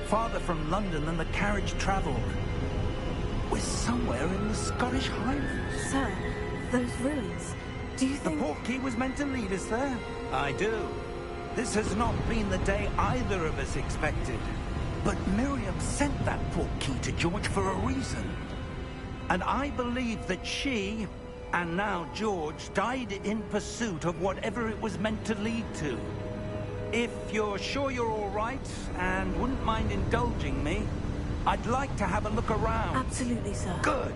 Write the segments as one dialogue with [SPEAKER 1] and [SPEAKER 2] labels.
[SPEAKER 1] farther from London than the carriage travelled. We're somewhere in the Scottish Highlands.
[SPEAKER 2] Sir, those ruins, do you think...
[SPEAKER 1] The portkey was meant to lead us there? I do. This has not been the day either of us expected. But Miriam sent that portkey to George for a reason. And I believe that she, and now George, died in pursuit of whatever it was meant to lead to. If you're sure you're all right, and wouldn't mind indulging me, I'd like to have a look around.
[SPEAKER 2] Absolutely, sir.
[SPEAKER 1] Good.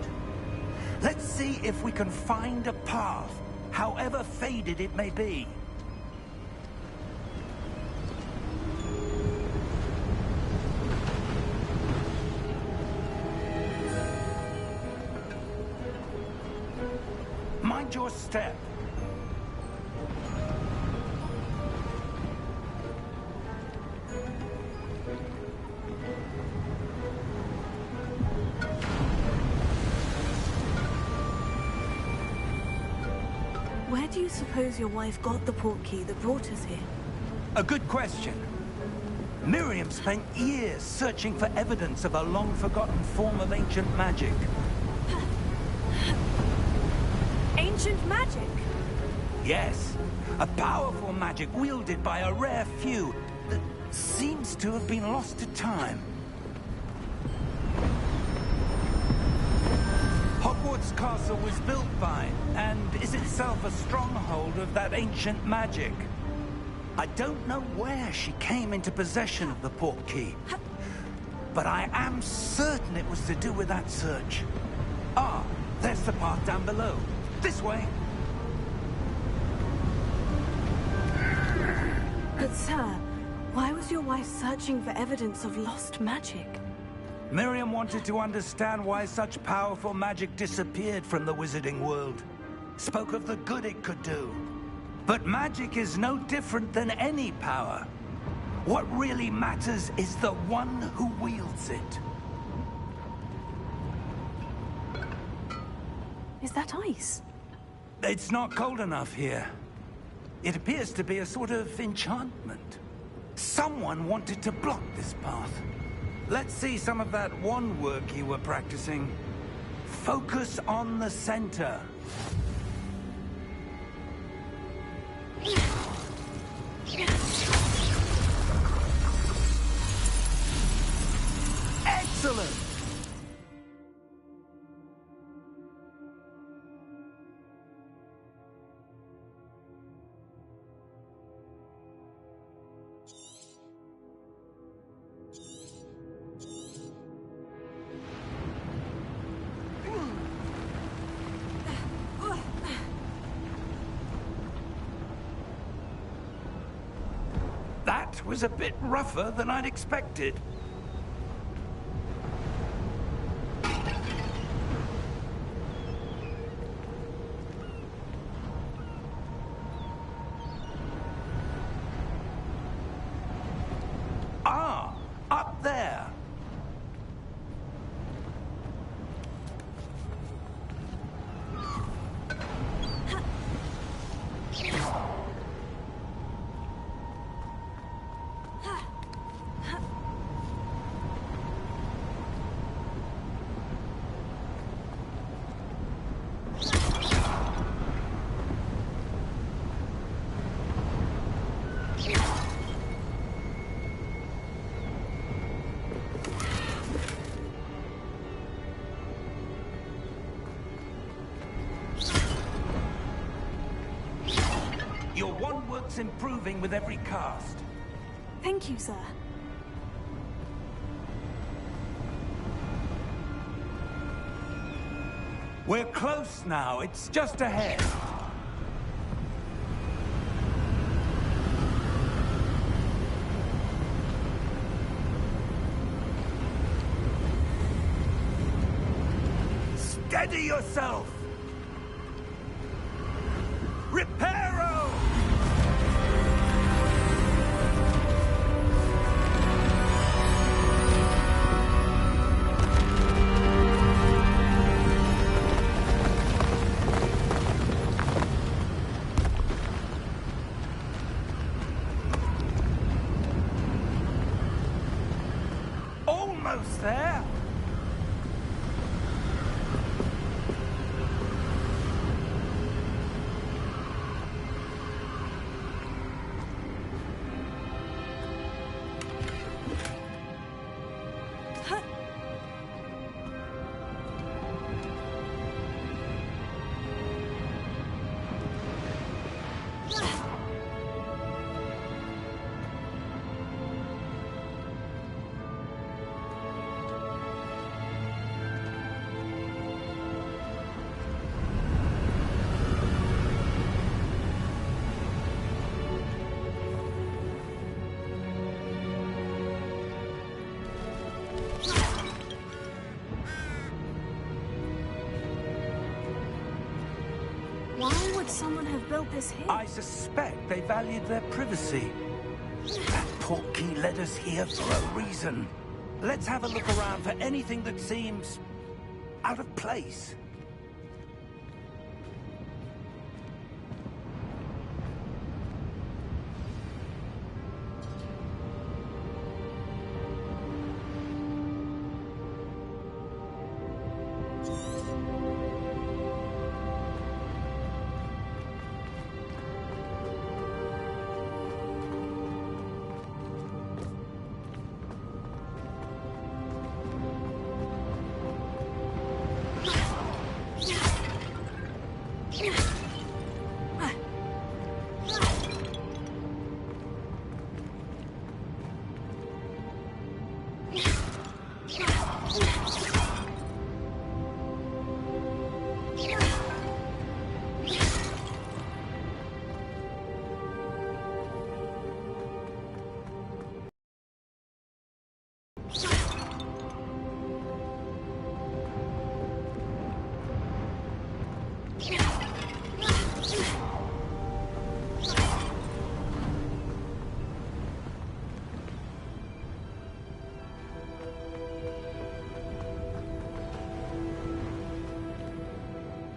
[SPEAKER 1] Let's see if we can find a path, however faded it may be. Mind your step.
[SPEAKER 2] Where do you suppose your wife got the portkey that brought us here?
[SPEAKER 1] A good question. Miriam spent years searching for evidence of a long-forgotten form of ancient magic.
[SPEAKER 2] Ancient magic?
[SPEAKER 1] Yes, a powerful magic wielded by a rare few that seems to have been lost to time. Hogwarts Castle was built by, and is itself a stronghold of that ancient magic. I don't know where she came into possession of the portkey, but I am certain it was to do with that search. Ah, there's the path down below. This way.
[SPEAKER 2] But sir, why was your wife searching for evidence of lost magic?
[SPEAKER 1] Miriam wanted to understand why such powerful magic disappeared from the wizarding world. Spoke of the good it could do. But magic is no different than any power. What really matters is the one who wields it.
[SPEAKER 2] Is that ice?
[SPEAKER 1] It's not cold enough here. It appears to be a sort of enchantment. Someone wanted to block this path. Let's see some of that wand work you were practicing. Focus on the center. Excellent! That was a bit rougher than I'd expected. Ah, up there. Your wand work's improving with every cast.
[SPEAKER 2] Thank you, sir.
[SPEAKER 1] We're close now. It's just ahead. Steady yourself! Reparo!
[SPEAKER 2] Why would someone have built this here?
[SPEAKER 1] I suspect they valued their privacy. That portkey led us here for a reason. Let's have a look around for anything that seems out of place.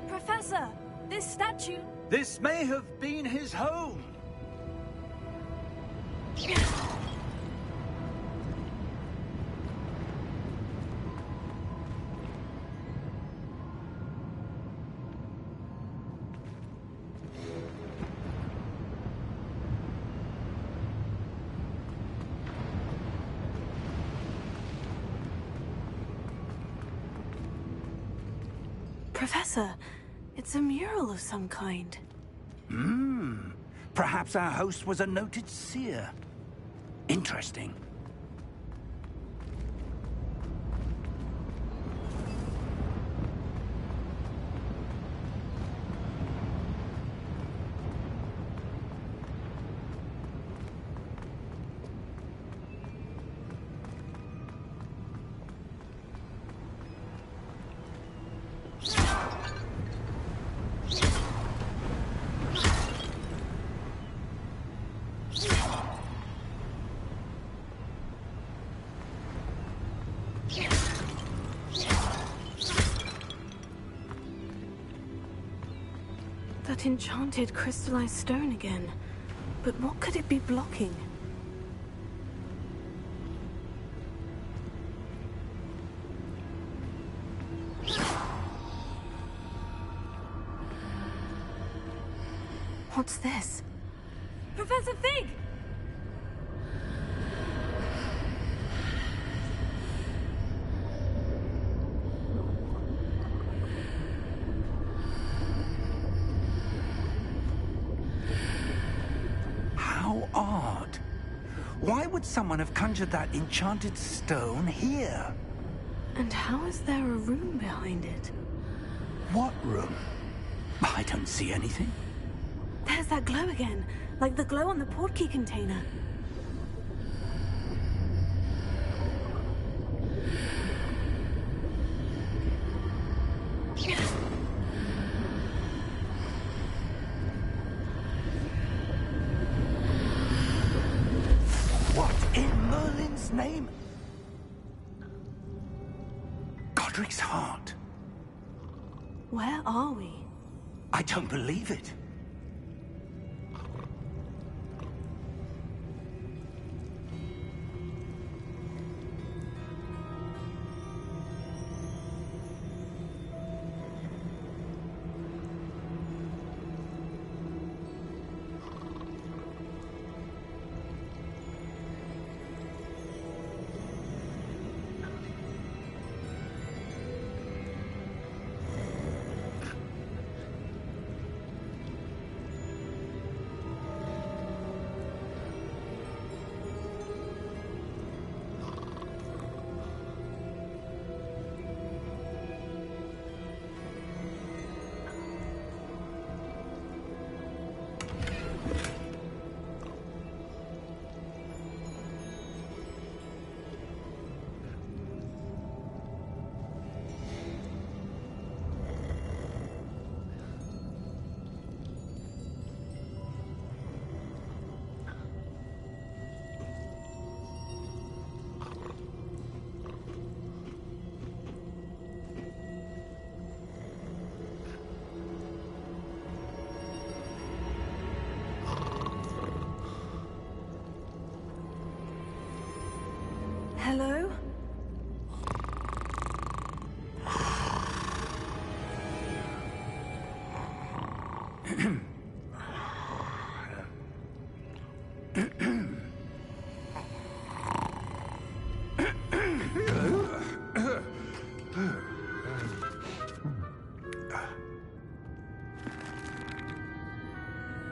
[SPEAKER 2] Professor, this statue...
[SPEAKER 1] This may have been his home.
[SPEAKER 2] Professor, it's a mural of some kind.
[SPEAKER 1] Perhaps our host was a noted seer. Interesting.
[SPEAKER 2] That enchanted crystallized stone again. But what could it be blocking? What's this? Professor Fig!
[SPEAKER 1] How odd. Why would someone have conjured that enchanted stone here?
[SPEAKER 2] And how is there a room behind it?
[SPEAKER 1] What room? I don't see anything.
[SPEAKER 2] There's that glow again, like the glow on the portkey container.
[SPEAKER 1] What in Merlin's name? Godric's heart.
[SPEAKER 2] Where are we?
[SPEAKER 1] I don't believe it.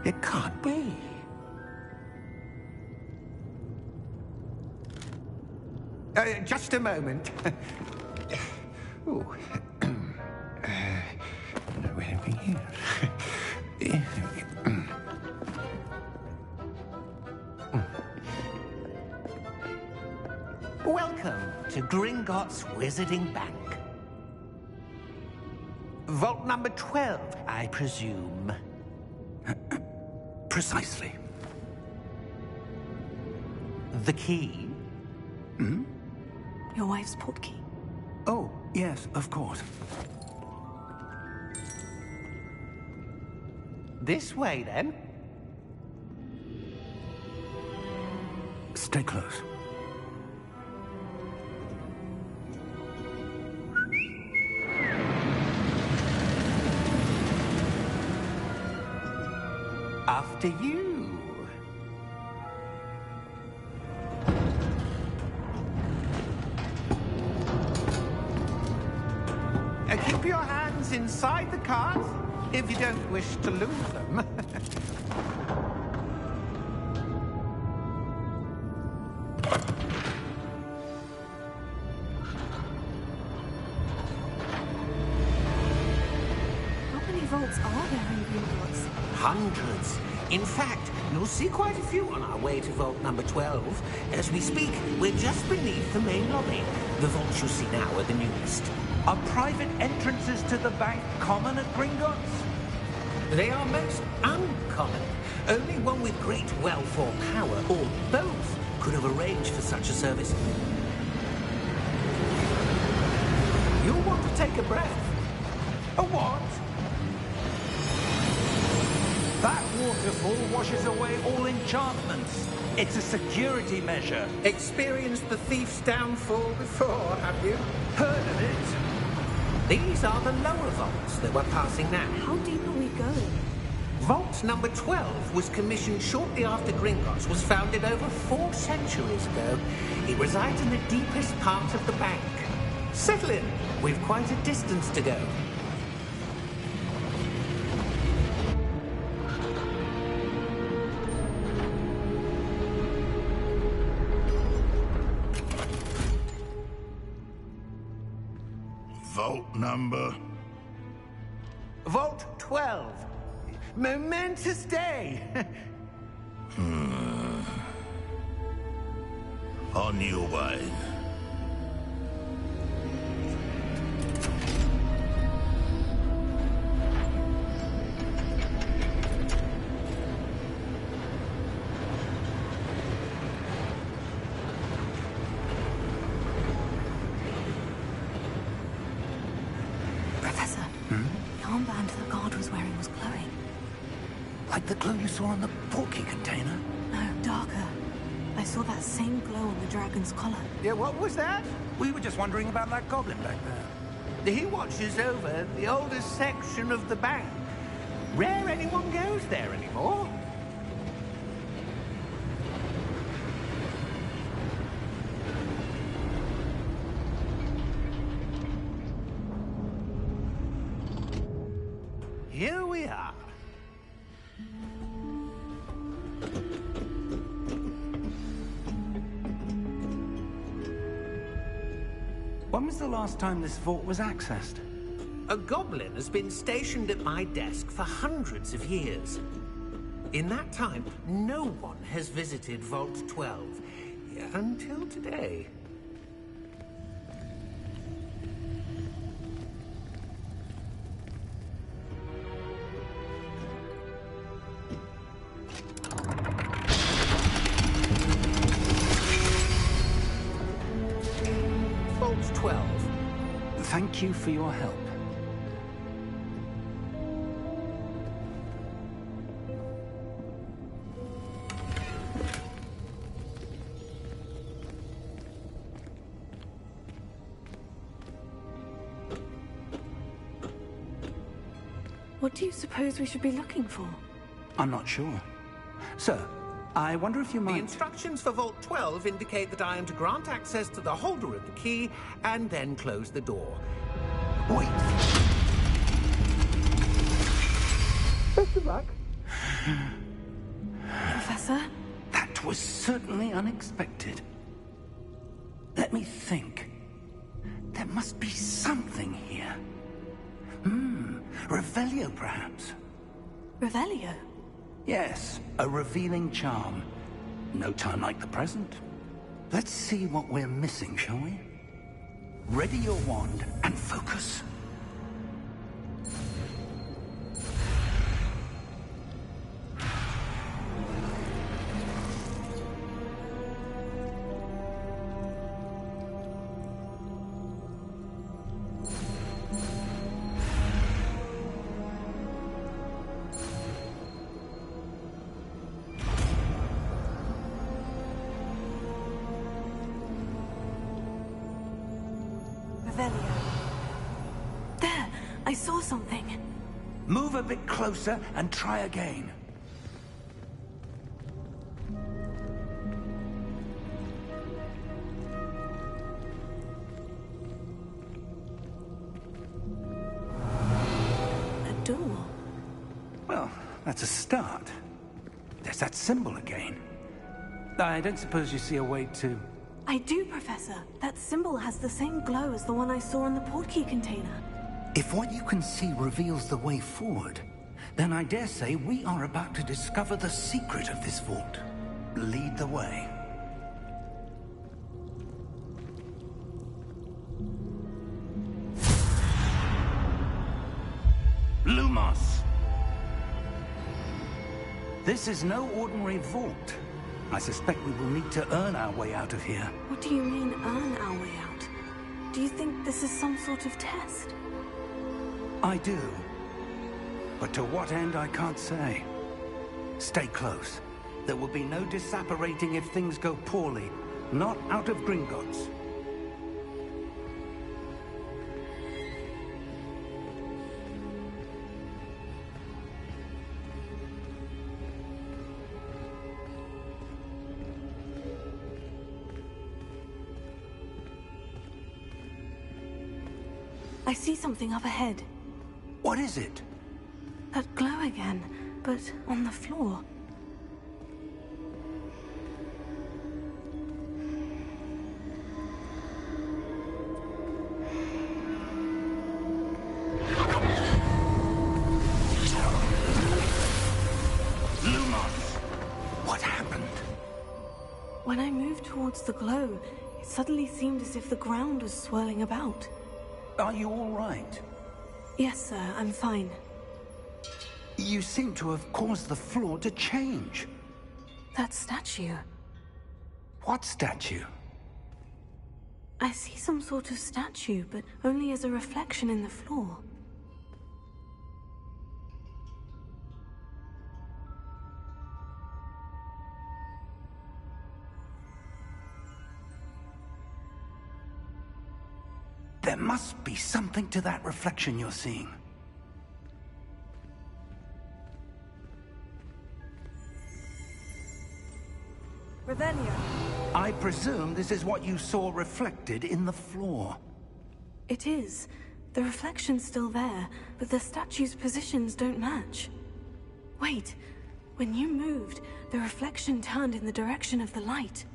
[SPEAKER 1] It can't be. Just a moment. Ooh. No, anything here. Welcome to Gringotts Wizarding Bank. Vault number 12, I presume. Precisely. The key? Hmm?
[SPEAKER 2] Your wife's portkey.
[SPEAKER 1] Oh, yes, of course. This way, then. Stay close. After you. Keep your hands inside the cart if you don't wish to lose them.
[SPEAKER 2] How many vaults are there in Hogwarts?
[SPEAKER 3] Hundreds. In fact, you'll see quite a few on our way to vault number 12. As we speak, we're just beneath the main lobby. The vaults you see now are the newest.
[SPEAKER 1] Are private entrances to the bank common at Gringotts?
[SPEAKER 3] They are most uncommon. Only one with great wealth or power, or both, could have arranged for such a service. You'll want to take a breath.
[SPEAKER 1] A what? That waterfall washes away all enchantments. It's a security measure.
[SPEAKER 3] Experienced the thief's downfall before, have you?
[SPEAKER 1] Heard of it?
[SPEAKER 3] These are the lower vaults that we're passing now.
[SPEAKER 2] How deep are we going?
[SPEAKER 3] Vault number 12 was commissioned shortly after Gringotts was founded over 4 centuries ago. It resides in the deepest part of the bank. Settle in. We've quite a distance to go.
[SPEAKER 4] Vault number?
[SPEAKER 1] Vault 12. Momentous day.
[SPEAKER 4] On your way.
[SPEAKER 2] Professor, the armband the guard was wearing was glowing.
[SPEAKER 1] Like the glow you saw on the portkey container?
[SPEAKER 2] No, darker. I saw that same glow on the dragon's collar.
[SPEAKER 1] Yeah, what was that? We were just wondering about that goblin back there.
[SPEAKER 3] He watches over the oldest section of the bank. Rare anyone goes there anymore.
[SPEAKER 1] Here we are. When was the last time this vault was accessed?
[SPEAKER 3] A goblin has been stationed at my desk for hundreds of years. In that time, no one has visited Vault 12 until today. Vault 12.
[SPEAKER 1] Thank you for your help.
[SPEAKER 2] What do you suppose we should be looking for?
[SPEAKER 1] I'm not sure. Sir, I wonder if you
[SPEAKER 3] The
[SPEAKER 1] might...
[SPEAKER 3] instructions for Vault 12 indicate that I am to grant access to the holder of the key and then close the door.
[SPEAKER 1] Wait.
[SPEAKER 3] Best of luck.
[SPEAKER 2] Professor?
[SPEAKER 1] That was certainly unexpected. Let me think. There must be something here. Revelio, perhaps.
[SPEAKER 2] Revelio?
[SPEAKER 1] Yes, a revealing charm. No time like the present. Let's see what we're missing, shall we? Ready your wand and focus.
[SPEAKER 2] There! I saw something.
[SPEAKER 1] Move a bit closer and try again.
[SPEAKER 2] A door.
[SPEAKER 1] Well, that's a start. There's that symbol again. I don't suppose you see a way to...
[SPEAKER 2] I do, Professor. That symbol has the same glow as the one I saw in the portkey container.
[SPEAKER 1] If what you can see reveals the way forward, then I dare say we are about to discover the secret of this vault. Lead the way. Lumos! This is no ordinary vault. I suspect we will need to earn our way out of here.
[SPEAKER 2] What do you mean, earn our way out? Do you think this is some sort of test?
[SPEAKER 1] I do. But to what end, I can't say. Stay close. There will be no disapparating if things go poorly. Not out of Gringotts.
[SPEAKER 2] I see something up ahead.
[SPEAKER 1] What is it?
[SPEAKER 2] That glow again, but on the floor.
[SPEAKER 1] Lumos! What happened?
[SPEAKER 2] When I moved towards the glow, it suddenly seemed as if the ground was swirling about.
[SPEAKER 1] Are you all right?
[SPEAKER 2] Yes, sir, I'm fine.
[SPEAKER 1] You seem to have caused the floor to change.
[SPEAKER 2] That statue.
[SPEAKER 1] What statue?
[SPEAKER 2] I see some sort of statue, but only as a reflection in the floor.
[SPEAKER 1] There must be something to that reflection you're seeing.
[SPEAKER 2] Revelio.
[SPEAKER 1] I presume this is what you saw reflected in the floor.
[SPEAKER 2] It is. The reflection's still there, but the statue's positions don't match. Wait. When you moved, the reflection turned in the direction of the light.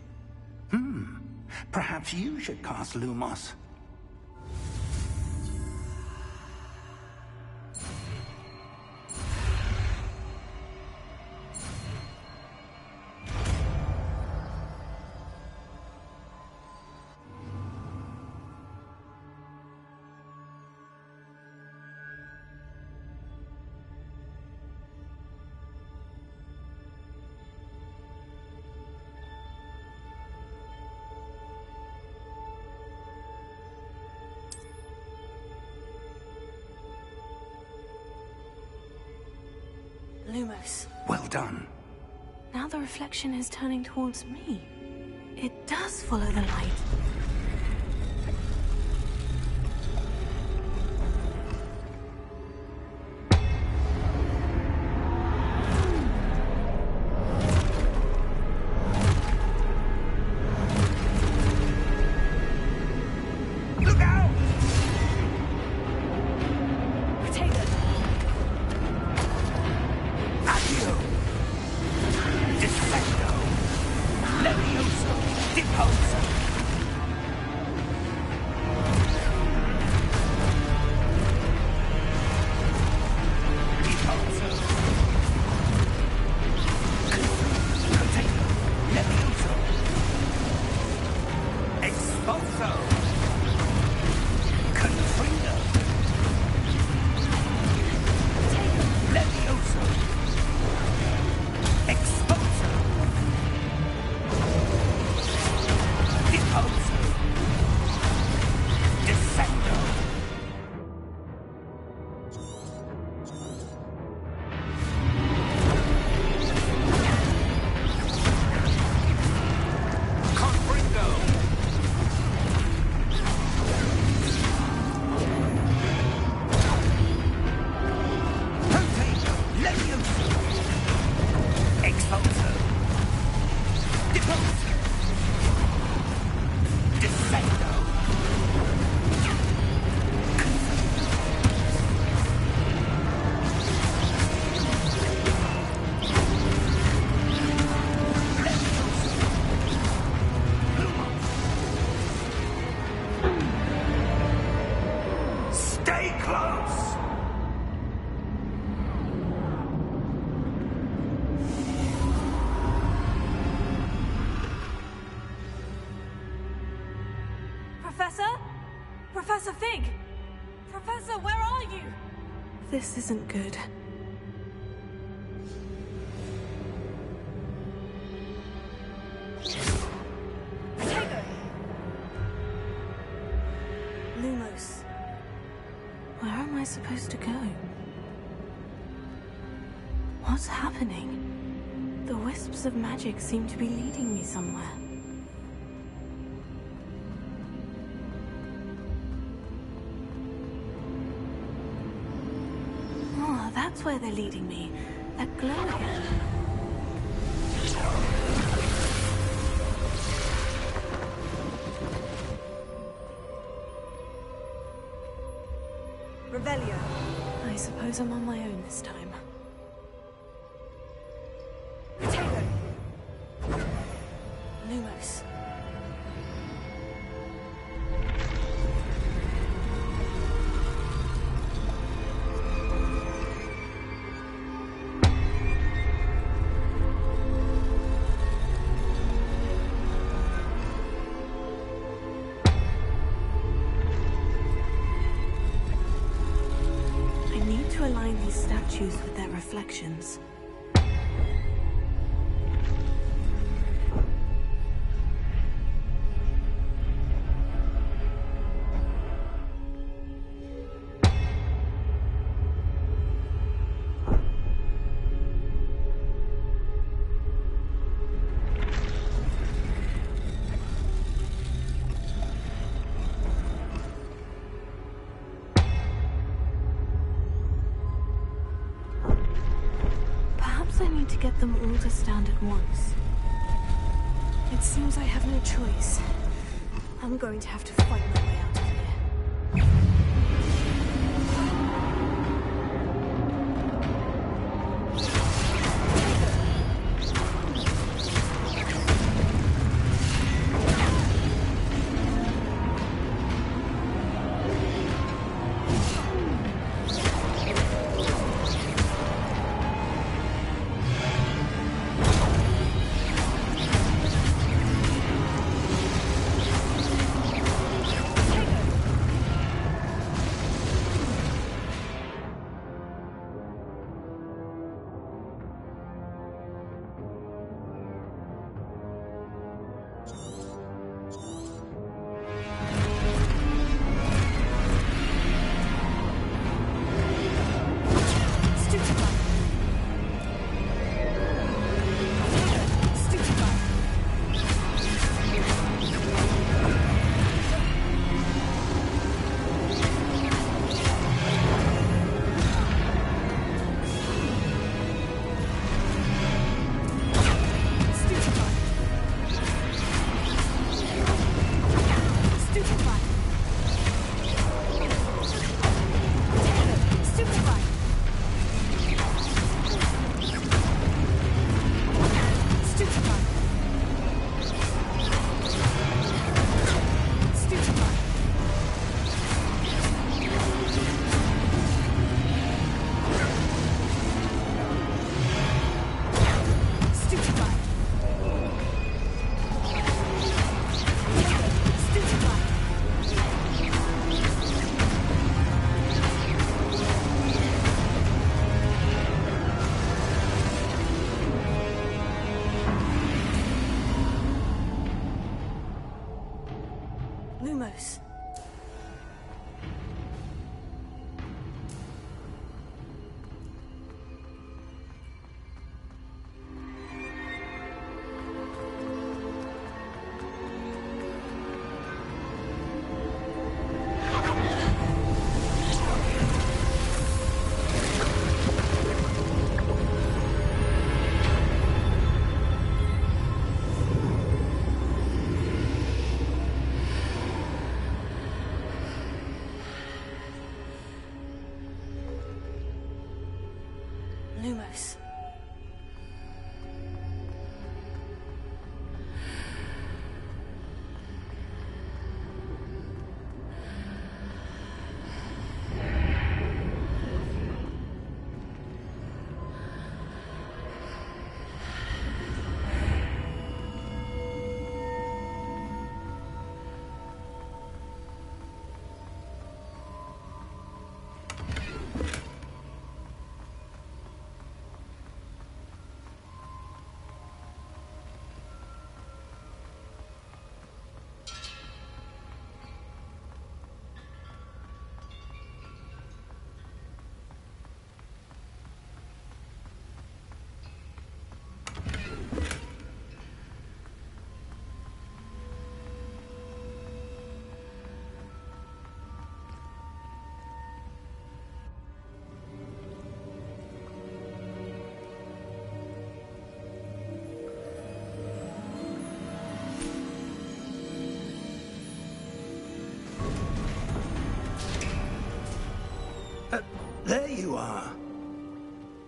[SPEAKER 1] Perhaps you should cast Lumos.
[SPEAKER 2] Lumos.
[SPEAKER 1] Well done.
[SPEAKER 2] Now the reflection is turning towards me. It does follow the light.
[SPEAKER 1] Lumos!
[SPEAKER 2] Professor? Professor Fig! Professor, where are you? This isn't good. Lumos. Where am I supposed to go? What's happening? The wisps of magic seem to be leading me somewhere. Oh, that's where they're leading me. That glow again. Revelio. I suppose I'm on my own this time. Potato. Lumos. To align these statues with their reflections. I need to get them all to stand at once. It seems I have no choice. I'm going to have to fight my way out of here. Lumos. Lumos.
[SPEAKER 1] There you are.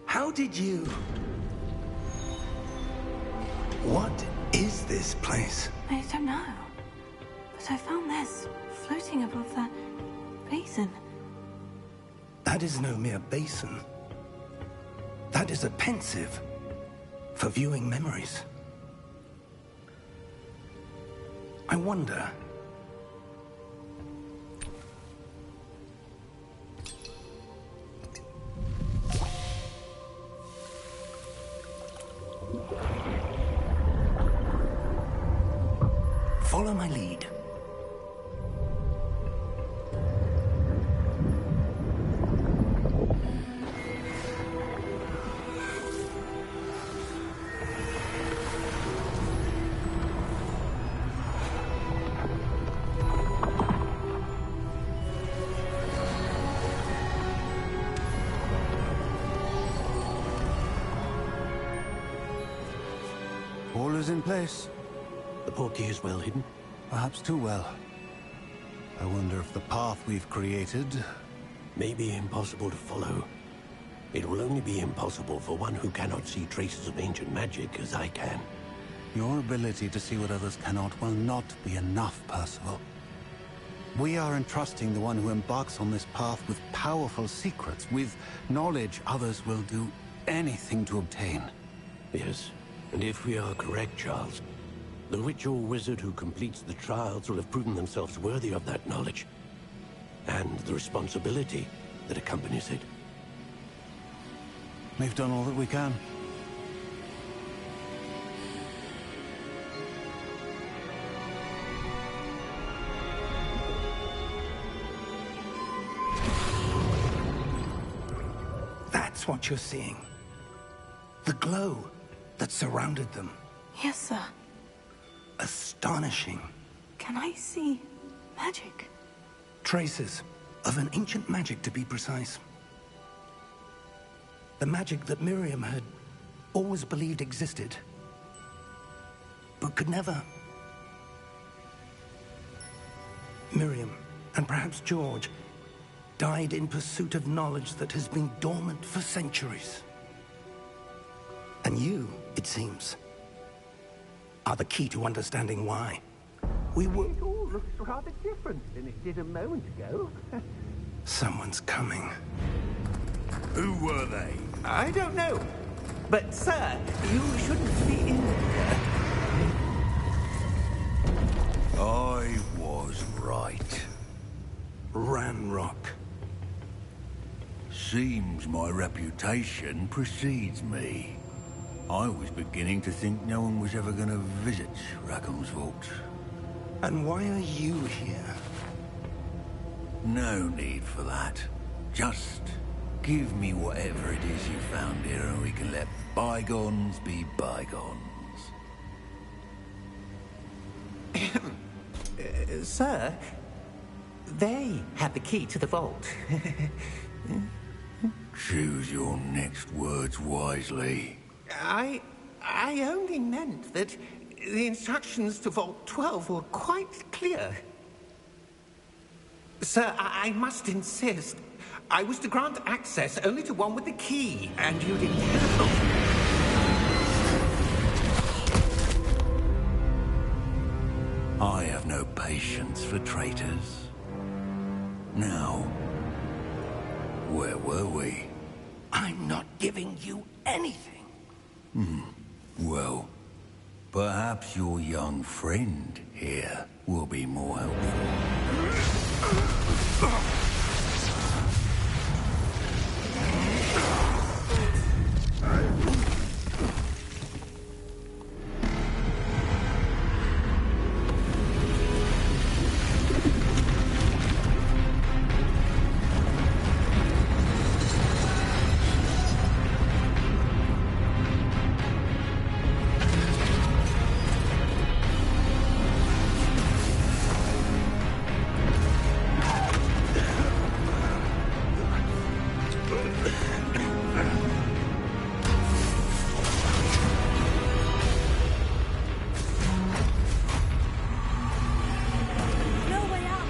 [SPEAKER 1] How did you... What is this place?
[SPEAKER 2] I don't know. But I found this floating above that basin.
[SPEAKER 1] That is no mere basin. That is a pensive for viewing memories. I wonder... Follow my lead.
[SPEAKER 5] All is in place.
[SPEAKER 6] The portkey is well hidden.
[SPEAKER 5] Perhaps too well. I wonder if the path we've created...
[SPEAKER 6] May be impossible to follow. It will only be impossible for one who cannot see traces of ancient magic as I can.
[SPEAKER 5] Your ability to see what others cannot will not be enough, Percival. We are entrusting the one who embarks on this path with powerful secrets, with knowledge others will do anything to obtain.
[SPEAKER 6] Yes, and if we are correct, Charles, the witch or wizard who completes the trials will have proven themselves worthy of that knowledge, and the responsibility that accompanies it.
[SPEAKER 5] We've done all that we can.
[SPEAKER 1] That's what you're seeing. The glow that surrounded them.
[SPEAKER 2] Yes, sir.
[SPEAKER 1] Astonishing.
[SPEAKER 2] Can I see magic?
[SPEAKER 1] Traces of an ancient magic, to be precise. The magic that Miriam had always believed existed, but could never. Miriam, and perhaps George, died in pursuit of knowledge that has been dormant for centuries. And you, it seems, are the key to understanding why. We were...
[SPEAKER 3] It all looks rather different than it did a moment ago.
[SPEAKER 1] Someone's coming.
[SPEAKER 4] Who were they?
[SPEAKER 3] I don't know. But, sir, you shouldn't be in here.
[SPEAKER 4] I was right.
[SPEAKER 1] Ranrock.
[SPEAKER 4] Seems my reputation precedes me. I was beginning to think no one was ever going to visit Rackham's vault.
[SPEAKER 1] And why are you here?
[SPEAKER 4] No need for that. Just give me whatever it is you found here and we can let bygones be bygones.
[SPEAKER 3] Sir, they had the key to the vault.
[SPEAKER 4] Choose your next words wisely.
[SPEAKER 3] I only meant that the instructions to Vault 12 were quite clear. Sir, I must insist. I was to grant access only to one with the key, and you didn't have...
[SPEAKER 4] I have no patience for traitors. Now, where were we?
[SPEAKER 1] I'm not giving you anything.
[SPEAKER 4] Well, perhaps your young friend here will be more helpful.
[SPEAKER 2] No way out.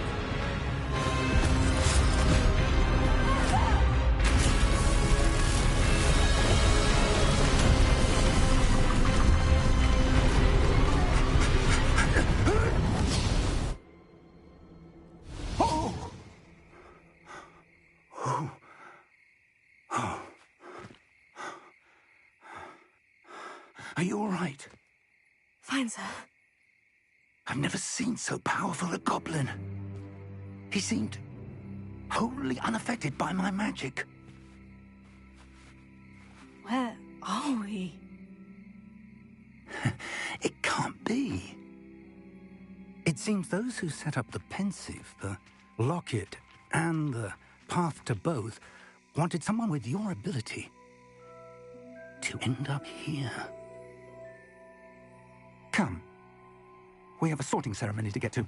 [SPEAKER 1] Are you all right?
[SPEAKER 2] Fine, sir.
[SPEAKER 1] I've never seen so powerful a goblin. He seemed wholly unaffected by my magic.
[SPEAKER 2] Where are we?
[SPEAKER 1] It can't be. It seems those who set up the pensive, the locket, and the path to both wanted someone with your ability to end up here. Come. We have a sorting ceremony to get to.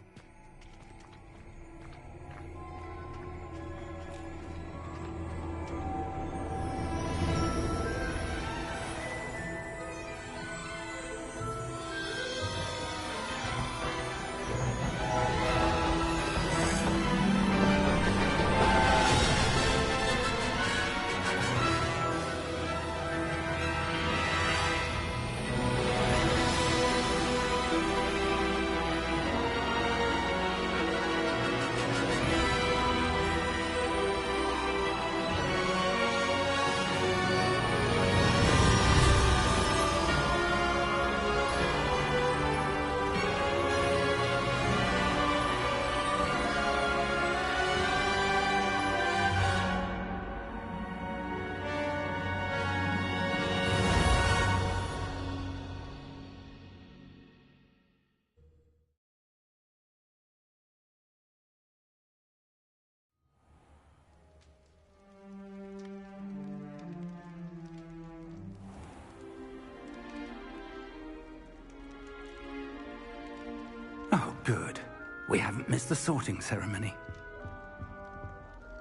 [SPEAKER 1] Oh, good. We haven't missed the sorting ceremony.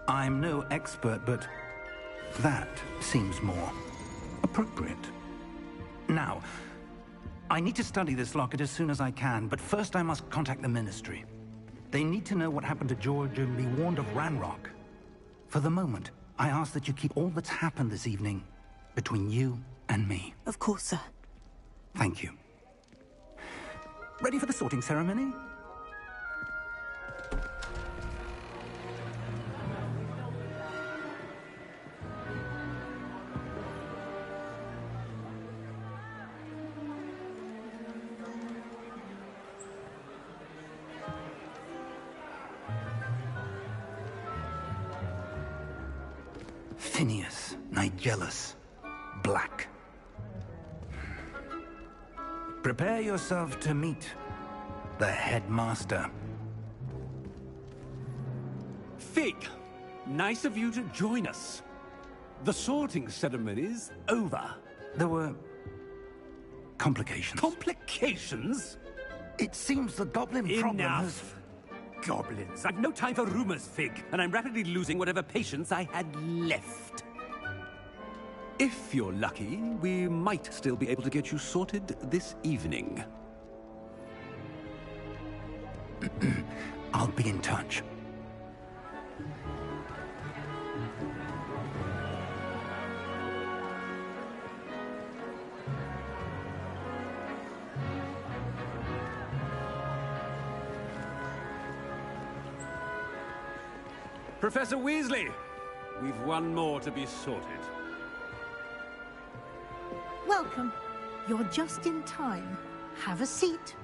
[SPEAKER 1] I'm no expert, but that seems more appropriate. Now, I need to study this locket as soon as I can, but first I must contact the Ministry. They need to know what happened to George and be warned of Ranrock. For the moment, I ask that you keep all that's happened this evening between you and me.
[SPEAKER 2] Of course, sir.
[SPEAKER 1] Thank you. Ready for the sorting ceremony? Phineas, Nigellus, Black. Prepare yourself to meet the headmaster.
[SPEAKER 7] Fig, nice of you to join us. The sorting ceremony's over.
[SPEAKER 1] There were complications.
[SPEAKER 7] Complications?
[SPEAKER 1] It seems the goblin problem has...
[SPEAKER 7] Enough. Goblins. I've no time for rumors, Fig, and I'm rapidly losing whatever patience I had left. If you're lucky, we might still be able to get you sorted this evening.
[SPEAKER 1] I'll be in touch.
[SPEAKER 7] Professor Weasley, we've one more to be sorted.
[SPEAKER 8] Welcome. You're just in time. Have a seat.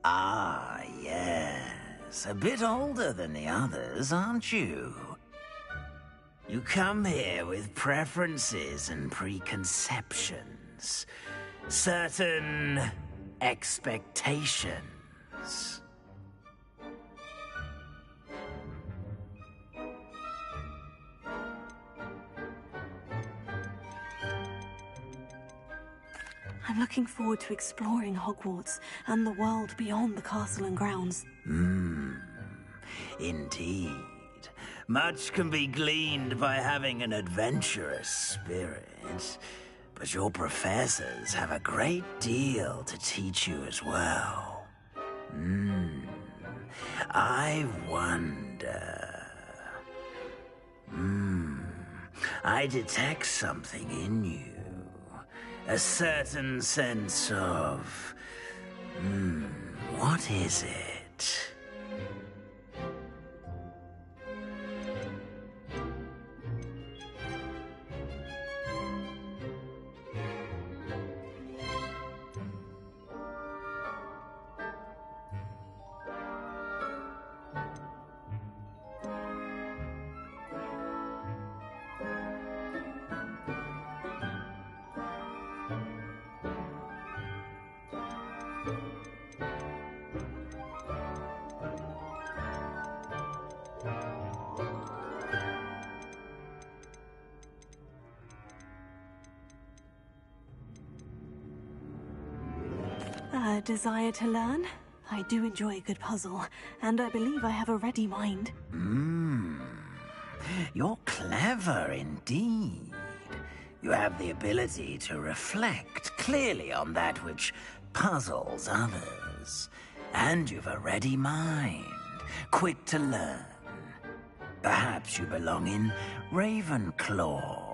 [SPEAKER 9] Ah, yes. A bit older than the others, aren't you? You come here with preferences and preconceptions. Certain expectations.
[SPEAKER 2] I'm looking forward to exploring Hogwarts and the world beyond the castle and grounds.
[SPEAKER 9] Indeed. Much can be gleaned by having an adventurous spirit. But your professors have a great deal to teach you as well. I wonder... I detect something in you. A certain sense of... what is it?
[SPEAKER 2] A desire to learn? I do enjoy a good puzzle, and I believe I have a ready mind.
[SPEAKER 9] You're clever indeed. You have the ability to reflect clearly on that which puzzles others. And you've a ready mind, quick to learn. Perhaps you belong in Ravenclaw.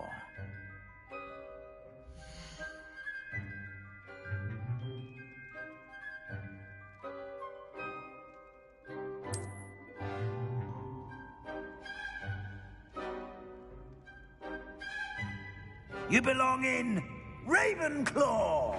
[SPEAKER 9] You belong in Ravenclaw!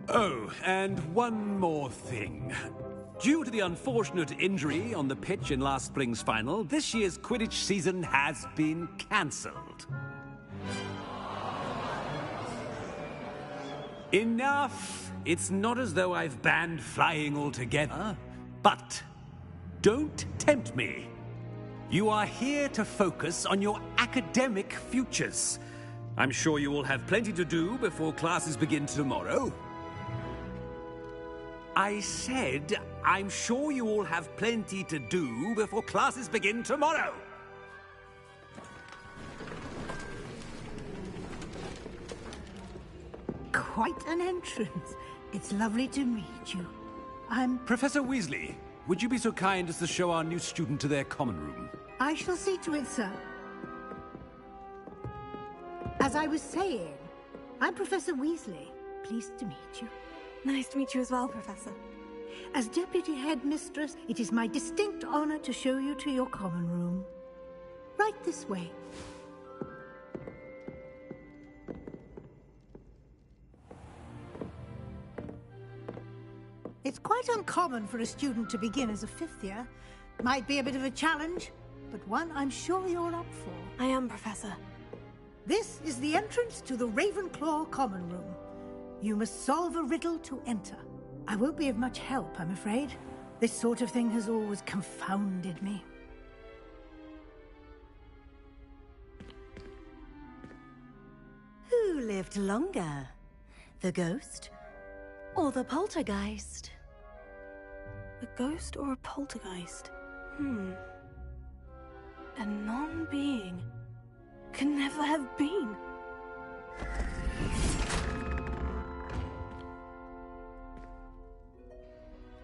[SPEAKER 7] Oh, and one more thing. Due to the unfortunate injury on the pitch in last spring's final, this year's Quidditch season has been cancelled. Enough! It's not as though I've banned flying altogether, but don't tempt me. You are here to focus on your academic futures. I'm sure you will have plenty to do before classes begin tomorrow. I said, I'm sure you all have plenty to do before classes begin tomorrow.
[SPEAKER 8] Quite an entrance. It's lovely to meet you. I'm...
[SPEAKER 7] Professor Weasley, would you be so kind as to show our new student to their common room?
[SPEAKER 8] I shall see to it, sir. As I was saying, I'm Professor Weasley. Pleased to meet you.
[SPEAKER 2] Nice to meet you as well, Professor.
[SPEAKER 8] As Deputy Headmistress, it is my distinct honor to show you to your common room. Right this way. It's quite uncommon for a student to begin as a fifth year. Might be a bit of a challenge, but one I'm sure you're up for.
[SPEAKER 2] I am, Professor.
[SPEAKER 8] This is the entrance to the Ravenclaw common room. You must solve a riddle to enter. I won't be of much help, I'm afraid. This sort of thing has always confounded me.
[SPEAKER 10] Who lived longer? The ghost or the poltergeist?
[SPEAKER 2] A ghost or a poltergeist? A non-being can never have been.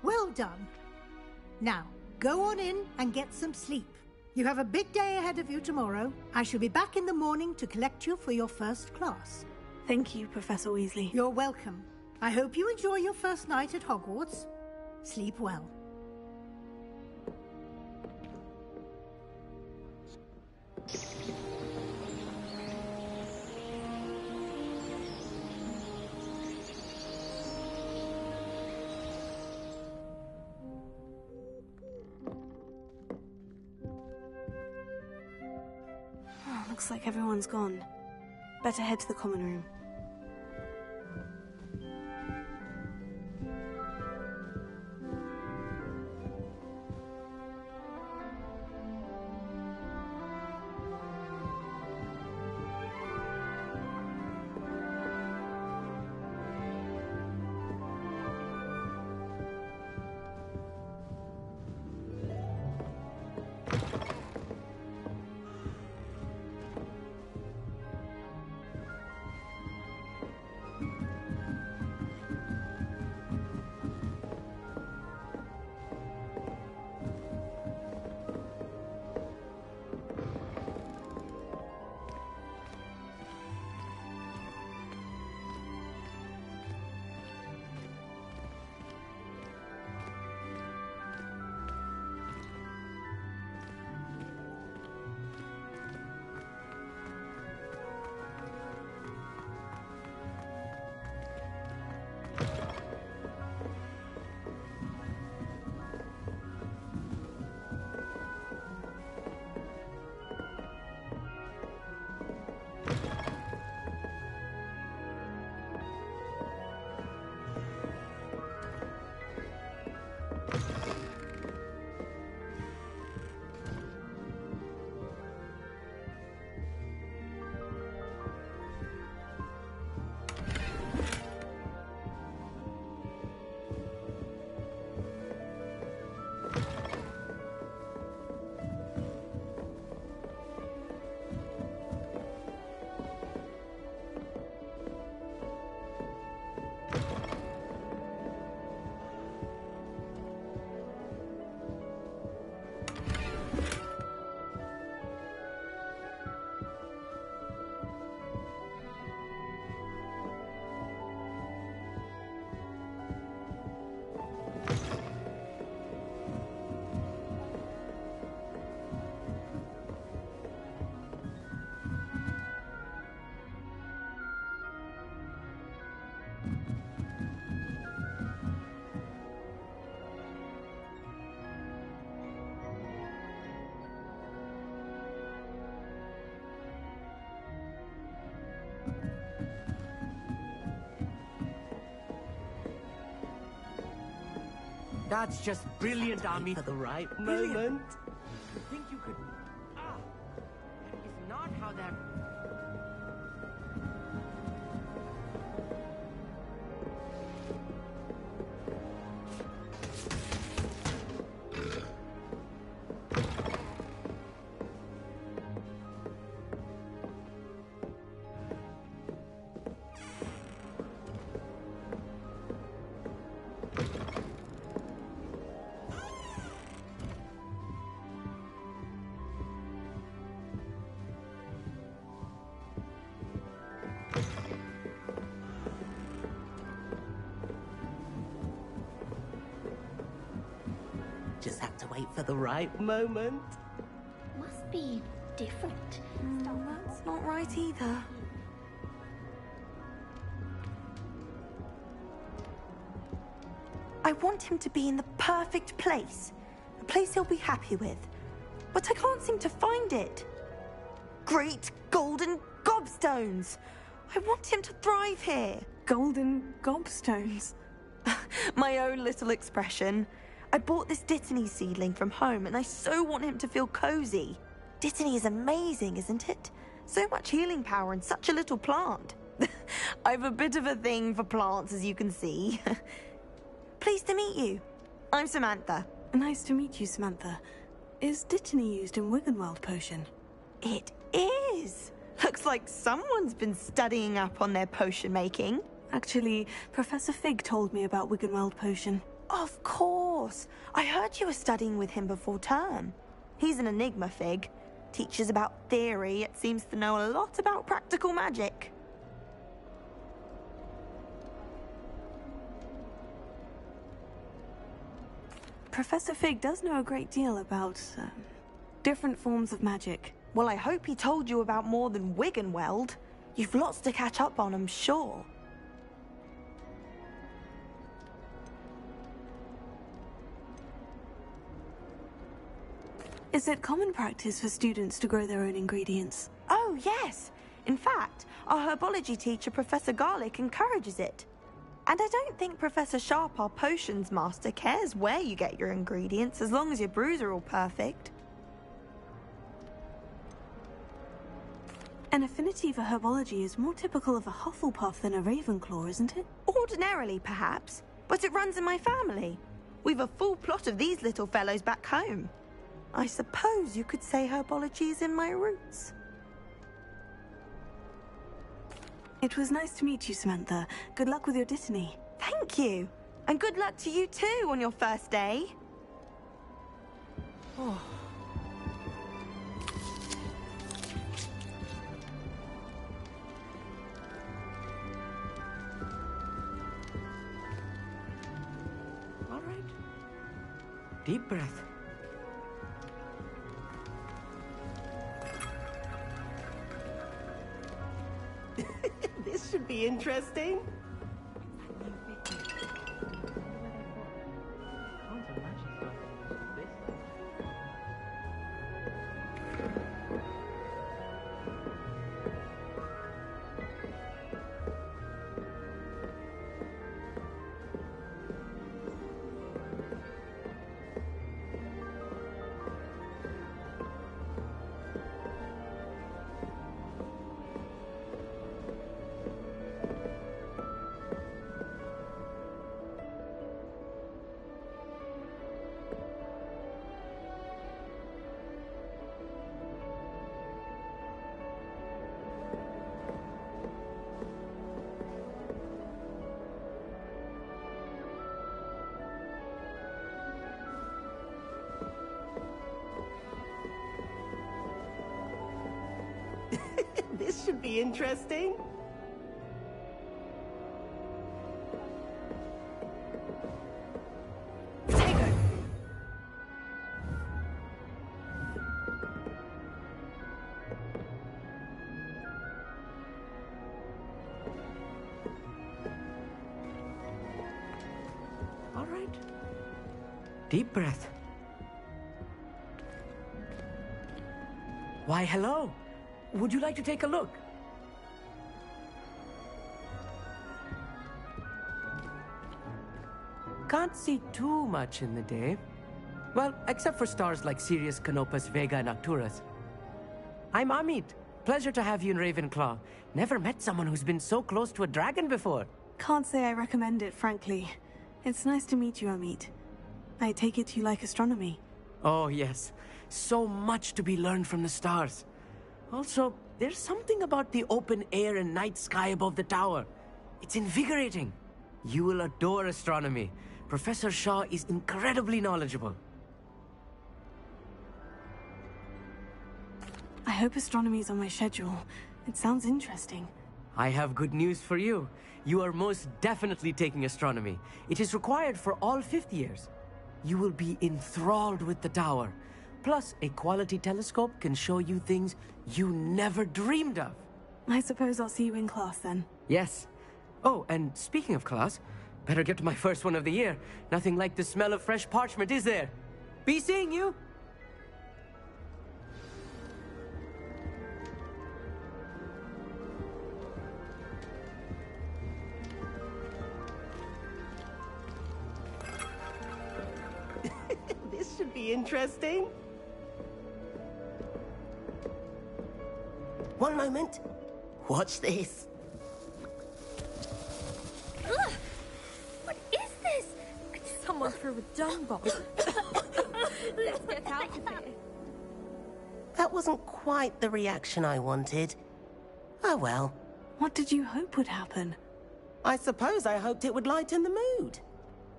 [SPEAKER 8] Well done. Now, go on in and get some sleep. You have a big day ahead of you tomorrow. I shall be back in the morning to collect you for your first class.
[SPEAKER 2] Thank you, Professor Weasley.
[SPEAKER 8] You're welcome. I hope you enjoy your first night at Hogwarts. Sleep well.
[SPEAKER 2] Looks like everyone's gone. Better head to the common room.
[SPEAKER 11] That's just brilliant, Army. For the right moment. You think you could... Ah! That is not how that... Just have to wait for the right moment.
[SPEAKER 12] Must be different.
[SPEAKER 2] That's not right either.
[SPEAKER 13] I want him to be in the perfect place. A place he'll be happy with. But I can't seem to find it. Great golden gobstones! I want him to thrive here.
[SPEAKER 2] Golden gobstones.
[SPEAKER 13] My own little expression. I bought this Dittany seedling from home and I so want him to feel cozy. Dittany is amazing, isn't it? So much healing power in such a little plant. I've a bit of a thing for plants, as you can see. Pleased to meet you. I'm Samantha.
[SPEAKER 2] Nice to meet you, Samantha. Is Dittany used in Wiggenweld potion?
[SPEAKER 13] It is. Looks like someone's been studying up on their potion making.
[SPEAKER 2] Actually, Professor Fig told me about Wiggenweld potion.
[SPEAKER 13] Of course. I heard you were studying with him before term. He's an enigma, Fig. Teaches about theory, yet seems to know a lot about practical magic.
[SPEAKER 2] Professor Fig does know a great deal about, different forms of magic.
[SPEAKER 13] Well, I hope he told you about more than Wiggenweld. You've lots to catch up on, I'm sure.
[SPEAKER 2] Is it common practice for students to grow their own ingredients?
[SPEAKER 13] Oh, yes. In fact, our herbology teacher, Professor Garlick, encourages it. And I don't think Professor Sharp, our potions master, cares where you get your ingredients, as long as your brews are all perfect.
[SPEAKER 2] An affinity for herbology is more typical of a Hufflepuff than a Ravenclaw, isn't it?
[SPEAKER 13] Ordinarily, perhaps, but it runs in my family. We've a full plot of these little fellows back home. I suppose you could say herbology is in my roots.
[SPEAKER 2] It was nice to meet you, Samantha. Good luck with your Dittany.
[SPEAKER 13] Thank you. And good luck to you too on your first day. Oh.
[SPEAKER 11] All right. Deep breath. This should be interesting. This should be interesting. All right. Deep breath. Why, hello. Would you like to take a look? can't see too much in the day. Well, except for stars like Sirius, Canopus, Vega, and Arcturus. I'm Amit. Pleasure to have you in Ravenclaw. Never met someone who's been so close to a dragon before.
[SPEAKER 2] Can't say I recommend it, frankly. It's nice to meet you, Amit. I take it you like astronomy.
[SPEAKER 11] Oh, yes. So much to be learned from the stars. Also, there's something about the open air and night sky above the tower. It's invigorating. You will adore astronomy. Professor Shaw is incredibly knowledgeable.
[SPEAKER 2] I hope astronomy's on my schedule. It sounds interesting.
[SPEAKER 11] I have good news for you. You are most definitely taking astronomy. It is required for all 5th years. You will be enthralled with the tower. Plus, a quality telescope can show you things you never dreamed of.
[SPEAKER 2] I suppose I'll see you in class then.
[SPEAKER 11] Yes. Oh, and speaking of class, better get to my first one of the year. Nothing like the smell of fresh parchment, is there? Be seeing you!
[SPEAKER 14] This should be interesting. One moment. Watch this.
[SPEAKER 15] Ugh! What is this? Someone threw a dung bomb. Let's get out of here.
[SPEAKER 14] That wasn't quite the reaction I wanted. Oh well.
[SPEAKER 2] What did you hope would happen?
[SPEAKER 14] I suppose I hoped it would lighten the mood.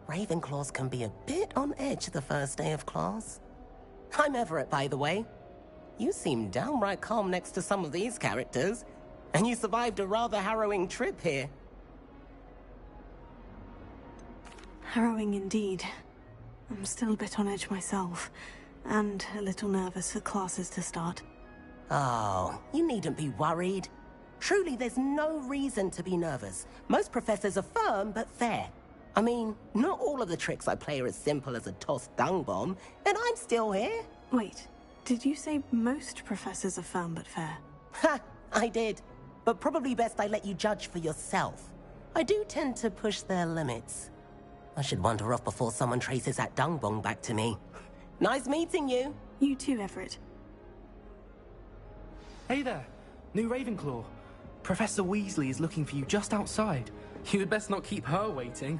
[SPEAKER 14] Ravenclaws can be a bit on edge the first day of class. I'm Everett, by the way. You seem downright calm next to some of these characters, and you survived a rather harrowing trip here.
[SPEAKER 2] Harrowing indeed. I'm still a bit on edge myself, and a little nervous for classes to start.
[SPEAKER 14] Oh, you needn't be worried. Truly, there's no reason to be nervous. Most professors are firm but fair. I mean, not all of the tricks I play are as simple as a tossed dung bomb, and I'm still here.
[SPEAKER 2] Wait, did you say most professors are firm but fair?
[SPEAKER 14] Ha! I did. But probably best I let you judge for yourself. I do tend to push their limits. I should wander off before someone traces that dung bomb back to me. Nice meeting you.
[SPEAKER 2] You too, Everett.
[SPEAKER 16] Hey there, new Ravenclaw. Professor Weasley is looking for you just outside. You had best not keep her waiting.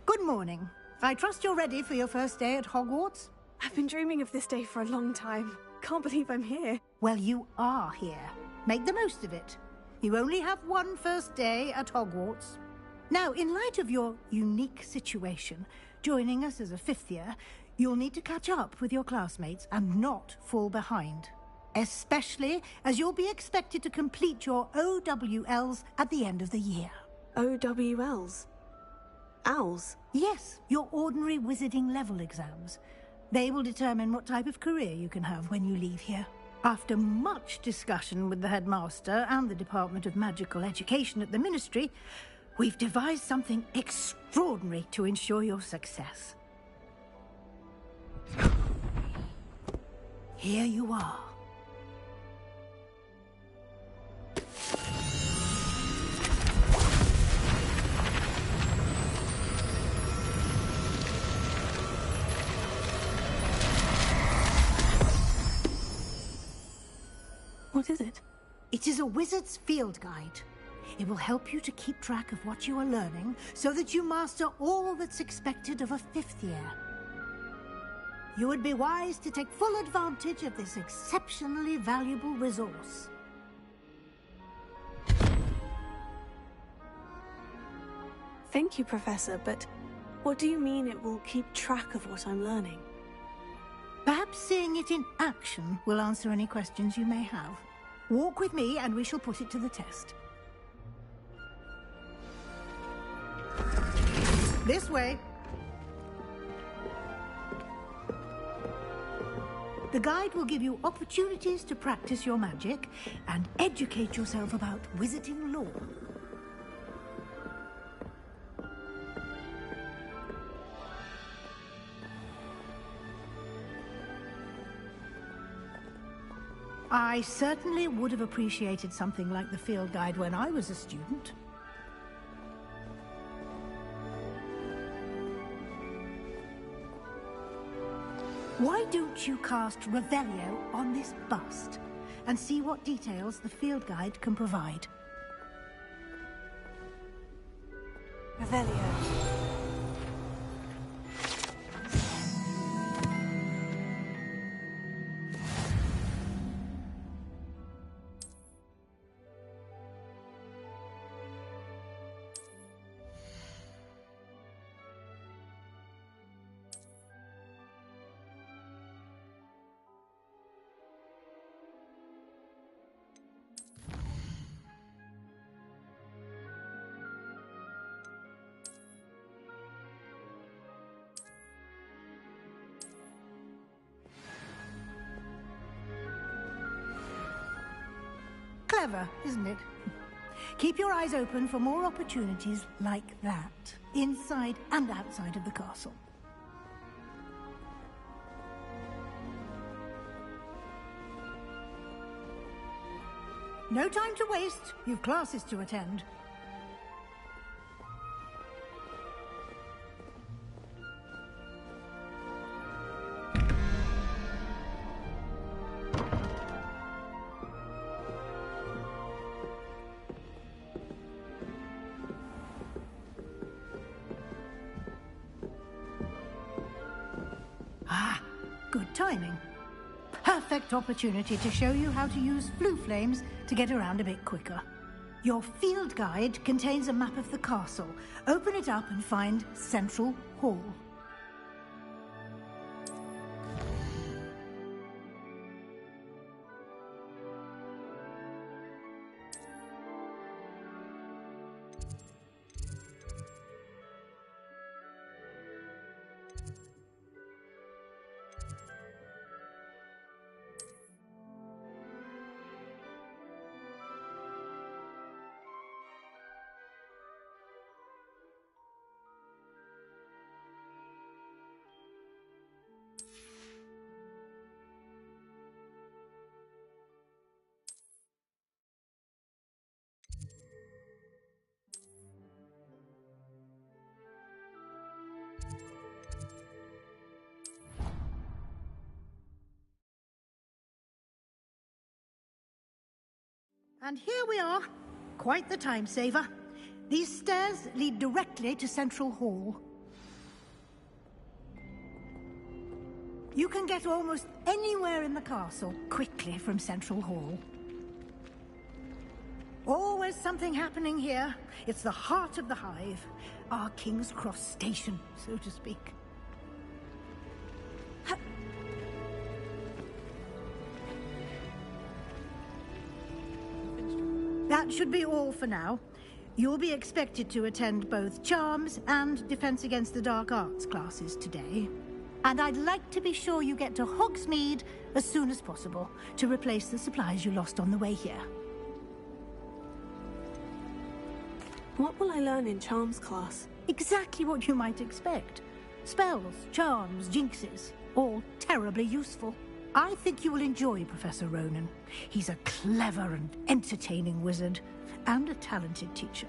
[SPEAKER 8] Good morning. I trust you're ready for your first day at Hogwarts?
[SPEAKER 2] I've been dreaming of this day for a long time. Can't believe I'm here.
[SPEAKER 8] Well, you are here. Make the most of it. You only have one first day at Hogwarts. Now, in light of your unique situation, joining us as a 5th year, you'll need to catch up with your classmates and not fall behind. Especially as you'll be expected to complete your OWLs at the end of the year.
[SPEAKER 2] OWLs? Owls?
[SPEAKER 8] Yes, your ordinary wizarding level exams. They will determine what type of career you can have when you leave here. After much discussion with the headmaster and the Department of Magical Education at the Ministry, we've devised something extraordinary to ensure your success. Here you are.
[SPEAKER 2] What is it?
[SPEAKER 8] It is a wizard's field guide. It will help you to keep track of what you are learning so that you master all that's expected of a 5th year. You would be wise to take full advantage of this exceptionally valuable resource.
[SPEAKER 2] Thank you, Professor, but what do you mean it will keep track of what I'm learning?
[SPEAKER 8] Perhaps seeing it in action will answer any questions you may have. Walk with me and we shall put it to the test. This way. The guide will give you opportunities to practice your magic and educate yourself about wizarding lore. I certainly would have appreciated something like the field guide when I was a student. Why don't you cast Revelio on this bust and see what details the field guide can provide?
[SPEAKER 2] Revelio.
[SPEAKER 8] Clever, isn't it? Keep your eyes open for more opportunities like that, inside and outside of the castle. No time to waste. You've classes to attend. Good timing. Perfect opportunity to show you how to use flue flames to get around a bit quicker. Your field guide contains a map of the castle. Open it up and find Central Hall. And here we are. Quite the time saver. These stairs lead directly to Central Hall. You can get almost anywhere in the castle quickly from Central Hall. Always something happening here. It's the heart of the Hive. Our King's Cross station, so to speak. That should be all for now. You'll be expected to attend both Charms and Defense Against the Dark Arts classes today. And I'd like to be sure you get to Hogsmeade as soon as possible to replace the supplies you lost on the way here.
[SPEAKER 2] What will I learn in Charms class?
[SPEAKER 8] Exactly what you might expect. Spells, charms, jinxes, all terribly useful. I think you will enjoy Professor Ronan. He's a clever and entertaining wizard, and a talented teacher.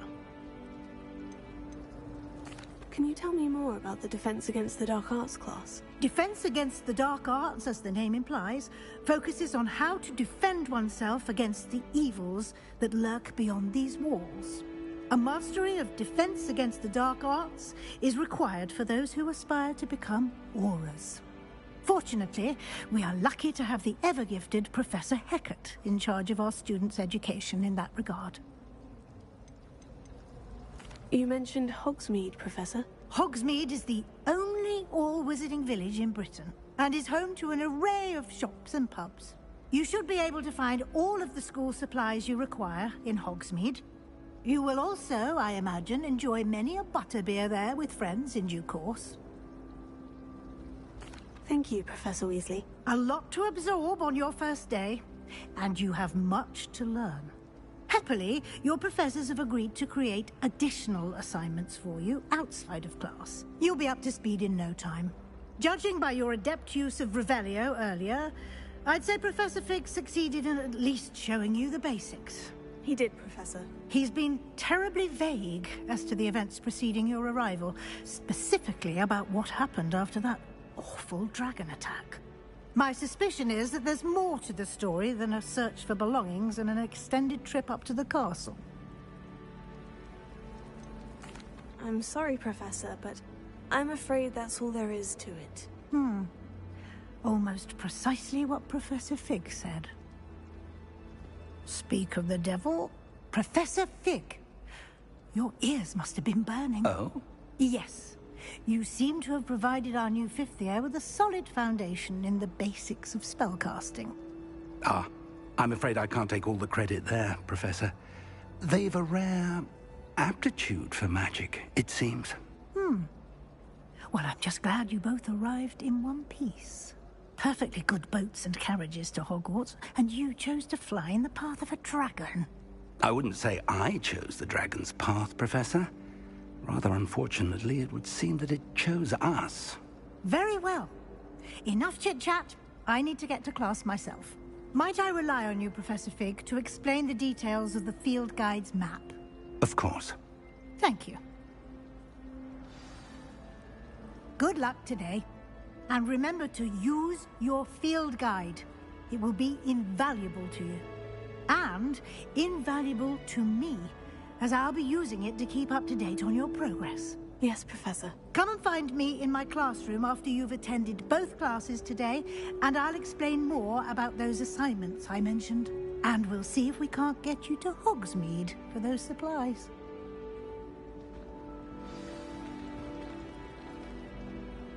[SPEAKER 2] Can you tell me more about the Defense Against the Dark Arts class?
[SPEAKER 8] Defense Against the Dark Arts, as the name implies, focuses on how to defend oneself against the evils that lurk beyond these walls. A mastery of Defense Against the Dark Arts is required for those who aspire to become Aurors. Fortunately, we are lucky to have the ever-gifted Professor Hecat in charge of our students' education in that regard.
[SPEAKER 2] You mentioned Hogsmeade, Professor.
[SPEAKER 8] Hogsmeade is the only all-wizarding village in Britain, and is home to an array of shops and pubs. You should be able to find all of the school supplies you require in Hogsmeade. You will also, I imagine, enjoy many a butterbeer there with friends in due course.
[SPEAKER 2] Thank you, Professor Weasley.
[SPEAKER 8] A lot to absorb on your first day, and you have much to learn. Happily, your professors have agreed to create additional assignments for you outside of class. You'll be up to speed in no time. Judging by your adept use of Revelio earlier, I'd say Professor Fig succeeded in at least showing you the basics.
[SPEAKER 2] He did, Professor.
[SPEAKER 8] He's been terribly vague as to the events preceding your arrival, specifically about what happened after that awful dragon attack. My suspicion is that there's more to the story than a search for belongings and an extended trip up to the castle.
[SPEAKER 2] I'm sorry, Professor, but I'm afraid that's all there is to it.
[SPEAKER 8] Almost precisely what Professor Fig said. Speak of the devil, Professor Fig. Your ears must have been burning.
[SPEAKER 1] Oh?
[SPEAKER 8] Yes. You seem to have provided our new fifth year with a solid foundation in the basics of spellcasting.
[SPEAKER 7] Ah, I'm afraid I can't take all the credit there, Professor. They've a rare aptitude for magic, it seems.
[SPEAKER 8] Well, I'm just glad you both arrived in one piece. Perfectly good boats and carriages to Hogwarts, and you chose to fly in the path of a dragon.
[SPEAKER 7] I wouldn't say I chose the dragon's path, Professor. Rather unfortunately, it would seem that it chose us.
[SPEAKER 8] Very well. Enough chit-chat. I need to get to class myself. Might I rely on you, Professor Fig, to explain the details of the field guide's map?
[SPEAKER 7] Of course.
[SPEAKER 8] Thank you. Good luck today. And remember to use your field guide. It will be invaluable to you. And invaluable to me, as I'll be using it to keep up to date on your progress.
[SPEAKER 2] Yes, Professor.
[SPEAKER 8] Come and find me in my classroom after you've attended both classes today, and I'll explain more about those assignments I mentioned. And we'll see if we can't get you to Hogsmeade for those supplies.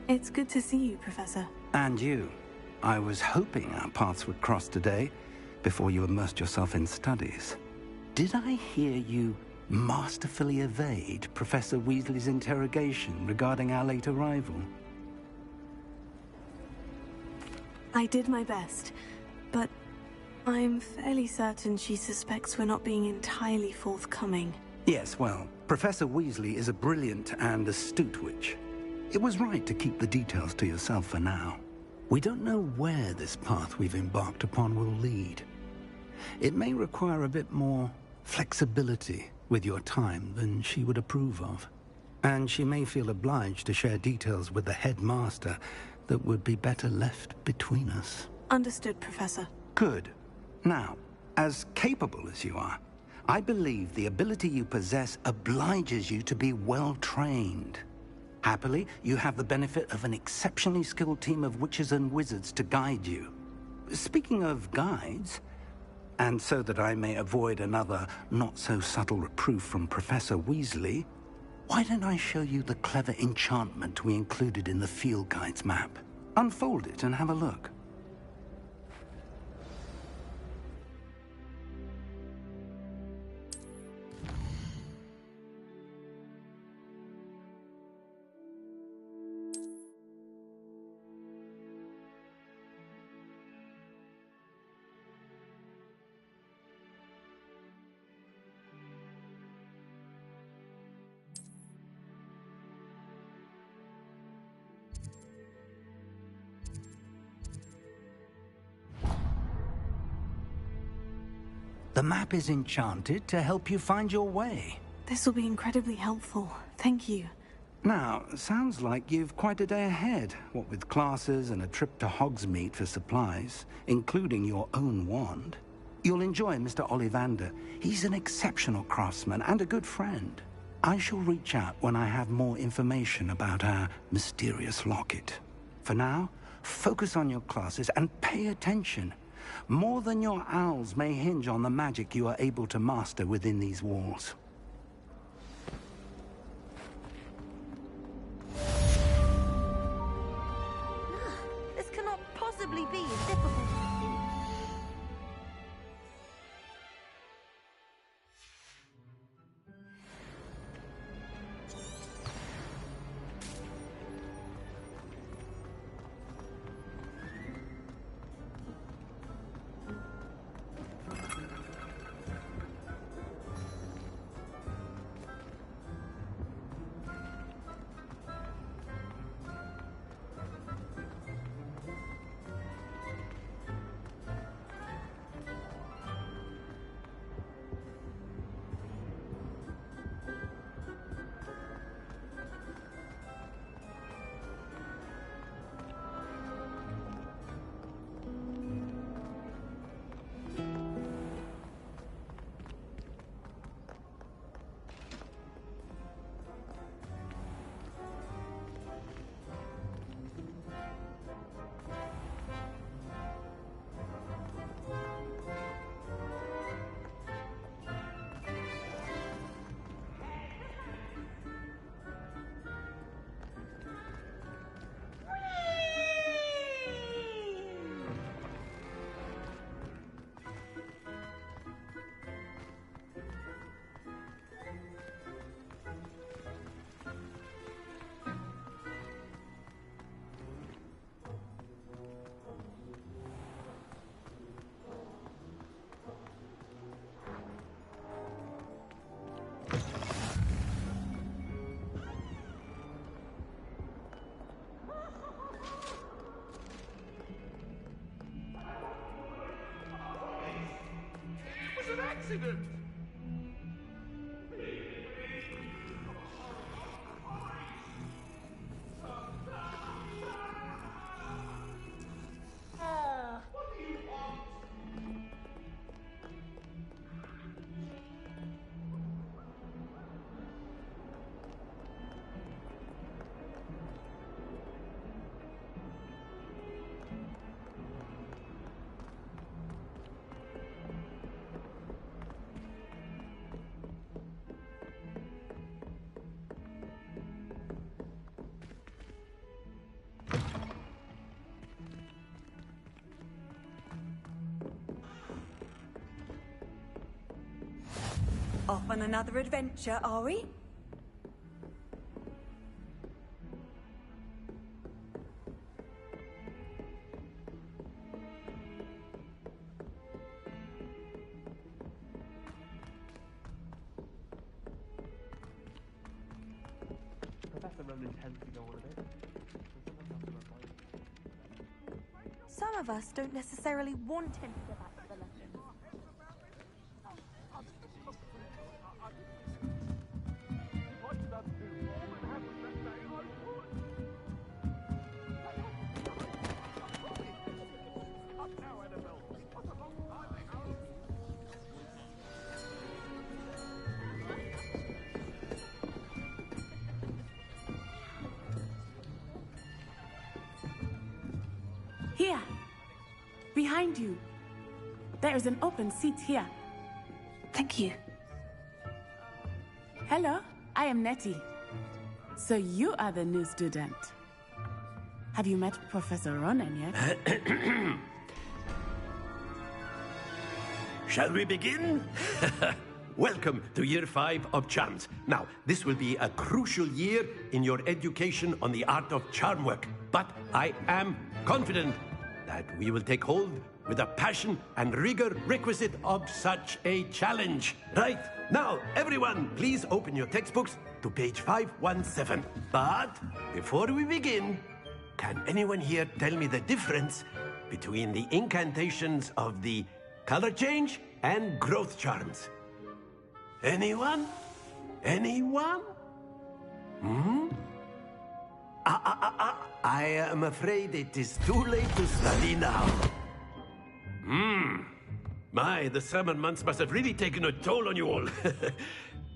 [SPEAKER 2] It's good to see you, Professor.
[SPEAKER 7] And you. I was hoping our paths would cross today, before you immersed yourself in studies. Did I hear you masterfully evade Professor Weasley's interrogation regarding our late arrival?
[SPEAKER 2] I did my best, but I'm fairly certain she suspects we're not being entirely forthcoming.
[SPEAKER 7] Yes, well, Professor Weasley is a brilliant and astute witch. It was right to keep the details to yourself for now. We don't know where this path we've embarked upon will lead. It may require a bit more flexibility with your time than she would approve of. And she may feel obliged to share details with the headmaster that would be better left between us.
[SPEAKER 2] Understood, Professor.
[SPEAKER 7] Good. Now, as capable as you are, I believe the ability you possess obliges you to be well trained. Happily, you have the benefit of an exceptionally skilled team of witches and wizards to guide you. Speaking of guides, and so that I may avoid another not-so-subtle reproof from Professor Weasley, why don't I show you the clever enchantment we included in the field guide's map? Unfold it and have a look. The map is enchanted to help you find your way.
[SPEAKER 2] This will be incredibly helpful. Thank you.
[SPEAKER 7] Now, sounds like you've quite a day ahead, what with classes and a trip to Hogsmeade for supplies, including your own wand. You'll enjoy Mr. Ollivander. He's an exceptional craftsman and a good friend. I shall reach out when I have more information about our mysterious locket. For now, focus on your classes and pay attention. More than your owls may hinge on the magic you are able to master within these walls.
[SPEAKER 13] This cannot possibly be as difficult.
[SPEAKER 6] accident!
[SPEAKER 17] Off on another adventure, are we?
[SPEAKER 16] Professor Rowan intends to go on a bit.
[SPEAKER 13] Some of us don't necessarily want him to go back to the lesson.
[SPEAKER 18] Here! Behind you. There is an open seat here.
[SPEAKER 2] Thank you.
[SPEAKER 18] Hello, I am Nettie. So you are the new student. Have you met Professor Ronan yet?
[SPEAKER 6] Shall we begin? Welcome to Year 5 of Charms. Now, this will be a crucial year in your education on the art of charm work. But I am confident that we will take hold with the passion and rigor requisite of such a challenge. Right, now, everyone, please open your textbooks to page 517. But before we begin, can anyone here tell me the difference between the incantations of the color change and growth charms? Anyone? Anyone? I am afraid it is too late to study now. My, the summer months must have really taken a toll on you all.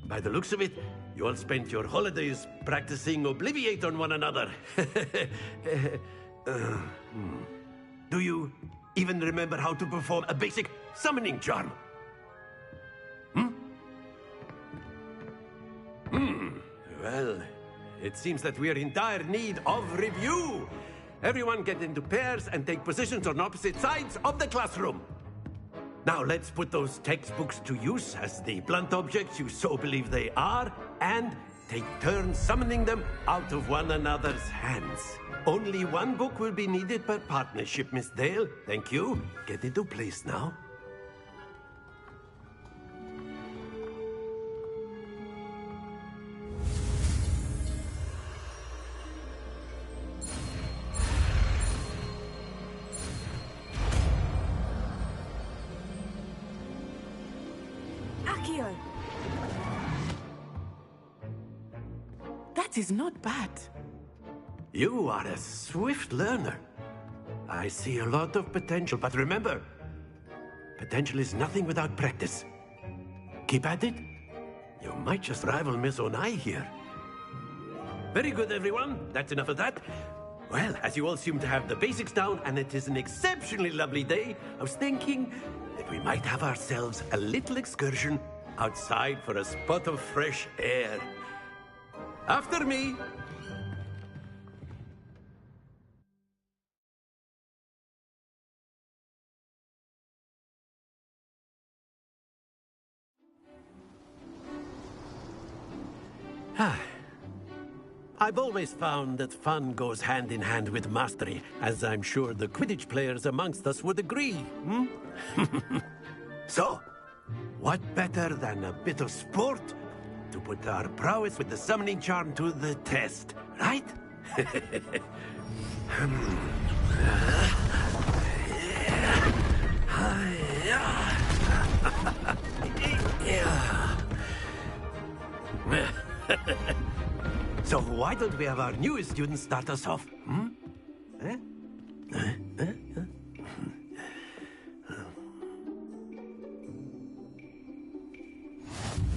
[SPEAKER 6] By the looks of it, you all spent your holidays practicing Obliviate on one another. Do you even remember how to perform a basic summoning charm? Well, it seems that we are in dire need of review. Everyone get into pairs and take positions on opposite sides of the classroom. Now let's put those textbooks to use as the blunt objects you so believe they are, and take turns summoning them out of one another's hands. Only one book will be needed per partnership, Miss Dale. Thank you. Get into place now.
[SPEAKER 17] Accio!
[SPEAKER 18] That is not bad.
[SPEAKER 6] You are a swift learner. I see a lot of potential, but remember, potential is nothing without practice. Keep at it. You might just rival Miss Onai here. Very good, everyone. That's enough of that. Well, as you all seem to have the basics down, and it is an exceptionally lovely day, I was thinking that we might have ourselves a little excursion outside for a spot of fresh air. After me. I've always found that fun goes hand in hand with mastery, as I'm sure the Quidditch players amongst us would agree. So, what better than a bit of sport to put our prowess with the summoning charm to the test, right? why don't we have our newest student start us off? Hmm? Eh?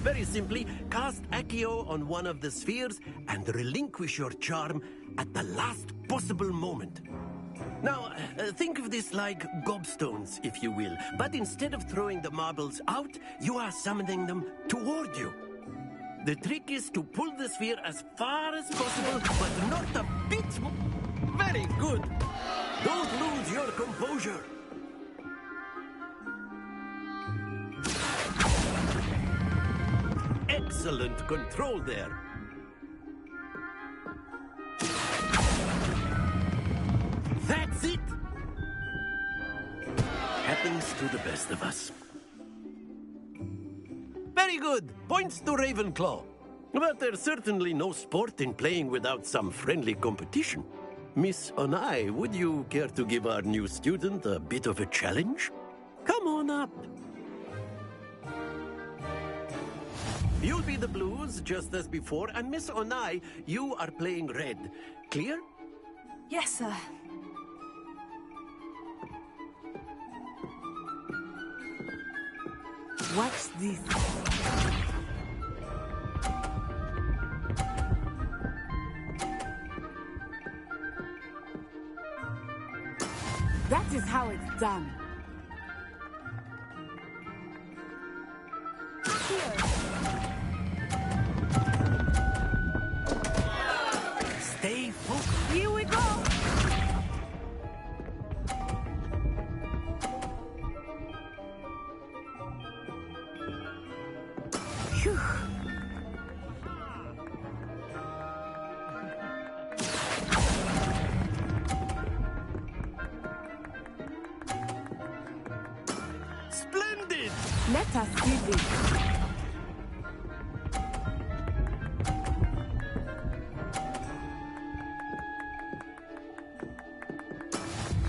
[SPEAKER 6] Very simply, cast Accio on one of the spheres and relinquish your charm at the last possible moment. Now, think of this like gobstones, if you will. But instead of throwing the marbles out, you are summoning them toward you. The trick is to pull the sphere as far as possible, but not a bit more. Very good. Don't lose your composure. Excellent control there. That's it! Happens to the best of us. Very good. Points to Ravenclaw. But there's certainly no sport in playing without some friendly competition. Miss Onai, would you care to give our new student a bit of a challenge? Come on up. You'll be the blues, just as before, and Miss Onai, you are playing red. Clear?
[SPEAKER 2] Yes, sir.
[SPEAKER 18] Watch this. That is how it's done.
[SPEAKER 6] Stay focused.
[SPEAKER 18] Here we go. Phew.
[SPEAKER 6] Splendid!
[SPEAKER 18] Let us see this.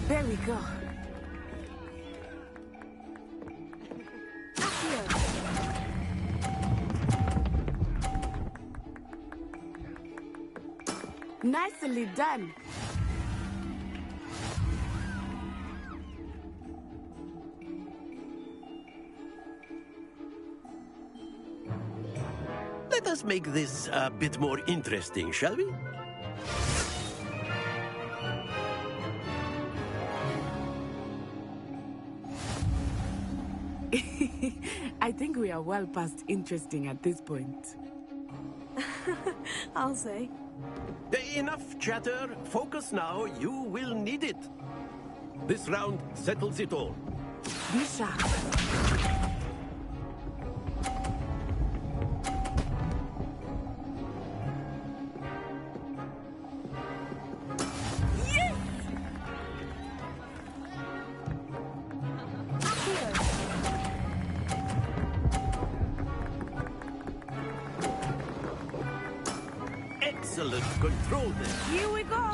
[SPEAKER 18] There we go. Nicely done.
[SPEAKER 6] Let us make this a bit more interesting, shall we?
[SPEAKER 18] I think we are well past interesting at this point.
[SPEAKER 2] I'll say.
[SPEAKER 6] Enough chatter. Focus now. You will need it. This round settles it all.
[SPEAKER 18] Be sharp.
[SPEAKER 6] Excellent control there.
[SPEAKER 18] Here we go.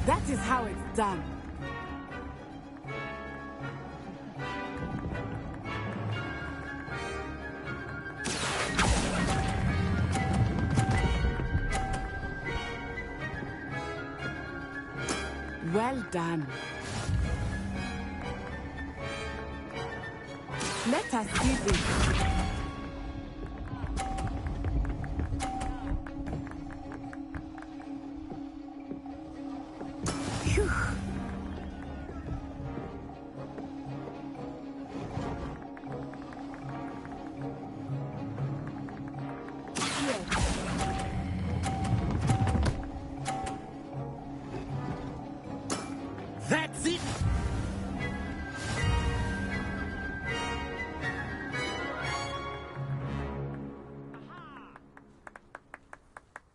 [SPEAKER 18] That is how it's done. Well done. Let us see this. Phew.
[SPEAKER 6] That's it!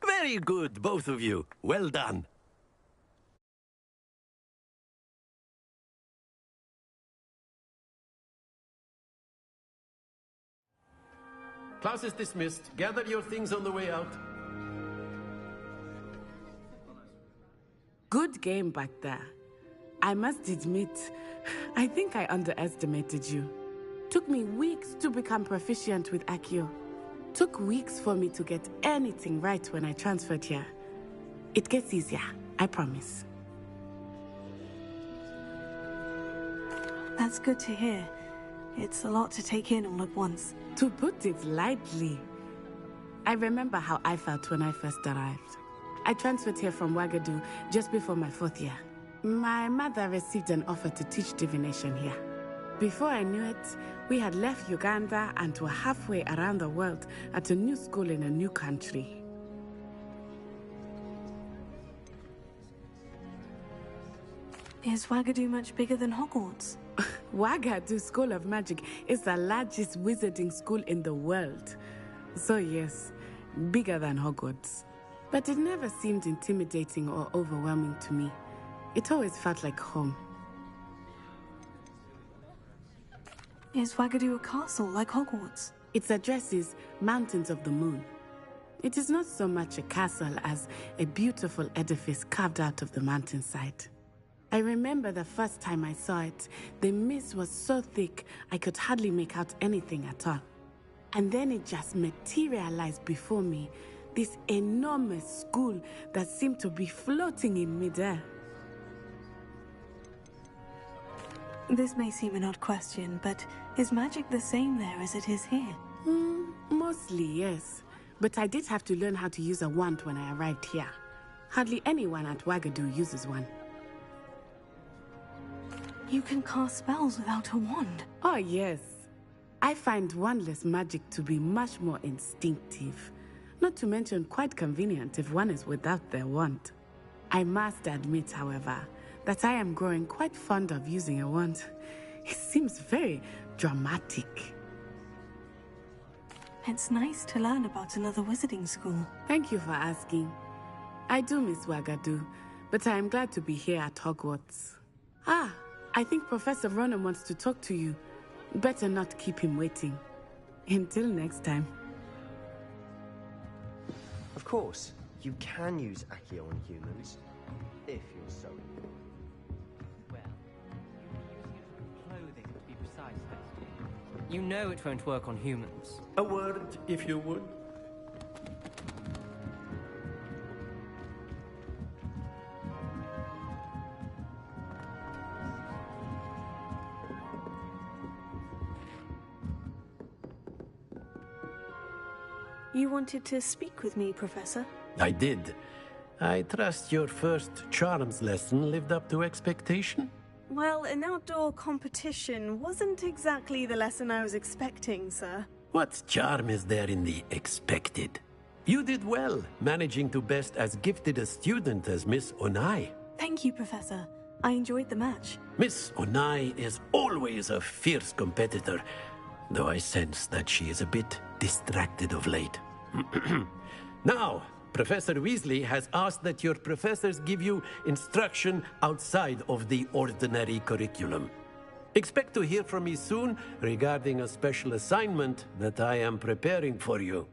[SPEAKER 6] Very good, both of you. Well done. Class is dismissed. Gather your things on the way out.
[SPEAKER 18] Good game back there. I must admit, I think I underestimated you. Took me weeks to become proficient with Accio. Took weeks for me to get anything right when I transferred here. It gets easier, I promise.
[SPEAKER 2] That's good to hear. It's a lot to take in all at once.
[SPEAKER 18] To put it lightly, I remember how I felt when I first arrived. I transferred here from Wagadu just before my 4th year. My mother received an offer to teach divination here. Before I knew it, we had left Uganda and were halfway around the world at a new school in a new country.
[SPEAKER 2] Is Wagadu much bigger than Hogwarts?
[SPEAKER 18] Wagadu School of Magic is the largest wizarding school in the world. So yes, bigger than Hogwarts. But it never seemed intimidating or overwhelming to me. It always felt like home.
[SPEAKER 2] Is Wagadu a castle like Hogwarts?
[SPEAKER 18] Its address is Mountains of the Moon. It is not so much a castle as a beautiful edifice carved out of the mountainside. I remember the first time I saw it, the mist was so thick I could hardly make out anything at all. And then it just materialized before me, this enormous school that seemed to be floating in midair.
[SPEAKER 2] This may seem an odd question, but is magic the same there as it is here?
[SPEAKER 18] Mostly, yes. But I did have to learn how to use a wand when I arrived here. Hardly anyone at Wagadu uses one.
[SPEAKER 2] You can cast spells without a wand?
[SPEAKER 18] Oh, yes. I find wandless magic to be much more instinctive. Not to mention quite convenient if one is without their wand. I must admit, however, that I am growing quite fond of using a wand. It seems very dramatic.
[SPEAKER 2] It's nice to learn about another wizarding school.
[SPEAKER 18] Thank you for asking. I do miss Wagadu, but I am glad to be here at Hogwarts. I think Professor Ronan wants to talk to you. Better not keep him waiting. Until next time.
[SPEAKER 19] Of course, you can use Accio on humans, if you're so.
[SPEAKER 20] Well, you'll be using it for clothing, to be precise, Bestie. You know it won't work on humans.
[SPEAKER 6] A word, if you would.
[SPEAKER 2] You wanted to speak with me, Professor?
[SPEAKER 6] I did. I trust your first charms lesson lived up to expectation?
[SPEAKER 2] Well, an outdoor competition wasn't exactly the lesson I was expecting, sir.
[SPEAKER 6] What charm is there in the expected? You did well, managing to best as gifted a student as Miss Onai.
[SPEAKER 2] Thank you, Professor. I enjoyed the match.
[SPEAKER 6] Miss Onai is always a fierce competitor, though I sense that she is a bit distracted of late. Now, Professor Weasley has asked that your professors give you instruction outside of the ordinary curriculum. Expect to hear from me soon regarding a special assignment that I am preparing for you.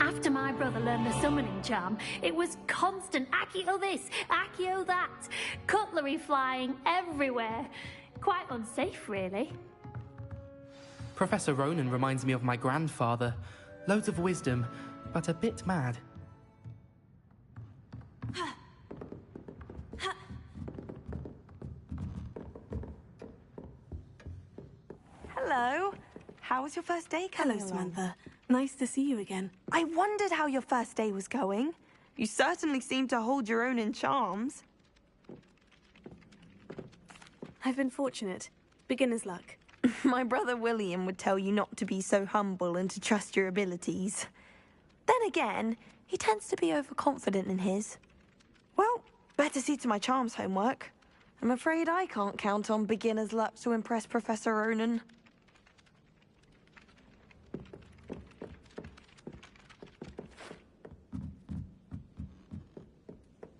[SPEAKER 12] After my brother learned the summoning charm, it was constant Accio this, Accio that, cutlery flying everywhere. Quite unsafe, really.
[SPEAKER 16] Professor Ronan reminds me of my grandfather. Loads of wisdom, but a bit mad.
[SPEAKER 13] Hello. How was your first day coming
[SPEAKER 2] Hello,
[SPEAKER 13] along?
[SPEAKER 2] Samantha. Nice to see you again.
[SPEAKER 13] I wondered how your first day was going. You certainly seem to hold your own in charms.
[SPEAKER 2] I've been fortunate. Beginner's luck.
[SPEAKER 13] My brother William would tell you not to be so humble and to trust your abilities. Then again, he tends to be overconfident in his. Well, better see to my charms homework. I'm afraid I can't count on beginner's luck to impress Professor Ronan.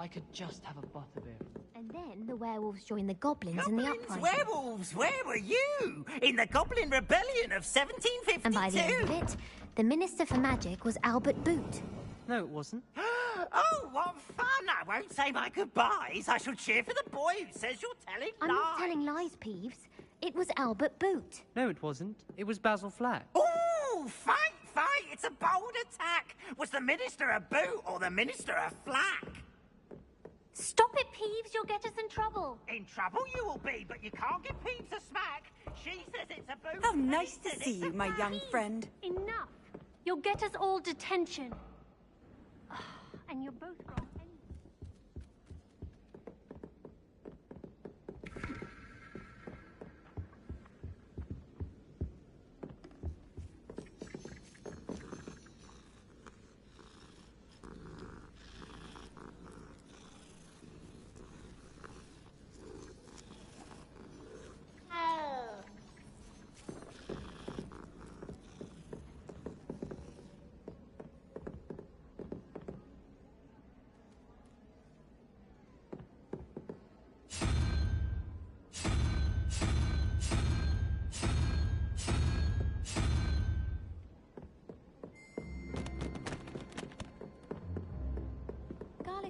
[SPEAKER 20] I could just have a butterbeer.
[SPEAKER 12] And then the werewolves joined the goblins in the uprising.
[SPEAKER 9] Werewolves, where were you? In the Goblin Rebellion of 1752?
[SPEAKER 12] And by the end of it, The Minister for Magic was Albert Boot.
[SPEAKER 20] No, it wasn't.
[SPEAKER 9] Oh, what fun! I won't say my goodbyes. I shall cheer for the boy who says you're telling
[SPEAKER 12] I'm
[SPEAKER 9] lies.
[SPEAKER 12] not telling lies, Peeves. It was Albert Boot.
[SPEAKER 20] No, it wasn't. It was Basil Flack.
[SPEAKER 9] Ooh, fight! It's a bold attack. Was the Minister a boot or the Minister a flack?
[SPEAKER 12] Stop it, Peeves. You'll get us in trouble.
[SPEAKER 9] In trouble you will be, but you can't give Peeves a smack. She says it's a boot.
[SPEAKER 17] How nice to see you, my young friend.
[SPEAKER 12] Enough. You'll get us all detention. And you're both grown.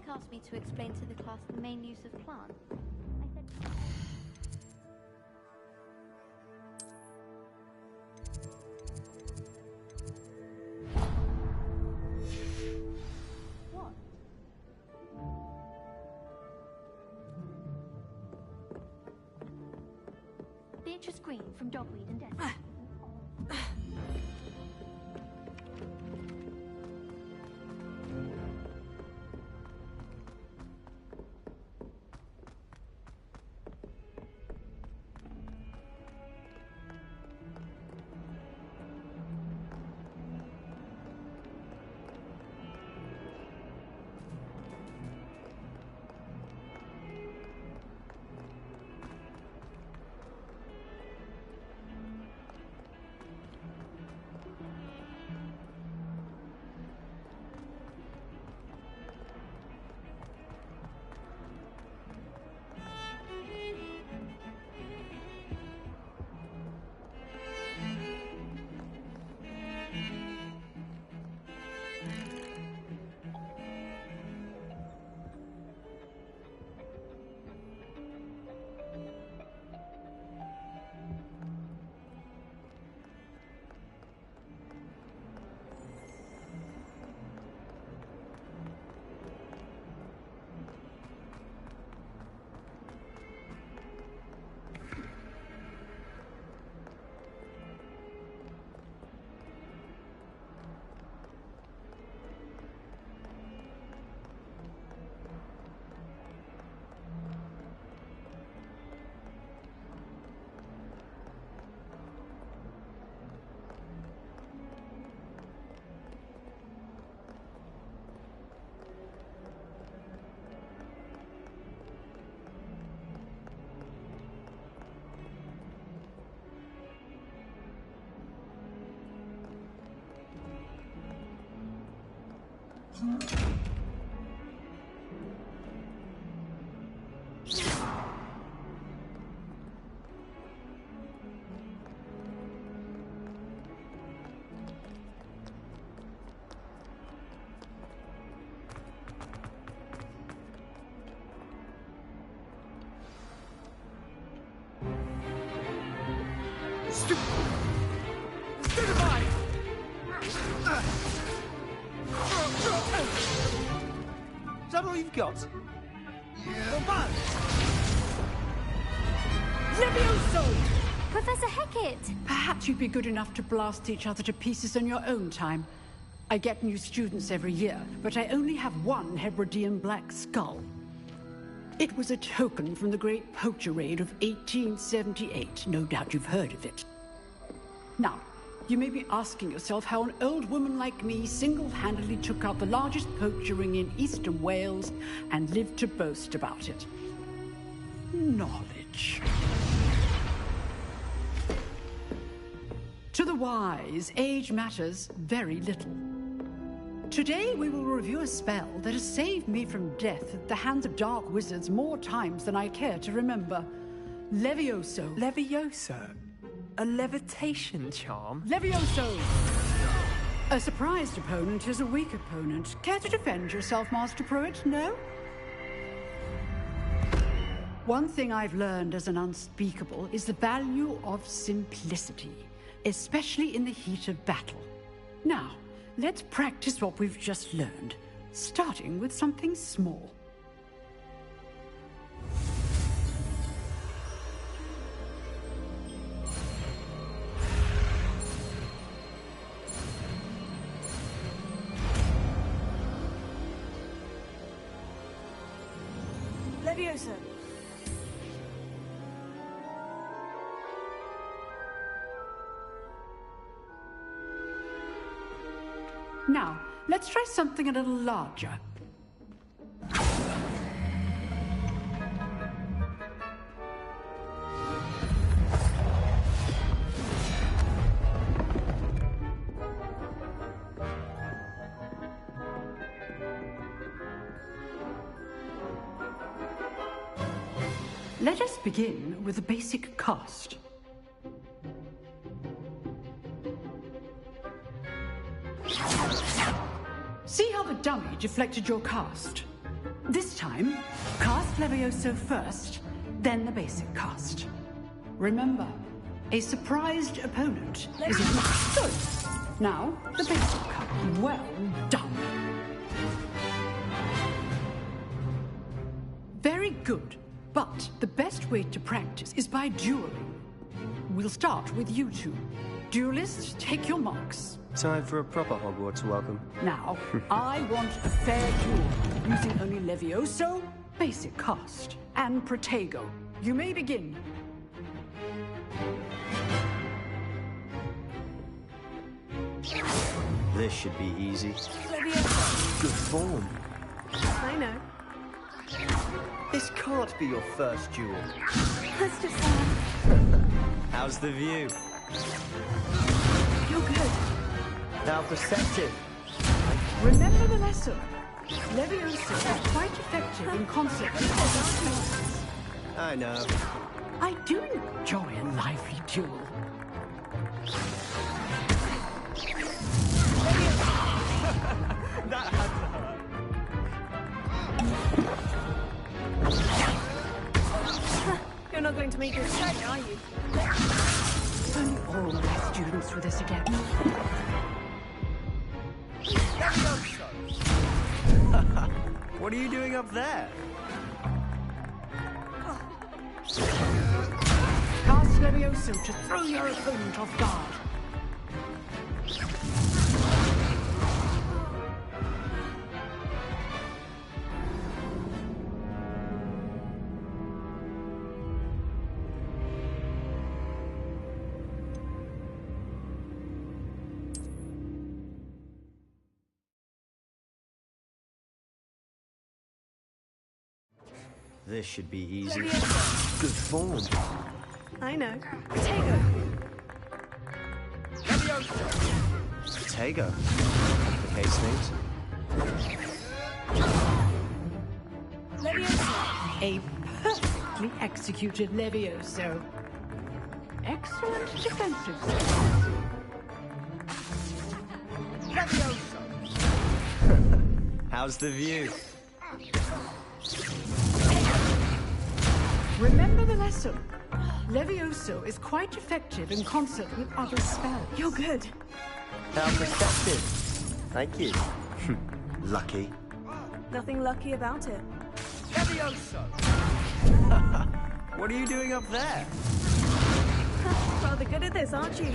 [SPEAKER 21] Asked me to explain to the class the main use of plants. I said... What?
[SPEAKER 12] Beatrice Green from Dogweed and Death.
[SPEAKER 7] Is that all you've got?
[SPEAKER 17] Yeah. Levioso!
[SPEAKER 12] Professor Hecat!
[SPEAKER 22] Perhaps you'd be good enough to blast each other to pieces on your own time. I get new students every year, but I only have one Hebridean black skull. It was a token from the Great Poacher Raid of 1878. No doubt you've heard of it. Now, you may be asking yourself how an old woman like me single-handedly took out the largest poacher ring in eastern Wales and lived to boast about it. Knowledge. To the wise, age matters very little. Today we will review a spell that has saved me from death at the hands of dark wizards more times than I care to remember. Levioso.
[SPEAKER 16] Levioso? A levitation charm?
[SPEAKER 22] Levioso! A surprised opponent is a weak opponent. Care to defend yourself, Master Pruitt? No? One thing I've learned as an unspeakable is the value of simplicity, especially in the heat of battle. Now, let's practice what we've just learned, starting with something small.
[SPEAKER 2] Levioso.
[SPEAKER 22] Now, let's try something a little larger. Let us begin with the basic cast. See how the dummy deflected your cast? This time, cast Levioso first, then the basic cast. Remember, a surprised opponent is a good. Now, the basic cast. Well done. Very good. But the best way to practice is by dueling. We'll start with you two. Duelists, take your marks.
[SPEAKER 19] Time for a proper Hogwarts welcome.
[SPEAKER 22] Now, I want a fair duel, using only Levioso, basic cast, and Protego. You may begin.
[SPEAKER 19] This should be easy.
[SPEAKER 2] Levioso.
[SPEAKER 19] Good form.
[SPEAKER 2] I know.
[SPEAKER 19] This can't be your first duel.
[SPEAKER 2] Let's just
[SPEAKER 19] How's the view?
[SPEAKER 2] You're good.
[SPEAKER 19] How perceptive.
[SPEAKER 22] Remember the lesson. Levioso is quite effective in concert with other spells.
[SPEAKER 19] I know.
[SPEAKER 22] I do enjoy a lively duel.
[SPEAKER 19] That had to hurt.
[SPEAKER 2] You're not going to make this shiny, are you?
[SPEAKER 22] Only all my students with this again.
[SPEAKER 19] What are you doing up there?
[SPEAKER 22] Cast Levioso to throw your opponent off guard.
[SPEAKER 19] This should be easy. Good form.
[SPEAKER 2] I know. Protego.
[SPEAKER 19] Protego. Complicates things.
[SPEAKER 2] Levioso.
[SPEAKER 22] A perfectly executed Levioso. Excellent defensive skills.
[SPEAKER 19] How's the view?
[SPEAKER 22] Remember the lesson. Levioso is quite effective in concert with other spells.
[SPEAKER 2] You're good.
[SPEAKER 19] How perceptive. Thank you. Lucky.
[SPEAKER 2] Nothing lucky about it.
[SPEAKER 19] What are you doing up there?
[SPEAKER 2] Rather good at this, aren't you?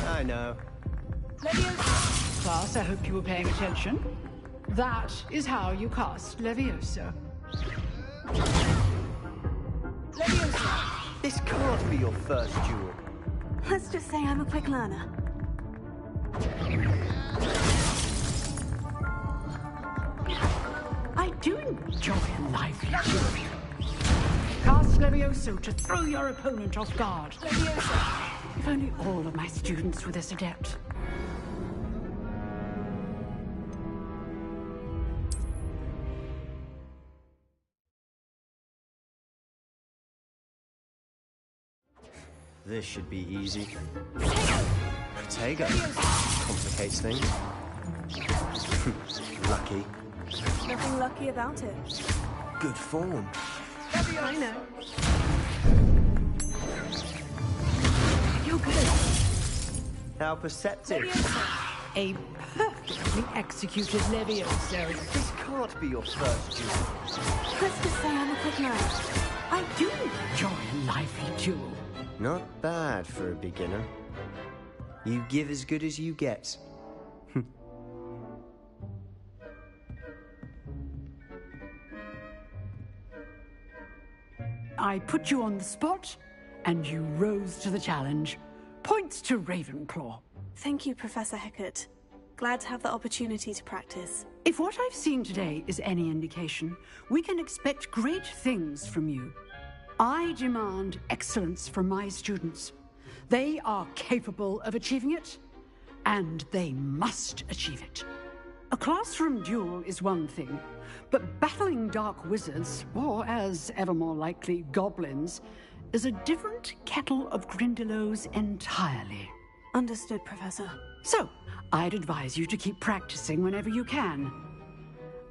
[SPEAKER 19] I know.
[SPEAKER 2] Levioso.
[SPEAKER 22] Class, I hope you were paying attention. That is how you cast Levioso.
[SPEAKER 2] Levioso.
[SPEAKER 19] This can't be your first duel.
[SPEAKER 2] Let's just say I'm a quick learner.
[SPEAKER 22] I do enjoy a lively duel. Cast Levioso to throw your opponent off guard.
[SPEAKER 2] Levioso.
[SPEAKER 22] If only all of my students were this adept.
[SPEAKER 19] This should be easy. Protego. Complicates things. Lucky.
[SPEAKER 2] Nothing lucky about it.
[SPEAKER 19] Good form.
[SPEAKER 2] I know.
[SPEAKER 22] You're good.
[SPEAKER 19] How perceptive.
[SPEAKER 22] A perfectly executed Levioso.
[SPEAKER 19] This can't be your first duel.
[SPEAKER 2] Let's just say I'm a quick learner.
[SPEAKER 22] I do enjoy a lively duel.
[SPEAKER 19] Not bad for a beginner. You give as good as you get.
[SPEAKER 22] I put you on the spot, and you rose to the challenge. Points to Ravenclaw.
[SPEAKER 2] Thank you, Professor Hecat. Glad to have the opportunity to practice.
[SPEAKER 22] If what I've seen today is any indication, we can expect great things from you. I demand excellence from my students. They are capable of achieving it, and they must achieve it. A classroom duel is one thing, but battling dark wizards, or as ever more likely, goblins, is a different kettle of Grindylows entirely.
[SPEAKER 2] Understood, Professor.
[SPEAKER 22] So, I'd advise you to keep practicing whenever you can.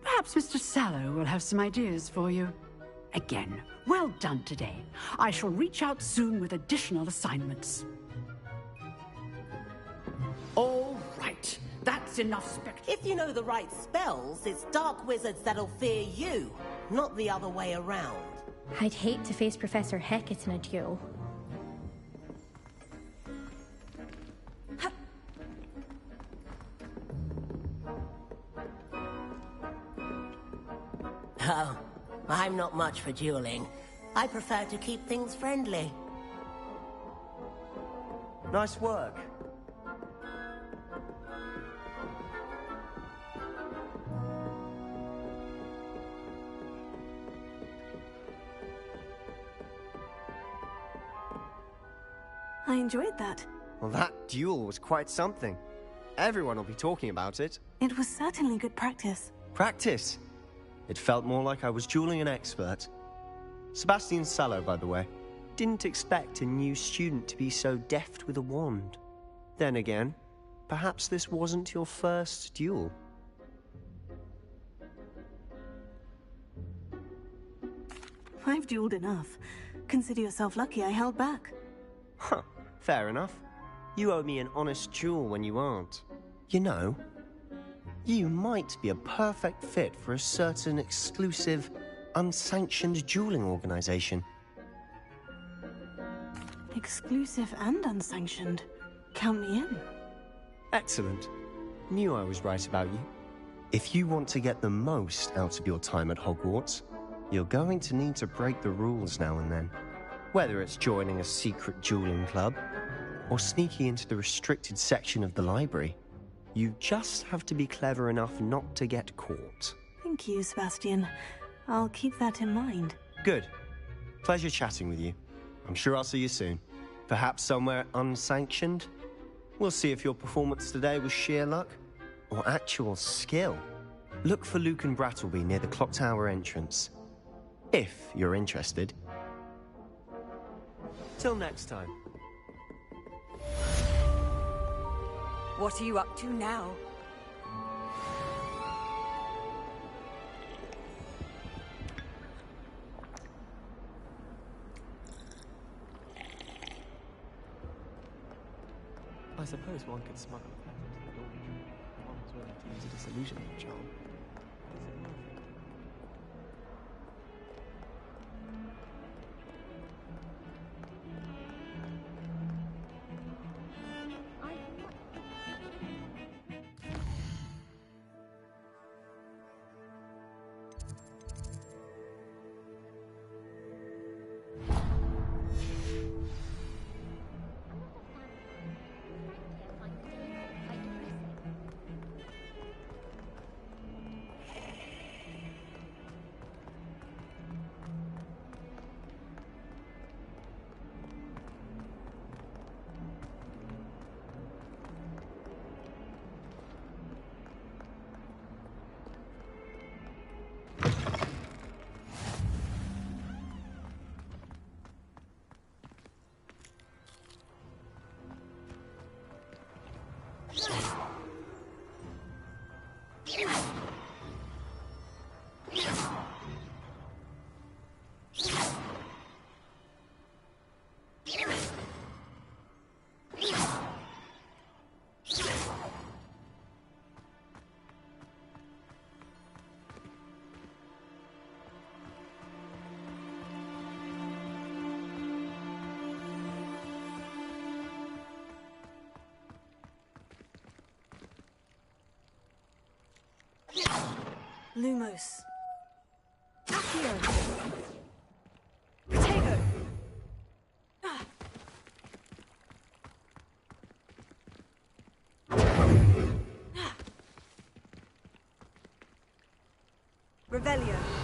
[SPEAKER 22] Perhaps Mr. Sallow will have some ideas for you. Again, well done today. I shall reach out soon with additional assignments. All right. That's enough spectacle.
[SPEAKER 14] If you know the right spells, it's dark wizards that'll fear you, not the other way around.
[SPEAKER 15] I'd hate to face Professor Hecat in a duel.
[SPEAKER 14] Oh, I'm not much for dueling. I prefer to keep things friendly.
[SPEAKER 19] Nice work.
[SPEAKER 2] I enjoyed that.
[SPEAKER 19] Well, that duel was quite something. Everyone will be talking about it.
[SPEAKER 2] It was certainly good practice.
[SPEAKER 19] Practice? It felt more like I was dueling an expert. Sebastian Sallow, by the way. Didn't expect a new student to be so deft with a wand. Then again, perhaps this wasn't your first duel.
[SPEAKER 2] I've dueled enough. Consider yourself lucky I held back.
[SPEAKER 19] Huh, fair enough. You owe me an honest duel when you aren't. You know, you might be a perfect fit for a certain exclusive, unsanctioned dueling organization.
[SPEAKER 2] Exclusive and unsanctioned. Count me in.
[SPEAKER 19] Excellent. Knew I was right about you. If you want to get the most out of your time at Hogwarts, you're going to need to break the rules now and then. Whether it's joining a secret dueling club, or sneaking into the restricted section of the library, you just have to be clever enough not to get caught.
[SPEAKER 2] Thank you, Sebastian. I'll keep that in mind.
[SPEAKER 19] Good. Pleasure chatting with you. I'm sure I'll see you soon. Perhaps somewhere unsanctioned? We'll see if your performance today was sheer luck or actual skill. Look for Luke and Brattleby near the clock tower entrance. If you're interested. Till next time.
[SPEAKER 17] What are you up to now?
[SPEAKER 16] I suppose one could smuggle that into the laundry. One was willing to use a disillusionment charm.
[SPEAKER 2] Lumos. Accio. Protego. Ah. Revelio.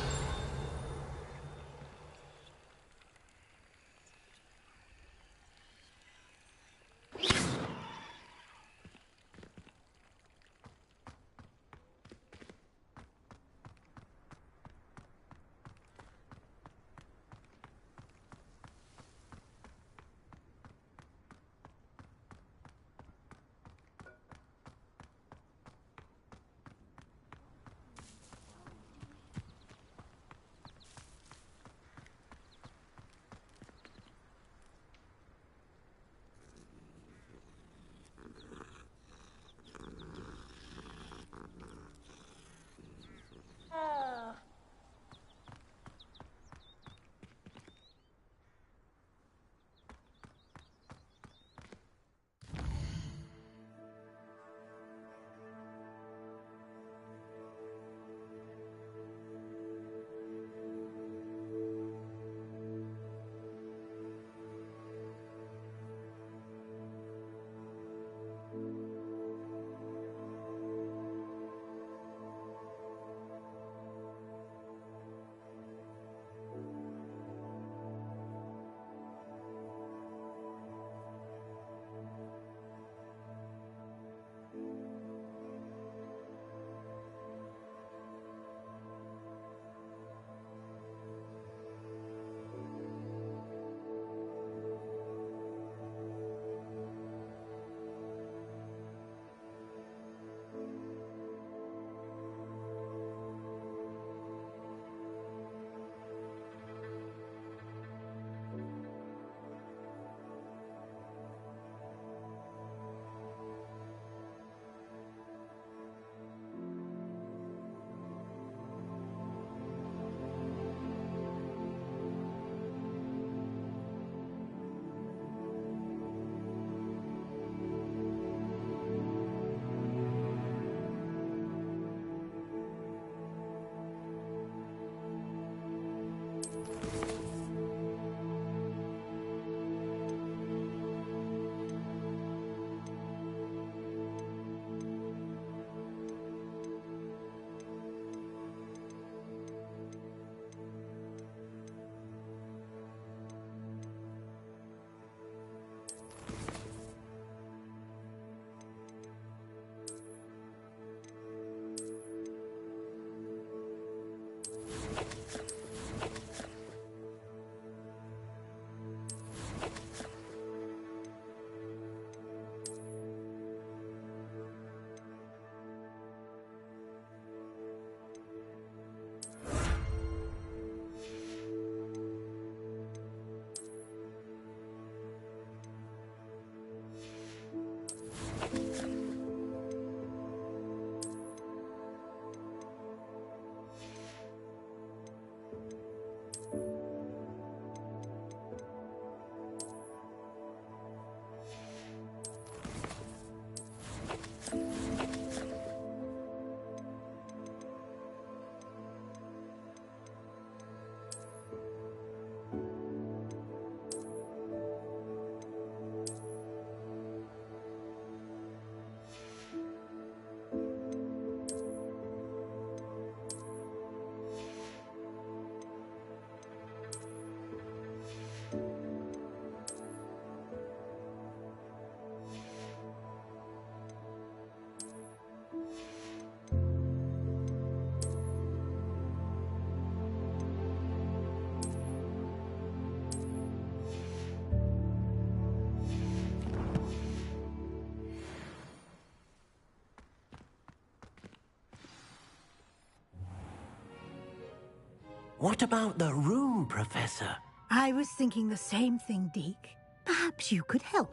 [SPEAKER 6] What about the room, Professor?
[SPEAKER 8] I was thinking the same thing, Deke. Perhaps you could help.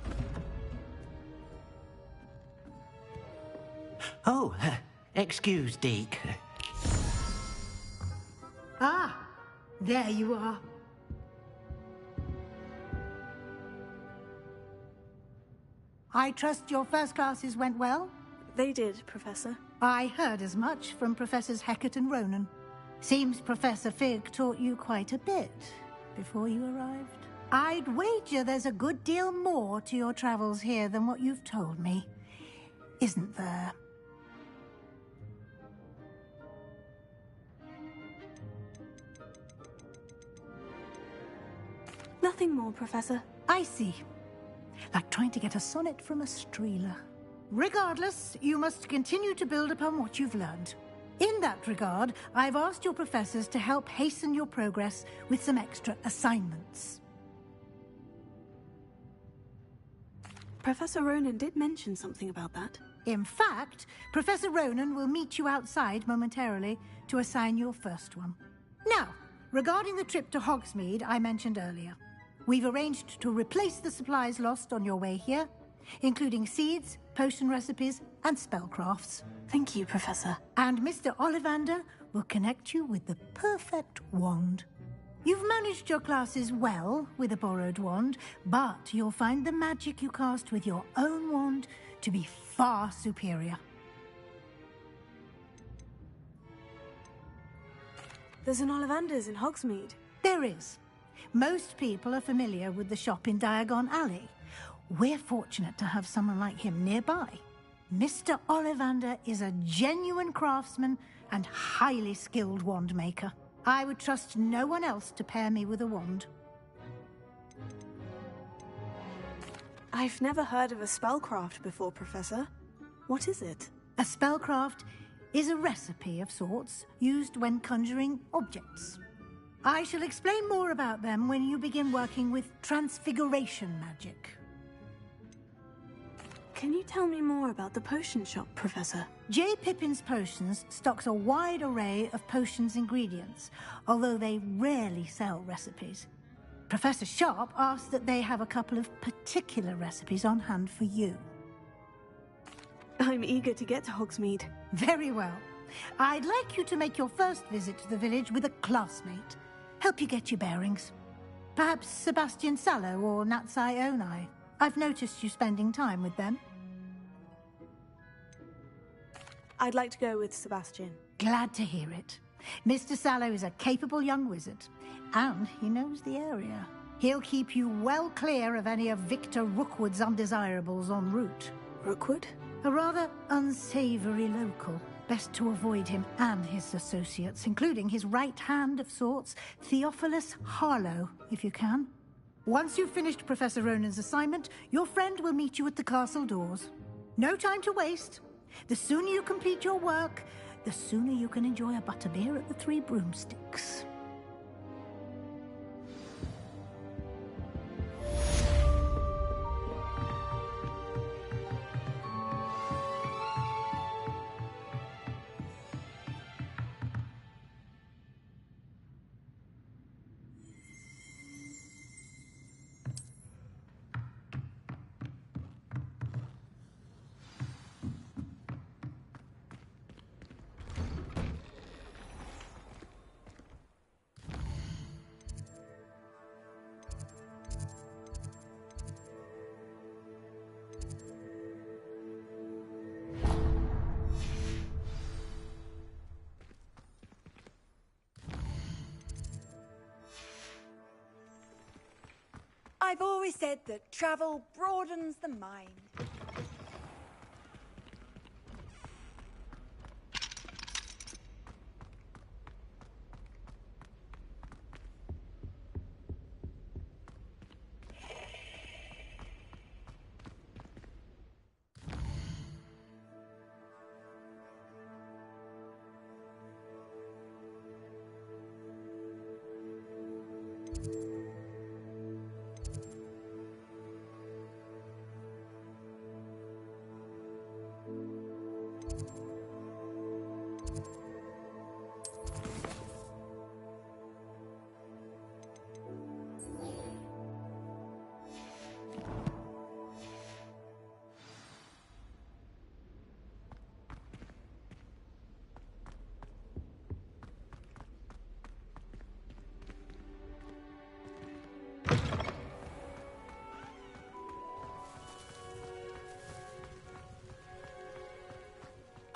[SPEAKER 6] Oh, excuse, Deke.
[SPEAKER 8] Ah, there you are. I trust your first classes went well?
[SPEAKER 2] They did, Professor.
[SPEAKER 8] I heard as much from Professors Hecat and Ronan. Seems Professor Fig taught you quite a bit before you arrived. I'd wager there's a good deal more to your travels here than what you've told me. Isn't there?
[SPEAKER 2] Nothing more, Professor.
[SPEAKER 8] I see. Like trying to get a sonnet from a streeler. Regardless, you must continue to build upon what you've learned. In that regard, I've asked your professors to help hasten your progress with some extra assignments.
[SPEAKER 2] Professor Ronan did mention something about that.
[SPEAKER 8] In fact, Professor Ronan will meet you outside momentarily to assign your first one. Now, regarding the trip to Hogsmeade I mentioned earlier, we've arranged to replace the supplies lost on your way here, including seeds, potion recipes, and spellcrafts.
[SPEAKER 2] Thank you, Professor.
[SPEAKER 8] And Mr. Ollivander will connect you with the perfect wand. You've managed your classes well with a borrowed wand, but you'll find the magic you cast with your own wand to be far superior.
[SPEAKER 2] There's an Ollivander's in Hogsmeade.
[SPEAKER 8] There is. Most people are familiar with the shop in Diagon Alley. We're fortunate to have someone like him nearby. Mr. Ollivander is a genuine craftsman and highly skilled wand maker. I would trust no one else to pair me with a wand.
[SPEAKER 2] I've never heard of a spellcraft before, Professor. What is it?
[SPEAKER 8] A spellcraft is a recipe of sorts used when conjuring objects. I shall explain more about them when you begin working with transfiguration magic.
[SPEAKER 2] Can you tell me more about the potion shop, Professor?
[SPEAKER 8] J. Pippin's Potions stocks a wide array of potions ingredients, although they rarely sell recipes. Professor Sharp asked that they have a couple of particular recipes on hand for you.
[SPEAKER 2] I'm eager to get to Hogsmeade.
[SPEAKER 8] Very well. I'd like you to make your first visit to the village with a classmate. Help you get your bearings. Perhaps Sebastian Sallow or Natsai Onai. I've noticed you spending time with them.
[SPEAKER 2] I'd like to go with Sebastian.
[SPEAKER 8] Glad to hear it. Mr. Sallow is a capable young wizard, and he knows the area. He'll keep you well clear of any of Victor Rookwood's undesirables en route.
[SPEAKER 2] Rookwood?
[SPEAKER 8] A rather unsavory local. Best to avoid him and his associates, including his right hand of sorts, Theophilus Harlow, if you can. Once you've finished Professor Ronan's assignment, your friend will meet you at the castle doors. No time to waste. The sooner you complete your work, the sooner you can enjoy a butterbeer at the Three Broomsticks.
[SPEAKER 17] I've always said that travel broadens the mind.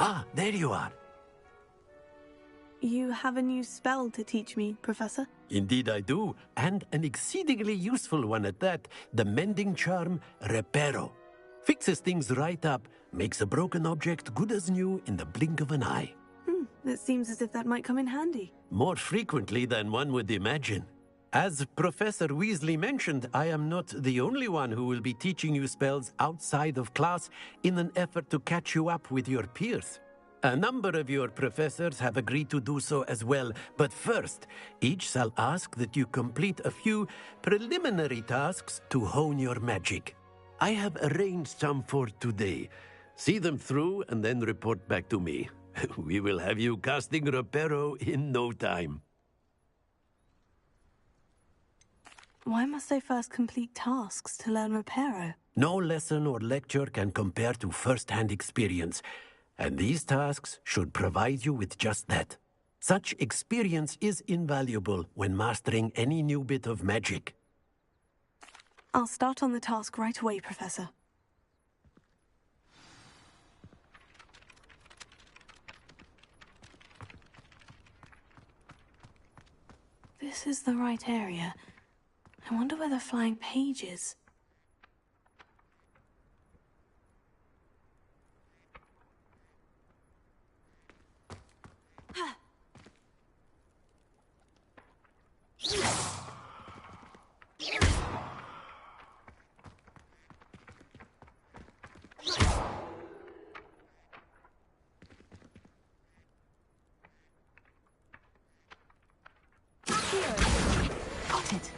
[SPEAKER 6] Ah, there you are.
[SPEAKER 2] You have a new spell to teach me, Professor?
[SPEAKER 6] Indeed I do, and an exceedingly useful one at that. The mending charm, Reparo. Fixes things right up, makes a broken object good as new in the blink of an eye.
[SPEAKER 2] It seems as if that might come in handy.
[SPEAKER 6] More frequently than one would imagine. As Professor Weasley mentioned, I am not the only one who will be teaching you spells outside of class in an effort to catch you up with your peers. A number of your professors have agreed to do so as well, but first, each shall ask that you complete a few preliminary tasks to hone your magic. I have arranged some for today. See them through and then report back to me. We will have you casting Reparo in no time.
[SPEAKER 2] Why must I first complete tasks to learn Reparo?
[SPEAKER 6] No lesson or lecture can compare to first-hand experience, and these tasks should provide you with just that. Such experience is invaluable when mastering any new bit of magic.
[SPEAKER 2] I'll start on the task right away, Professor. This is the right area. I wonder where the flying page is. Got it.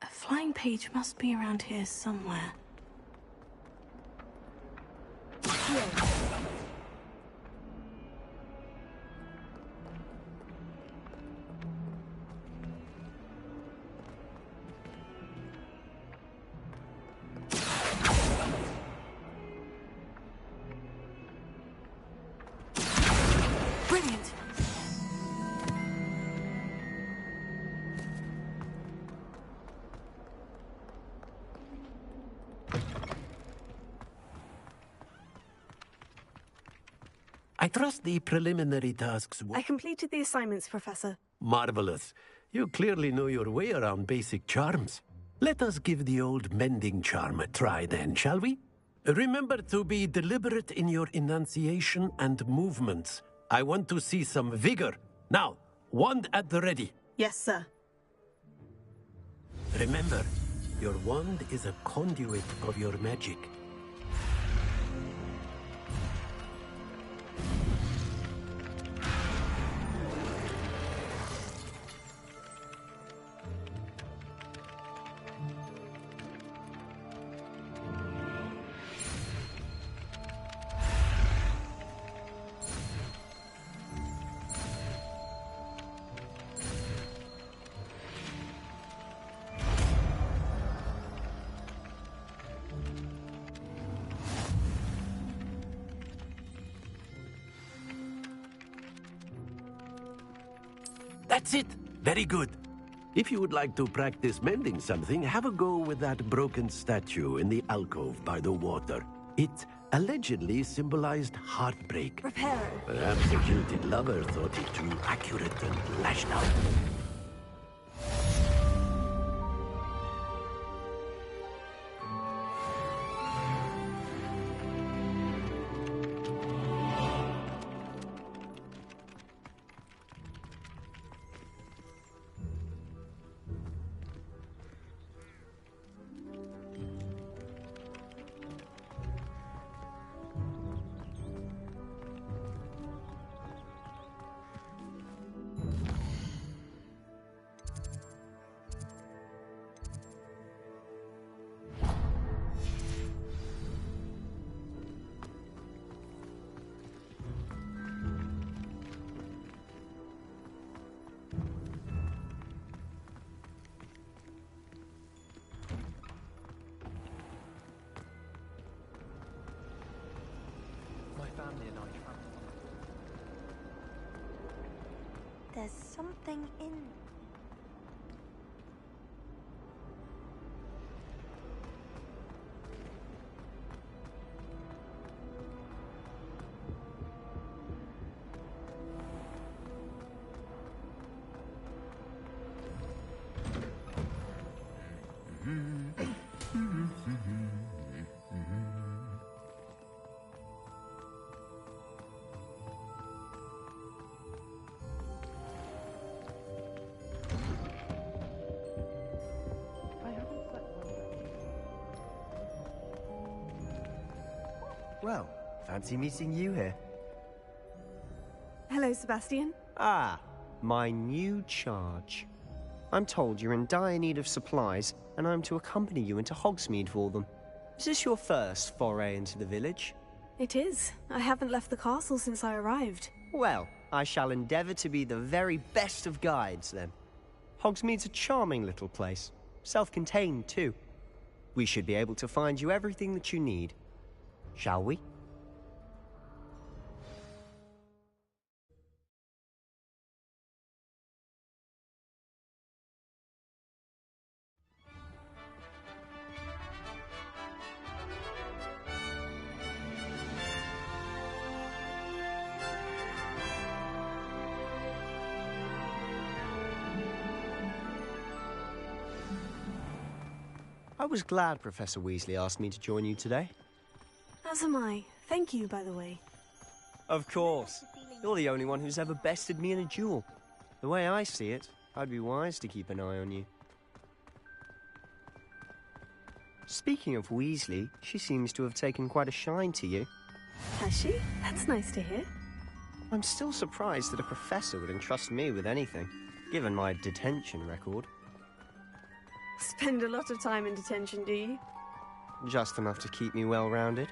[SPEAKER 2] A flying page must be around here somewhere. Brilliant!
[SPEAKER 6] I trust the preliminary tasks
[SPEAKER 2] I completed the assignments, Professor.
[SPEAKER 6] Marvelous. You clearly know your way around basic charms. Let us give the old mending charm a try then, shall we? Remember to be deliberate in your enunciation and movements. I want to see some vigor. Now, wand at the ready.
[SPEAKER 2] Yes, sir.
[SPEAKER 6] Remember, your wand is a conduit of your magic. That's it. Very good. If you would like to practice mending something, have a go with that broken statue in the alcove by the water. It allegedly symbolized heartbreak.
[SPEAKER 2] Reparo.
[SPEAKER 6] Perhaps the jilted lover thought it too accurate and lashed out.
[SPEAKER 16] family and I traveled.
[SPEAKER 13] There's something in...
[SPEAKER 19] Well, fancy meeting you here.
[SPEAKER 2] Hello, Sebastian.
[SPEAKER 19] Ah, my new charge. I'm told you're in dire need of supplies, and I'm to accompany you into Hogsmeade for them. Is this your first foray into the village?
[SPEAKER 2] It is. I haven't left the castle since I arrived.
[SPEAKER 19] Well, I shall endeavour to be the very best of guides, then. Hogsmeade's a charming little place. Self-contained, too. We should be able to find you everything that you need. Shall we? I was glad Professor Weasley asked me to join you today.
[SPEAKER 2] As am I. Thank you, by the way.
[SPEAKER 19] Of course. You're the only one who's ever bested me in a duel. The way I see it, I'd be wise to keep an eye on you. Speaking of Weasley, she seems to have taken quite a shine to you.
[SPEAKER 2] Has she? That's nice to hear.
[SPEAKER 19] I'm still surprised that a professor would entrust me with anything, given my detention record.
[SPEAKER 2] Spend a lot of time in detention, do you?
[SPEAKER 19] Just enough to keep me well-rounded.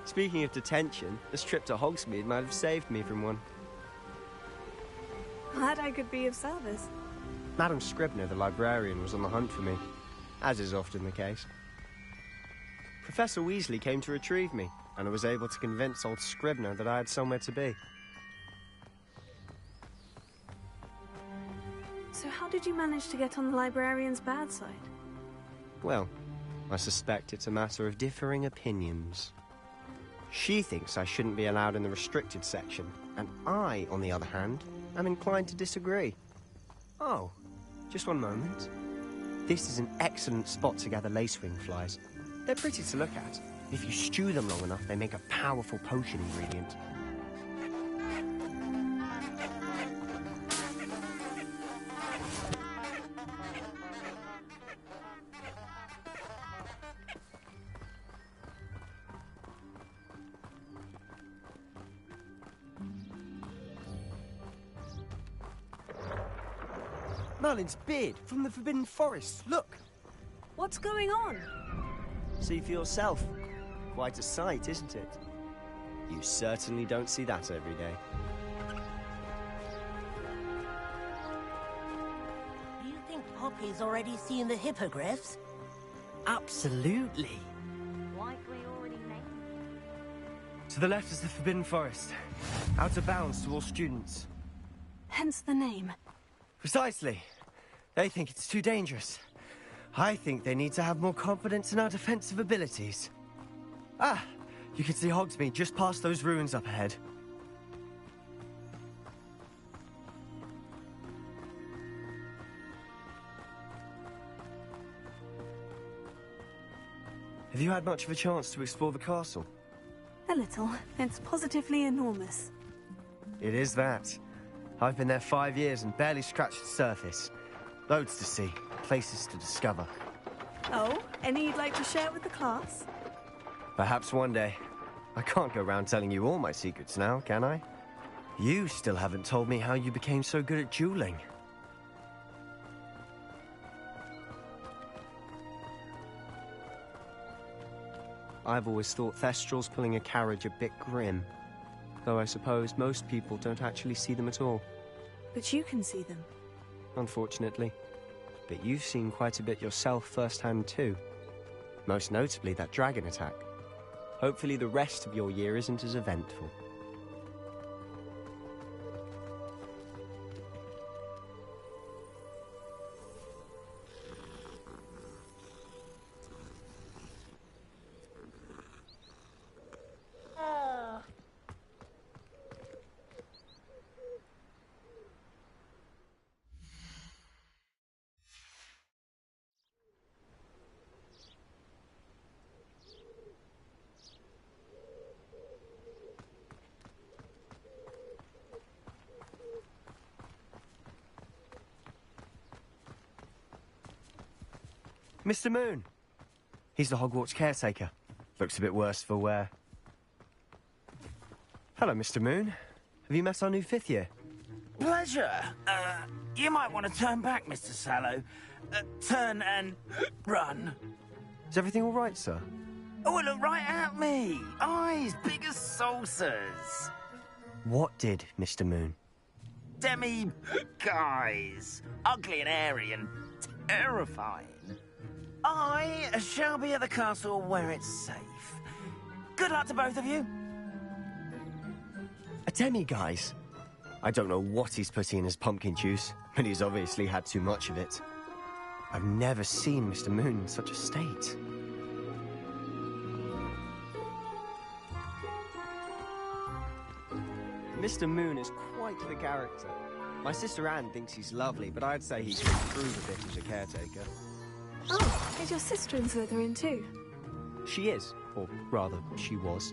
[SPEAKER 19] Speaking of detention, this trip to Hogsmeade might have saved me from one.
[SPEAKER 2] Glad I could be of service.
[SPEAKER 19] Madam Scribner, the librarian, was on the hunt for me, as is often the case. Professor Weasley came to retrieve me, and I was able to convince old Scribner that I had somewhere to be.
[SPEAKER 2] So how did you manage to get on the librarian's bad side?
[SPEAKER 19] Well, I suspect it's a matter of differing opinions. She thinks I shouldn't be allowed in the restricted section, and I, on the other hand, am inclined to disagree. Oh, just one moment. This is an excellent spot to gather lacewing flies. They're pretty to look at. If you stew them long enough, they make a powerful potion ingredient. Merlin's beard from the Forbidden Forest. Look!
[SPEAKER 2] What's going on?
[SPEAKER 19] See for yourself. Quite a sight, isn't it? You certainly don't see that every day.
[SPEAKER 14] Do you think Poppy's already seen the hippogriffs?
[SPEAKER 11] Absolutely.
[SPEAKER 21] Like we already named.
[SPEAKER 19] To the left is the Forbidden Forest. Out of bounds to all students.
[SPEAKER 2] Hence the name.
[SPEAKER 19] Precisely. They think it's too dangerous. I think they need to have more confidence in our defensive abilities. Ah, you can see Hogsmeade just past those ruins up ahead. Have you had much of a chance to explore the castle?
[SPEAKER 2] A little. It's positively enormous.
[SPEAKER 19] It is that. I've been there 5 years and barely scratched the surface. Loads to see, places to discover.
[SPEAKER 2] Oh, any you'd like to share with the class?
[SPEAKER 19] Perhaps one day. I can't go around telling you all my secrets now, can I? You still haven't told me how you became so good at dueling. I've always thought Thestrals pulling a carriage a bit grim. Though I suppose most people don't actually see them at all.
[SPEAKER 2] But you can see them.
[SPEAKER 19] Unfortunately. But you've seen quite a bit yourself firsthand too. Most notably that dragon attack. Hopefully the rest of your year isn't as eventful. Mr. Moon. He's the Hogwarts caretaker. Looks a bit worse for wear. Hello, Mr. Moon. Have you met our new 5th year?
[SPEAKER 9] Pleasure. You might want to turn back, Mr. Sallow. Turn and run.
[SPEAKER 19] Is everything all right, sir?
[SPEAKER 9] Oh, look right at me. Eyes big as saucers.
[SPEAKER 19] What did, Mr. Moon?
[SPEAKER 9] Guys. Ugly and hairy and terrifying. I shall be at the castle where it's safe. Good luck to both of you.
[SPEAKER 19] A demi-guise? I don't know what he's putting in his pumpkin juice, but he's obviously had too much of it. I've never seen Mr. Moon in such a state. Mr. Moon is quite the character. My sister Anne thinks he's lovely, but I'd say he's improved a bit as a caretaker.
[SPEAKER 2] Oh, is your sister in Slytherin too?
[SPEAKER 19] She is, or rather, she was.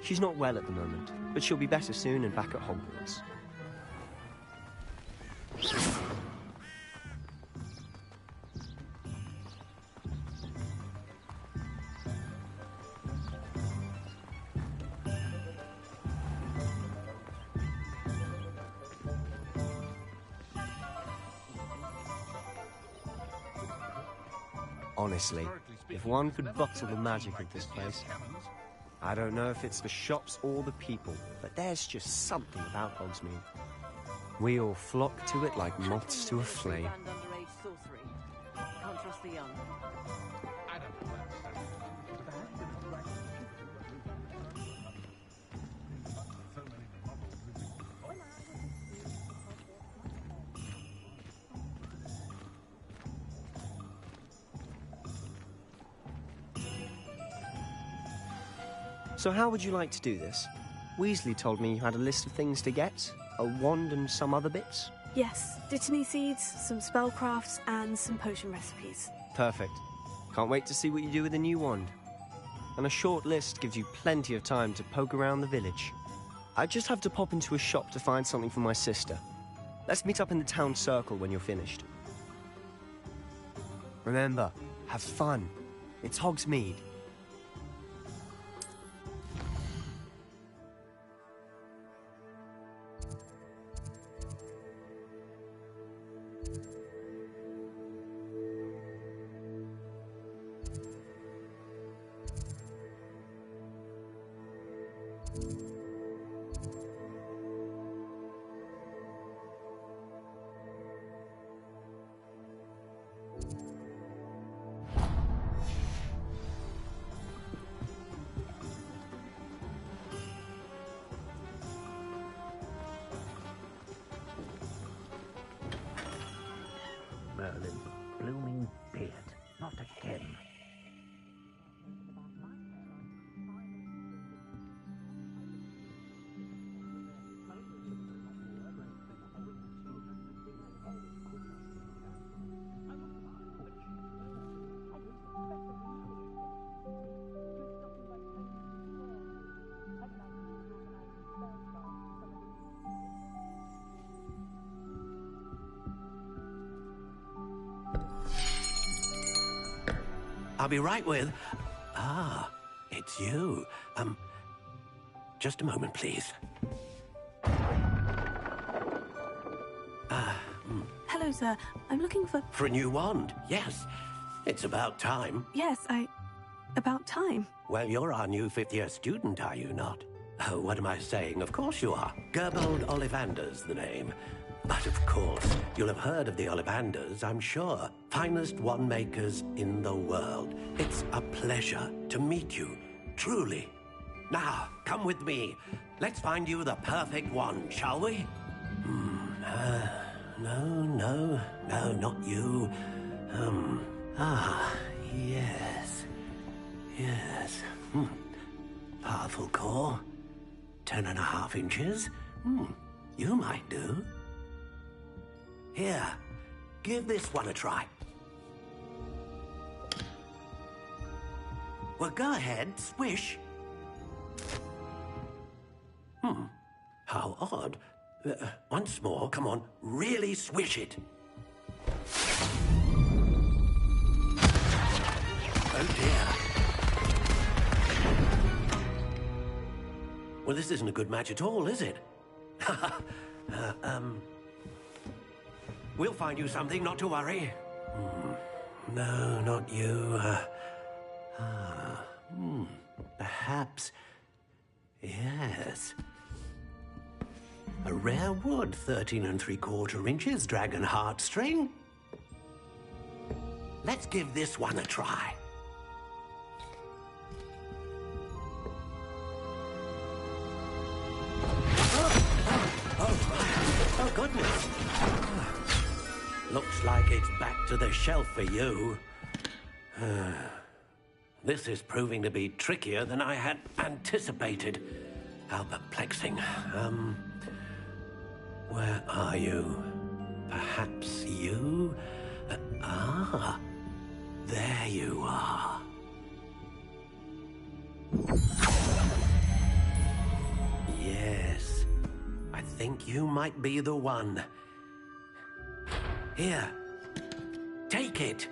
[SPEAKER 19] She's not well at the moment, but she'll be better soon and back at Hogwarts. Honestly, if one could bottle the magic of this place. I don't know if it's the shops or the people, but there's just something about Hogsmeade. We all flock to it like moths to a flame.
[SPEAKER 11] Can't trust the young.
[SPEAKER 19] So how would you like to do this? Weasley told me you had a list of things to get, a wand and some other bits.
[SPEAKER 2] Yes, Dittany seeds, some spellcrafts, and some potion recipes.
[SPEAKER 19] Perfect. Can't wait to see what you do with the new wand. And a short list gives you plenty of time to poke around the village. I just have to pop into a shop to find something for my sister. Let's meet up in the town circle when you're finished. Remember, have fun. It's Hogsmeade.
[SPEAKER 1] Merlin's blooming beard. Not again.
[SPEAKER 6] I'll be right with... Ah, it's you. Just a moment, please.
[SPEAKER 2] Hello, sir. I'm looking for...
[SPEAKER 6] For a new wand, yes. It's about time.
[SPEAKER 2] Yes, about time.
[SPEAKER 6] Well, you're our new 5th-year student, are you not? Oh, what am I saying? Of course you are. Gerbold Ollivander's the name. But of course, you'll have heard of the Ollivanders, I'm sure. Finest wand makers in the world. It's a pleasure to meet you, truly. Now, come with me. Let's find you the perfect wand, shall we? No, not you. Yes. Yes. Powerful core. 10.5 inches. You might do. Here, give this one a try. Well, go ahead, swish. How odd. Once more, come on, really swish it. Oh dear. Well, this isn't a good match at all, is it? We'll find you something, not to worry. No, not you. Perhaps. Yes. A rare wood, 13 3/4 inches, dragon heartstring. Let's give this one a try. Oh, goodness. Looks like it's back to the shelf for you. This is proving to be trickier than I had anticipated. How perplexing. Where are you? Perhaps you? There you are. Yes, I think you might be the one. Here, take it.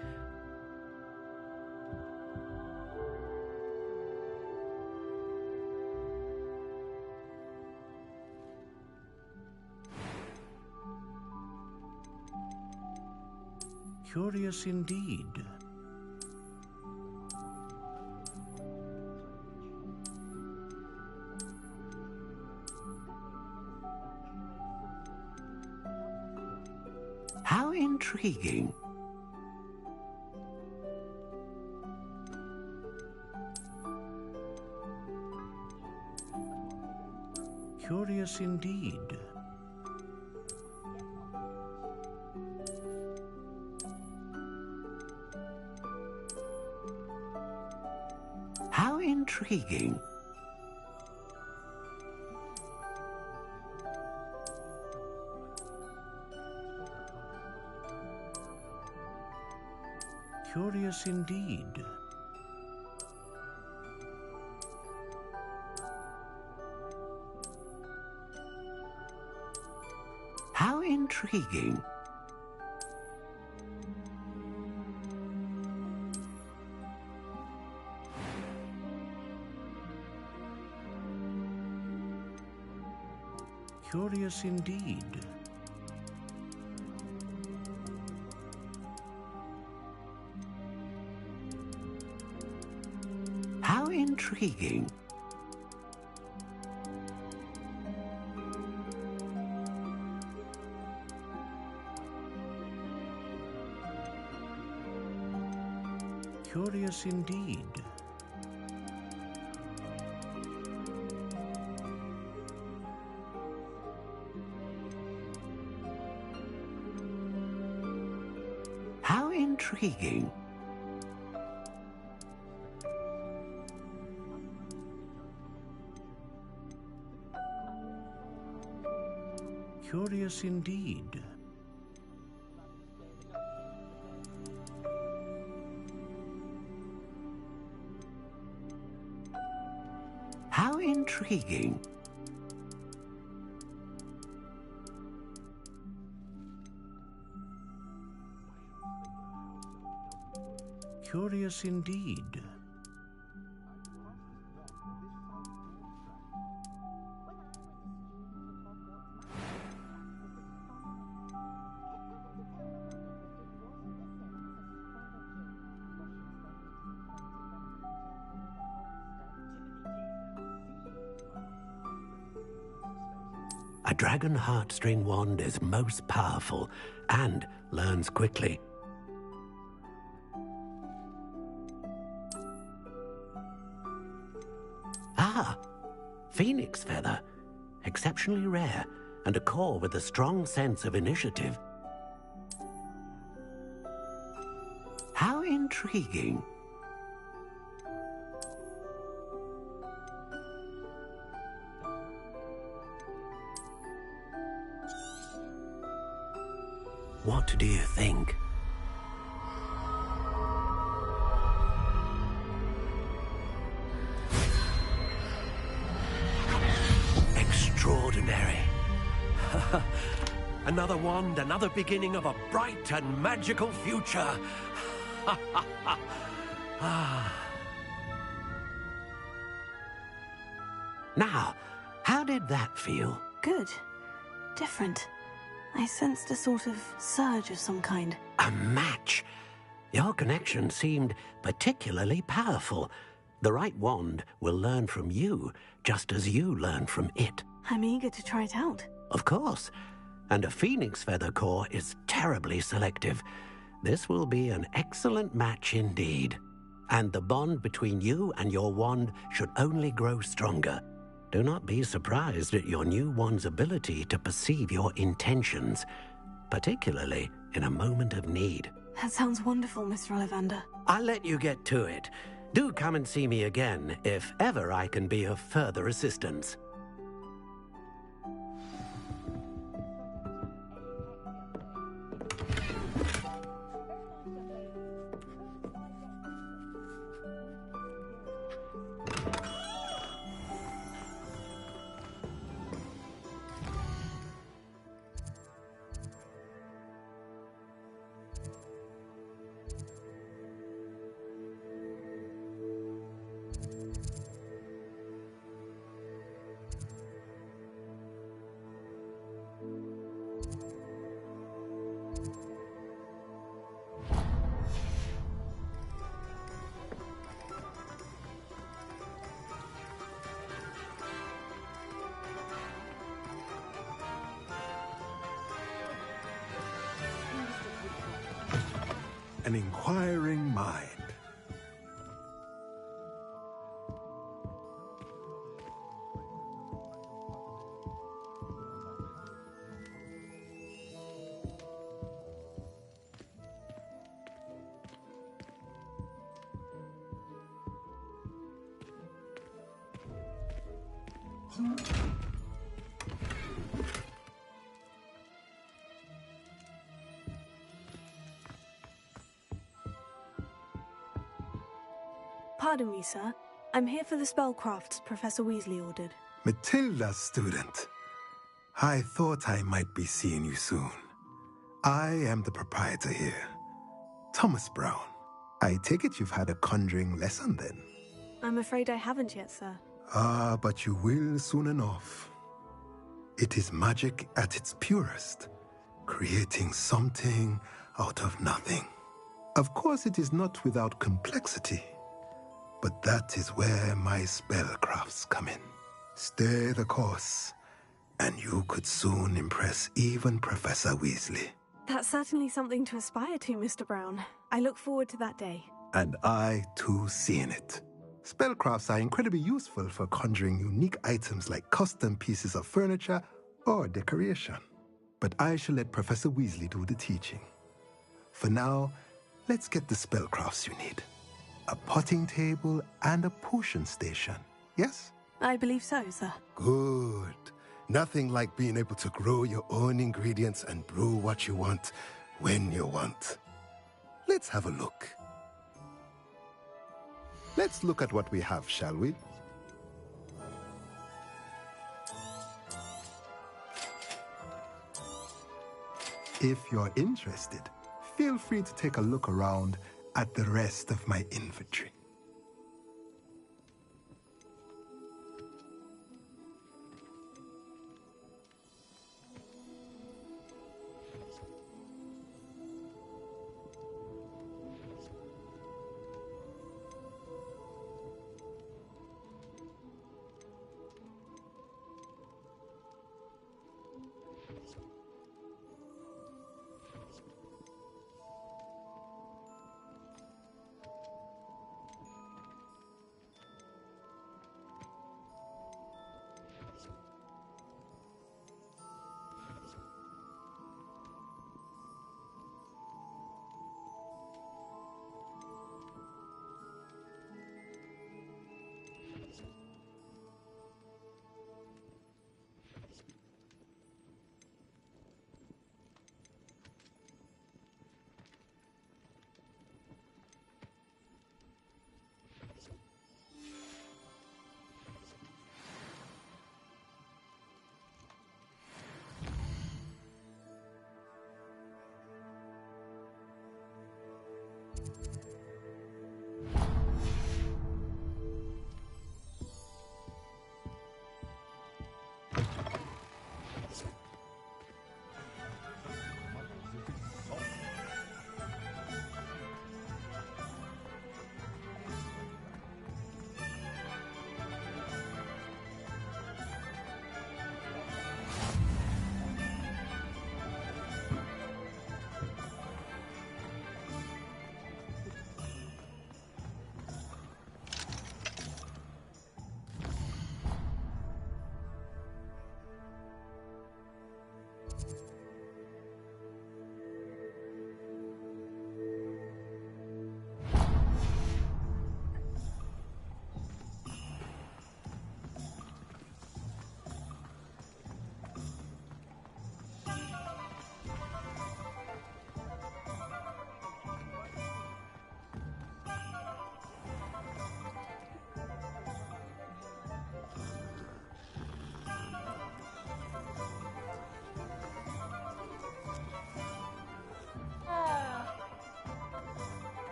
[SPEAKER 4] Curious indeed.
[SPEAKER 6] How intriguing.
[SPEAKER 4] Curious indeed.
[SPEAKER 6] How intriguing.
[SPEAKER 4] Curious indeed.
[SPEAKER 6] How intriguing.
[SPEAKER 4] Curious indeed.
[SPEAKER 6] How intriguing.
[SPEAKER 4] Curious indeed.
[SPEAKER 6] How intriguing.
[SPEAKER 4] Curious indeed.
[SPEAKER 6] How intriguing.
[SPEAKER 4] Curious indeed.
[SPEAKER 6] A Dragon Heartstring Wand is most powerful and learns quickly. Ah, Phoenix Feather. Exceptionally rare, and a core with a strong sense of initiative. How intriguing. What do you think? Extraordinary. Another wand, another beginning of a bright and magical future. Now, how did that feel?
[SPEAKER 2] Good. Different. I sensed a sort of surge of some kind.
[SPEAKER 6] A match. Your connection seemed particularly powerful. The right wand will learn from you, just as you learn from it.
[SPEAKER 2] I'm eager to try it out.
[SPEAKER 6] Of course. And a Phoenix Feather core is terribly selective. This will be an excellent match indeed. And the bond between you and your wand should only grow stronger. Do not be surprised at your new wand's ability to perceive your intentions, particularly in a moment of need.
[SPEAKER 2] That sounds wonderful, Mr. Ollivander.
[SPEAKER 6] I'll let you get to it. Do come and see me again if ever I can be of further assistance.
[SPEAKER 3] An inquiring mind.
[SPEAKER 2] Pardon me, sir. I'm here for the spellcrafts Professor Weasley ordered.
[SPEAKER 3] Matilda's student. I thought I might be seeing you soon. I am the proprietor here, Thomas Brown. I take it you've had a conjuring lesson then?
[SPEAKER 2] I'm afraid I haven't yet, sir.
[SPEAKER 3] Ah, but you will soon enough. It is magic at its purest, creating something out of nothing. Of course, it is not without complexity, but that is where my spellcrafts come in. Stay the course, and you could soon impress even Professor Weasley.
[SPEAKER 2] That's certainly something to aspire to, Mr. Brown. I look forward to that day.
[SPEAKER 3] And I, too, seeing it. Spellcrafts are incredibly useful for conjuring unique items like custom pieces of furniture or decoration. But I shall let Professor Weasley do the teaching. For now, let's get the spellcrafts you need. A potting table and a potion station, yes?
[SPEAKER 2] I believe so, sir.
[SPEAKER 3] Good. Nothing like being able to grow your own ingredients and brew what you want when you want. Let's have a look. Let's look at what we have, shall we? If you're interested, feel free to take a look around at the rest of my inventory.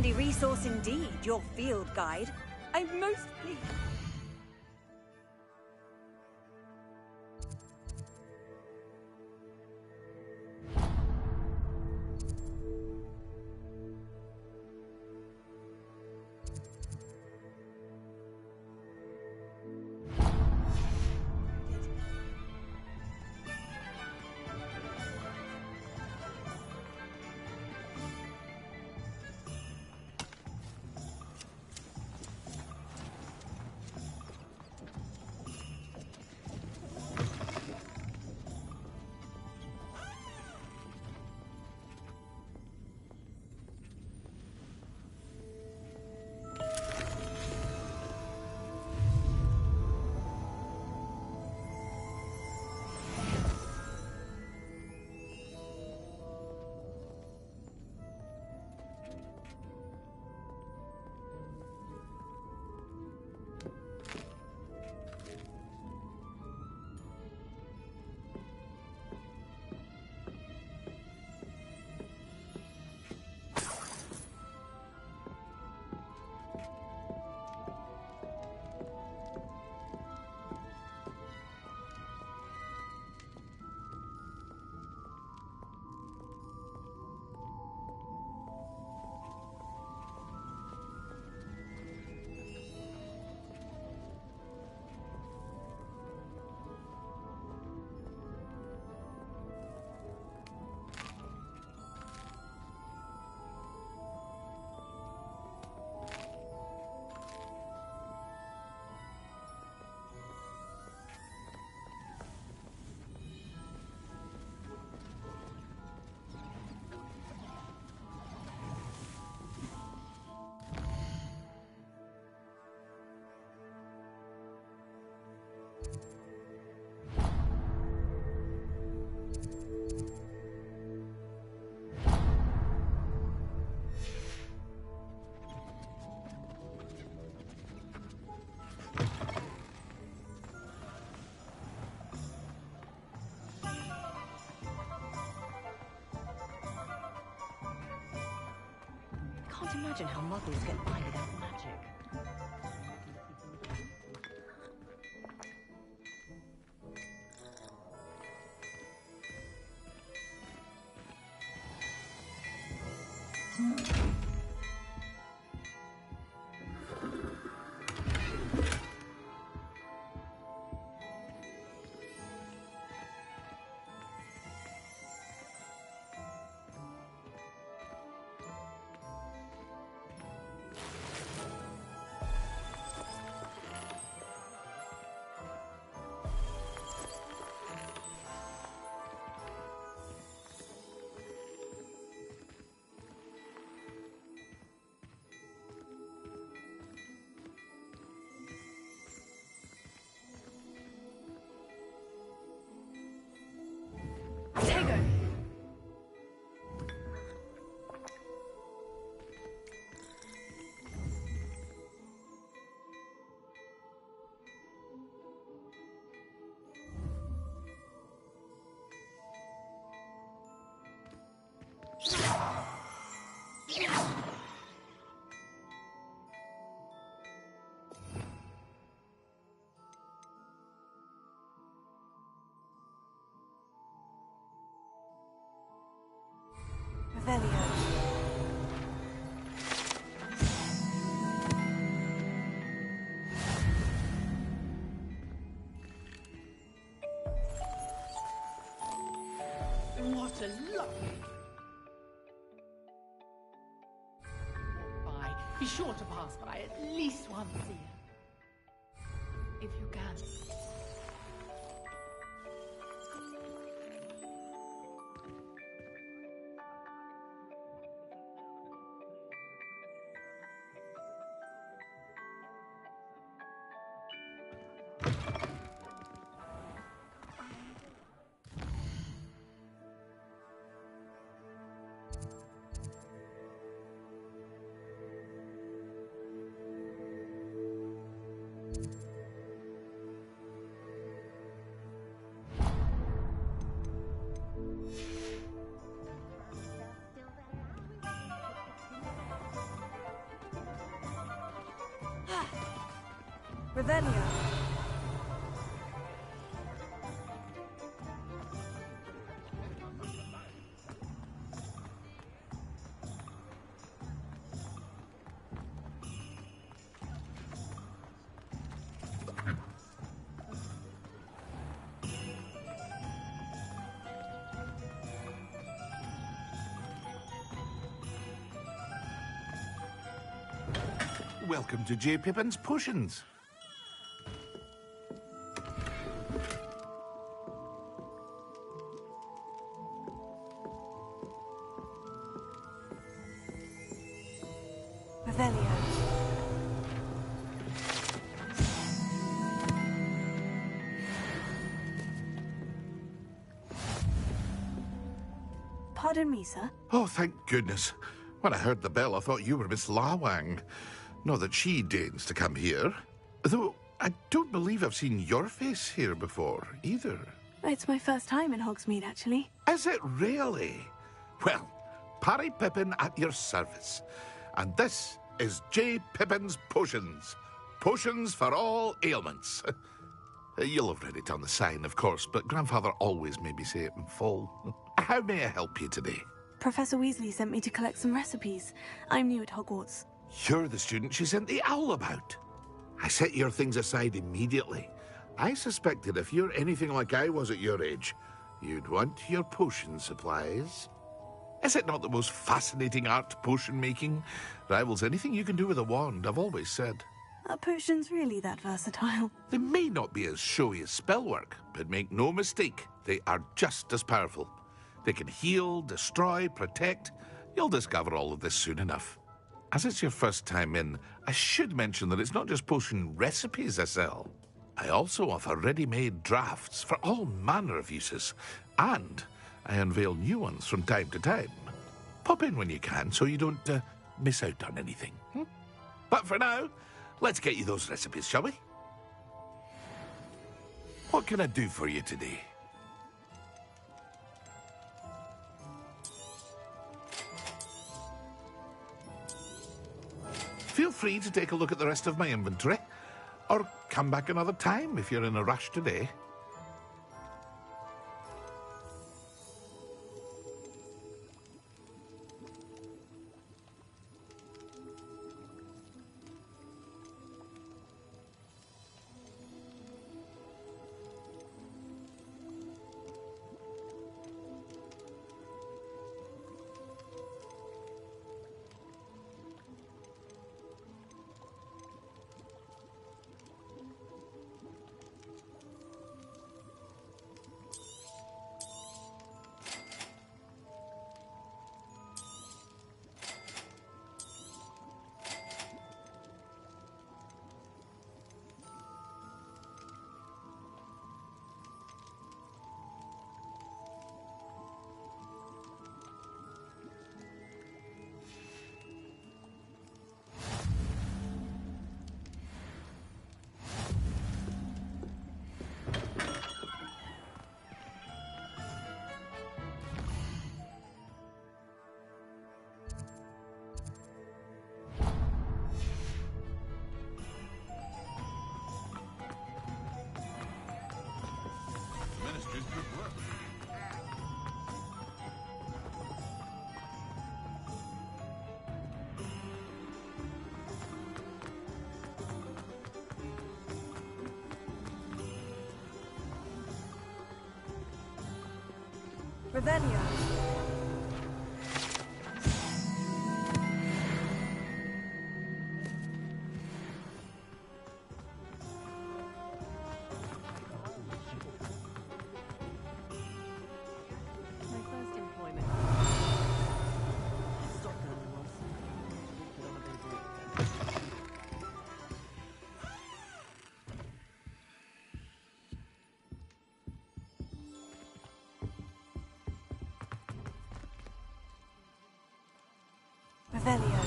[SPEAKER 17] handy resource indeed, your field guide. I'm most pleased.
[SPEAKER 5] Can't imagine how muggles get by without magic.
[SPEAKER 22] What a luck! Bye. Be sure to pass by at least once a year. If you can.
[SPEAKER 2] Revelio.
[SPEAKER 10] Welcome to J. Pippin's Potions.
[SPEAKER 2] Revelio. Pardon me, sir.
[SPEAKER 10] Oh, thank goodness. When I heard the bell, I thought you were Miss Lawang. Not that she deigns to come here. Though I don't believe I've seen your face here before, either.
[SPEAKER 2] It's my first time in Hogsmeade, actually.
[SPEAKER 10] Is it really? Well, Parry Pippin at your service. And this is J. Pippin's Potions. Potions for all ailments. You'll have read it on the sign, of course, but Grandfather always made me say it in full. How may I help you today?
[SPEAKER 2] Professor Weasley sent me to collect some recipes. I'm new at Hogwarts.
[SPEAKER 10] You're the student she sent the owl about. I set your things aside immediately. I suspected if you're anything like I was at your age, you'd want your potion supplies. Is it not the most fascinating art, potion making? Rivals anything you can do with a wand, I've always said.
[SPEAKER 2] Are potions really that versatile?
[SPEAKER 10] They may not be as showy as spellwork, but make no mistake, they are just as powerful. They can heal, destroy, protect. You'll discover all of this soon enough. As it's your first time in, I should mention that it's not just potion recipes I sell. I also offer ready-made drafts for all manner of uses, and I unveil new ones from time to time. Pop in when you can so you don't miss out on anything. But for now, let's get you those recipes, shall we? What can I do for you today? Feel free to take a look at the rest of my inventory, or come back another time if you're in a rush today. Ministry's good work.
[SPEAKER 2] Revelio. Revelio.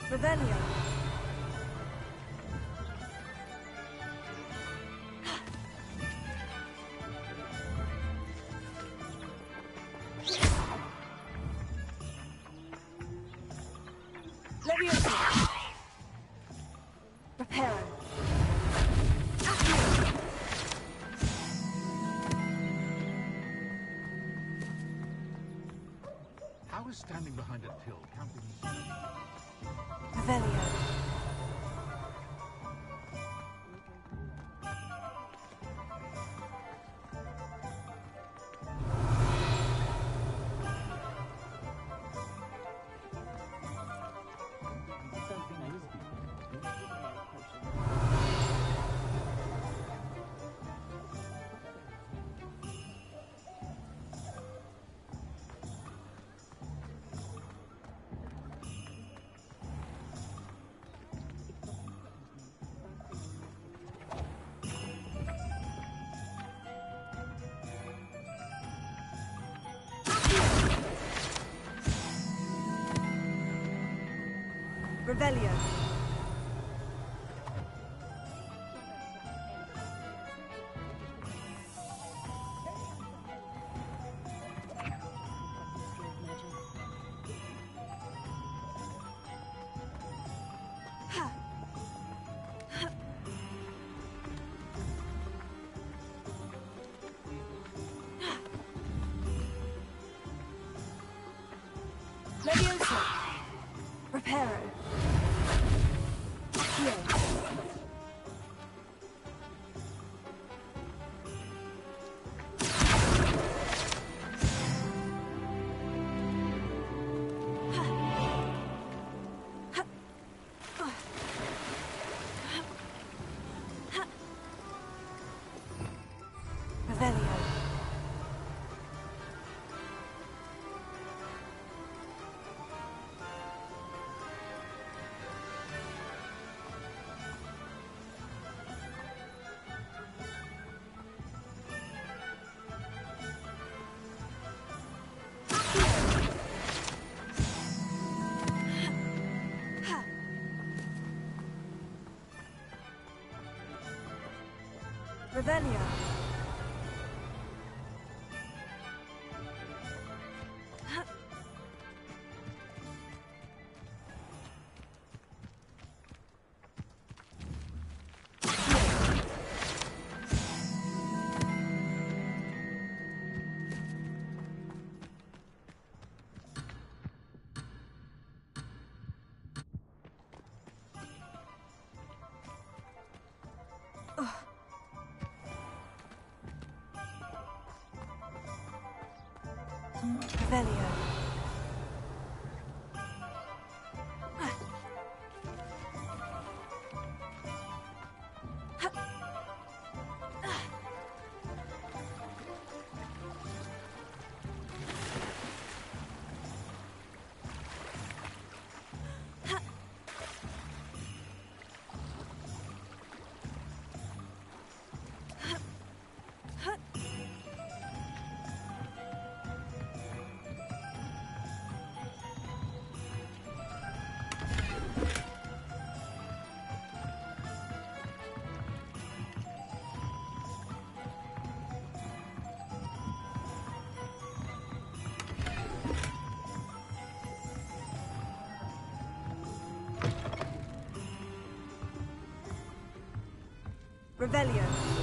[SPEAKER 17] Revelio. Leviosa. Reparo.
[SPEAKER 18] How is standing behind a till counting?
[SPEAKER 17] Revelio. Revelio. Leviosa. Reparo. Revelio. Revelio. Revelio. Revelio.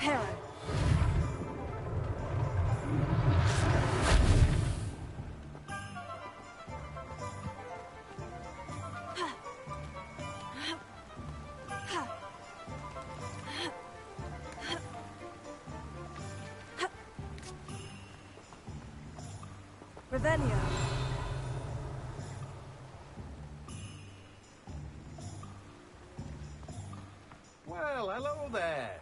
[SPEAKER 17] Hero. Revelio.
[SPEAKER 7] Well, hello there.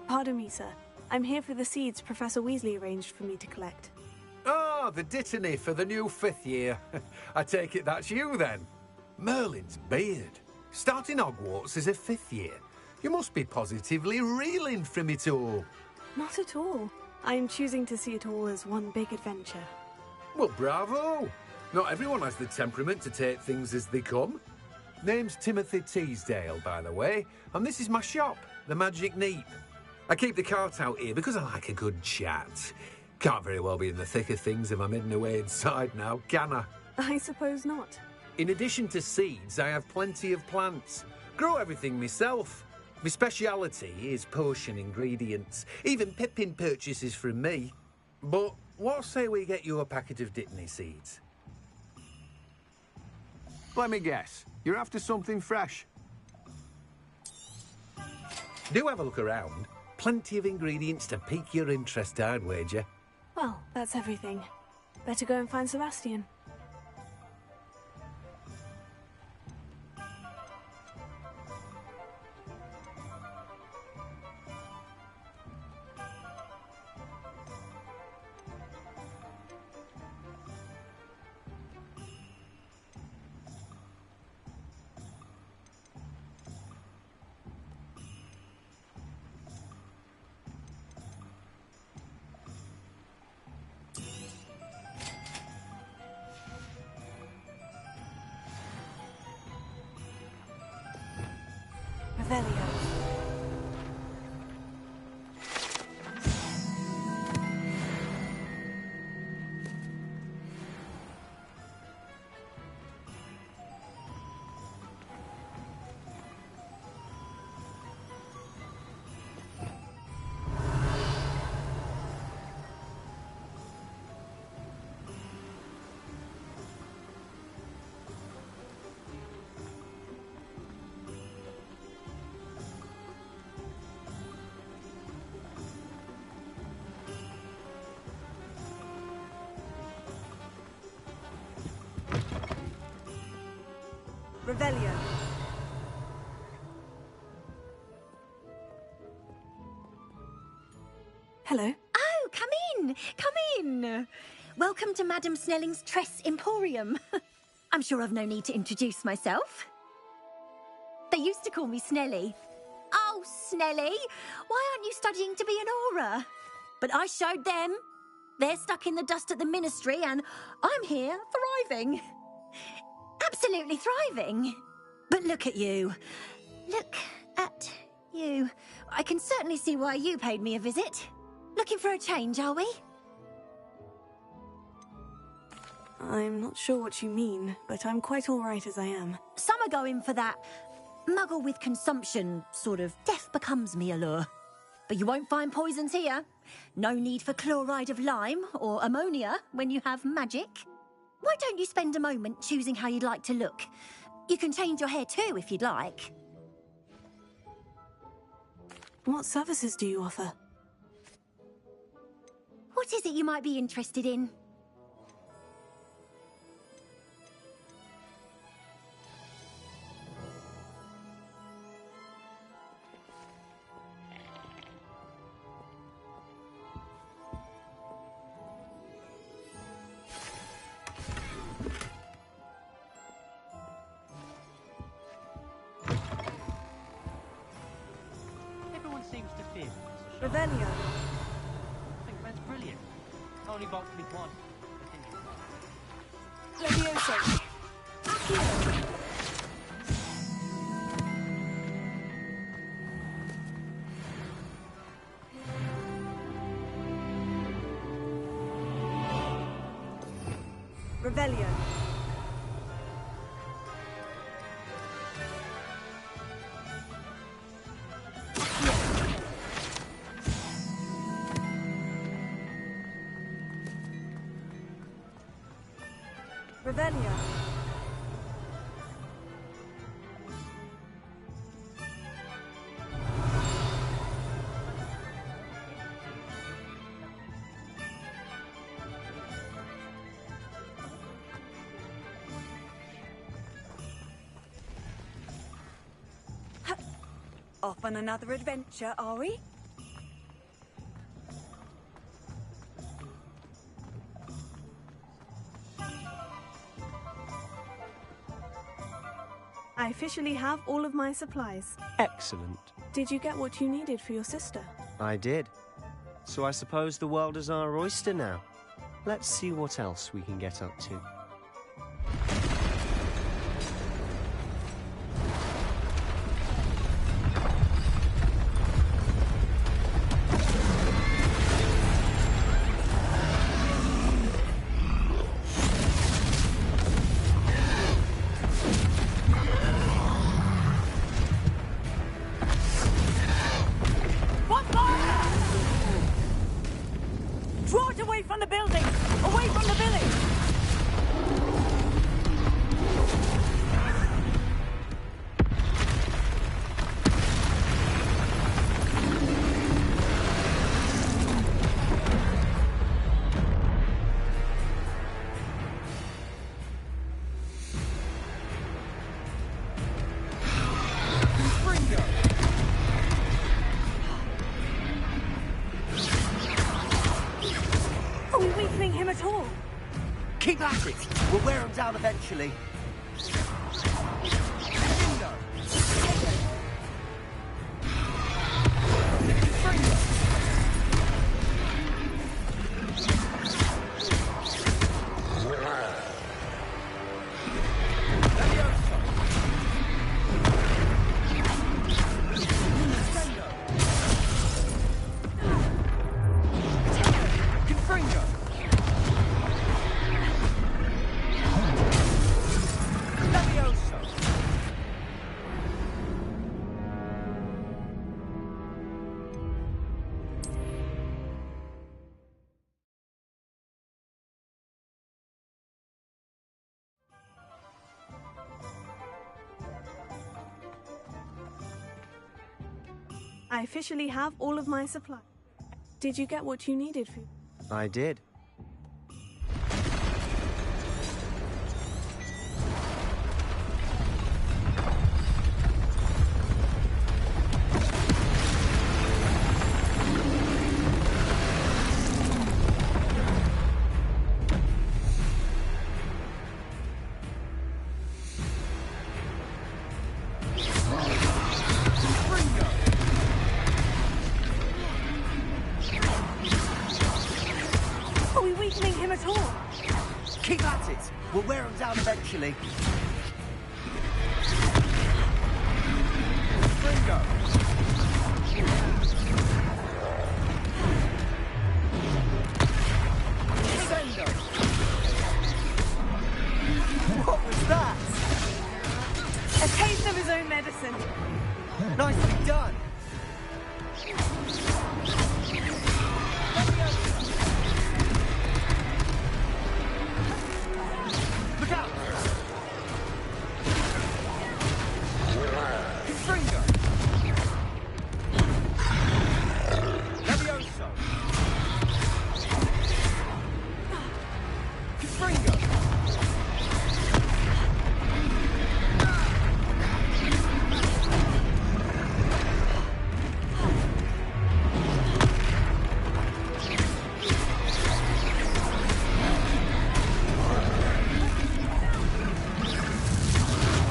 [SPEAKER 2] Pardon me, sir. I'm here for the seeds Professor Weasley arranged for me to collect.
[SPEAKER 7] Ah, the dittany for the new 5th year. I take it that's you, then. Merlin's beard. Starting Hogwarts as a 5th year. You must be positively reeling from it all.
[SPEAKER 2] Not at all. I'm choosing to see it all as one big adventure.
[SPEAKER 7] Well, bravo. Not everyone has the temperament to take things as they come. Name's Timothy Teasdale, by the way, and this is my shop, the Magic Neep. I keep the cart out here because I like a good chat. Can't very well be in the thick of things if I'm hidden away inside now, can I?
[SPEAKER 2] I suppose not.
[SPEAKER 7] In addition to seeds, I have plenty of plants. Grow everything myself. My speciality is potion ingredients. Even Pippin purchases from me. But what say we get you a packet of Dittany seeds?
[SPEAKER 20] Let me guess. You're after something fresh.
[SPEAKER 7] Do have a look around. Plenty of ingredients to pique your interest, I'd wager.
[SPEAKER 2] Well, that's everything. Better go and find Sebastian. Revelio. Revelio. Hello.
[SPEAKER 23] Oh, come in! Come in! Welcome to Madame Snelling's Tress Emporium. I'm sure I've no need to introduce myself. They used to call me Snelly. Oh, Snelly! Why aren't you studying to be an aura? But I showed them. They're stuck in the dust at the Ministry, and I'm here, thriving. Absolutely thriving. But look at you. Look at you. I can certainly see why you paid me a visit. Looking for a change, are we?
[SPEAKER 2] I'm not sure what you mean, but I'm quite all right as I am.
[SPEAKER 23] Some are going for that muggle with consumption, sort of death becomes me allure. But you won't find poisons here. No need for chloride of lime or ammonia when you have magic. Why don't you spend a moment choosing how you'd like to look? You can change your hair too if you'd like.
[SPEAKER 2] What services do you offer?
[SPEAKER 23] What is it you might be interested in?
[SPEAKER 8] Revelio.
[SPEAKER 11] I think that's brilliant. Only boxed me once.
[SPEAKER 8] Levioso. Accio. Revelio. Revelio. Off on another adventure, are we? I officially have all of my supplies.
[SPEAKER 19] Excellent.
[SPEAKER 8] Did you get what you needed for your sister?
[SPEAKER 19] I did. So I suppose the world is our oyster now. Let's see what else we can get up to.
[SPEAKER 11] Draw it away from the building! Away from the village!
[SPEAKER 8] Are we weakening him at all?
[SPEAKER 11] Keep at it! We'll wear him down eventually.
[SPEAKER 8] I officially have all of my supplies. Did you get what you needed for...
[SPEAKER 19] I did.
[SPEAKER 8] Are we weakening him at all?
[SPEAKER 11] Keep at it! We'll wear him down eventually. Ringo! What was that?
[SPEAKER 8] A taste of his own medicine.
[SPEAKER 11] Nicely done! Look out! Ringo! Levioso! Ringo!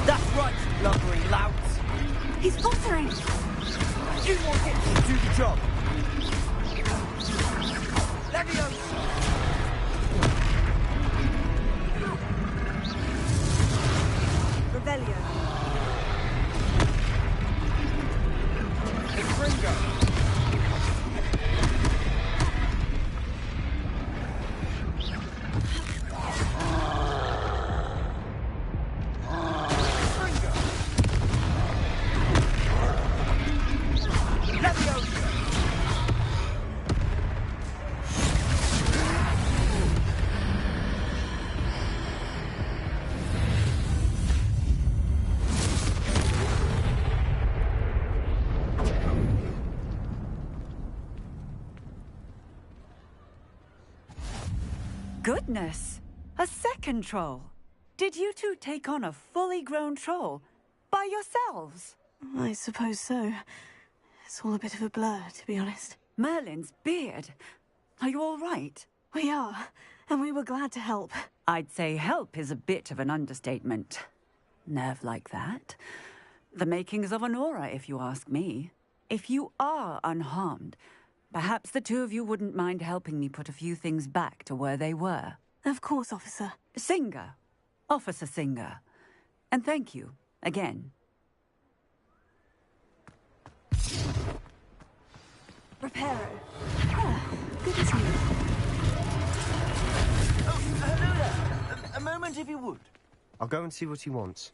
[SPEAKER 11] That's right, lumbering louts.
[SPEAKER 8] He's faltering.
[SPEAKER 11] You want him to do the job.
[SPEAKER 17] Revelio.
[SPEAKER 12] Goodness! A second troll! Did you two take on a fully grown troll? By yourselves?
[SPEAKER 2] I suppose so. It's all a bit of a blur, to be honest.
[SPEAKER 12] Merlin's beard. Are you all right?
[SPEAKER 2] We are, and we were glad to help.
[SPEAKER 12] I'd say help is a bit of an understatement. Nerve like that. The makings of an aura, if you ask me. If you are unharmed, perhaps the two of you wouldn't mind helping me put a few things back to where they were.
[SPEAKER 2] Of course, officer.
[SPEAKER 12] Singer. Officer Singer. And thank you, again.
[SPEAKER 17] Reparo.
[SPEAKER 2] Good to see you.
[SPEAKER 15] Oh, hello there. A moment, if you would.
[SPEAKER 19] I'll go and see what he wants.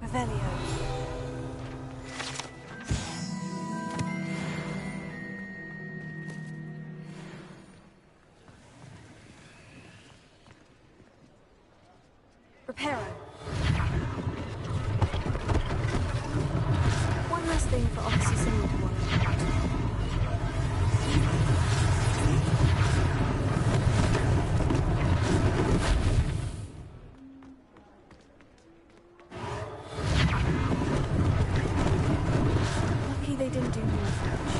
[SPEAKER 2] Revelio.
[SPEAKER 17] Reparo.
[SPEAKER 2] One last thing for Officer Singer to worry about. Lucky they didn't do more damage.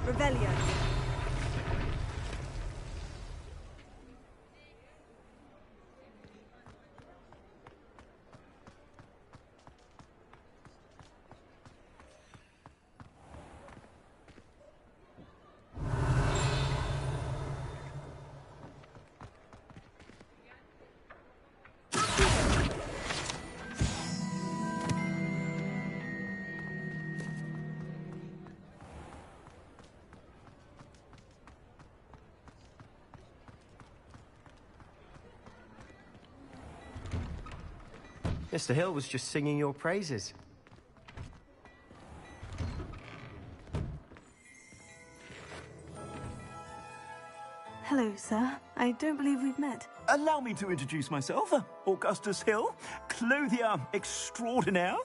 [SPEAKER 17] Revelio.
[SPEAKER 19] Mr. Hill was just singing your praises.
[SPEAKER 2] Hello, sir. I don't believe we've met.
[SPEAKER 15] Allow me to introduce myself, Augustus Hill, clothier extraordinaire.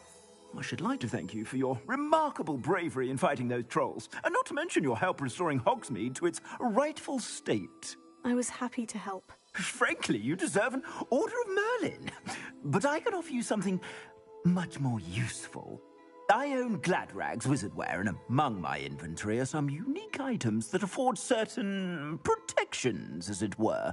[SPEAKER 15] I should like to thank you for your remarkable bravery in fighting those trolls, and not to mention your help restoring Hogsmeade to its rightful state.
[SPEAKER 2] I was happy to help.
[SPEAKER 15] Frankly, you deserve an Order of Merlin. But I can offer you something much more useful. I own Gladrag's wizardware, and among my inventory are some unique items that afford certain protections, as it were.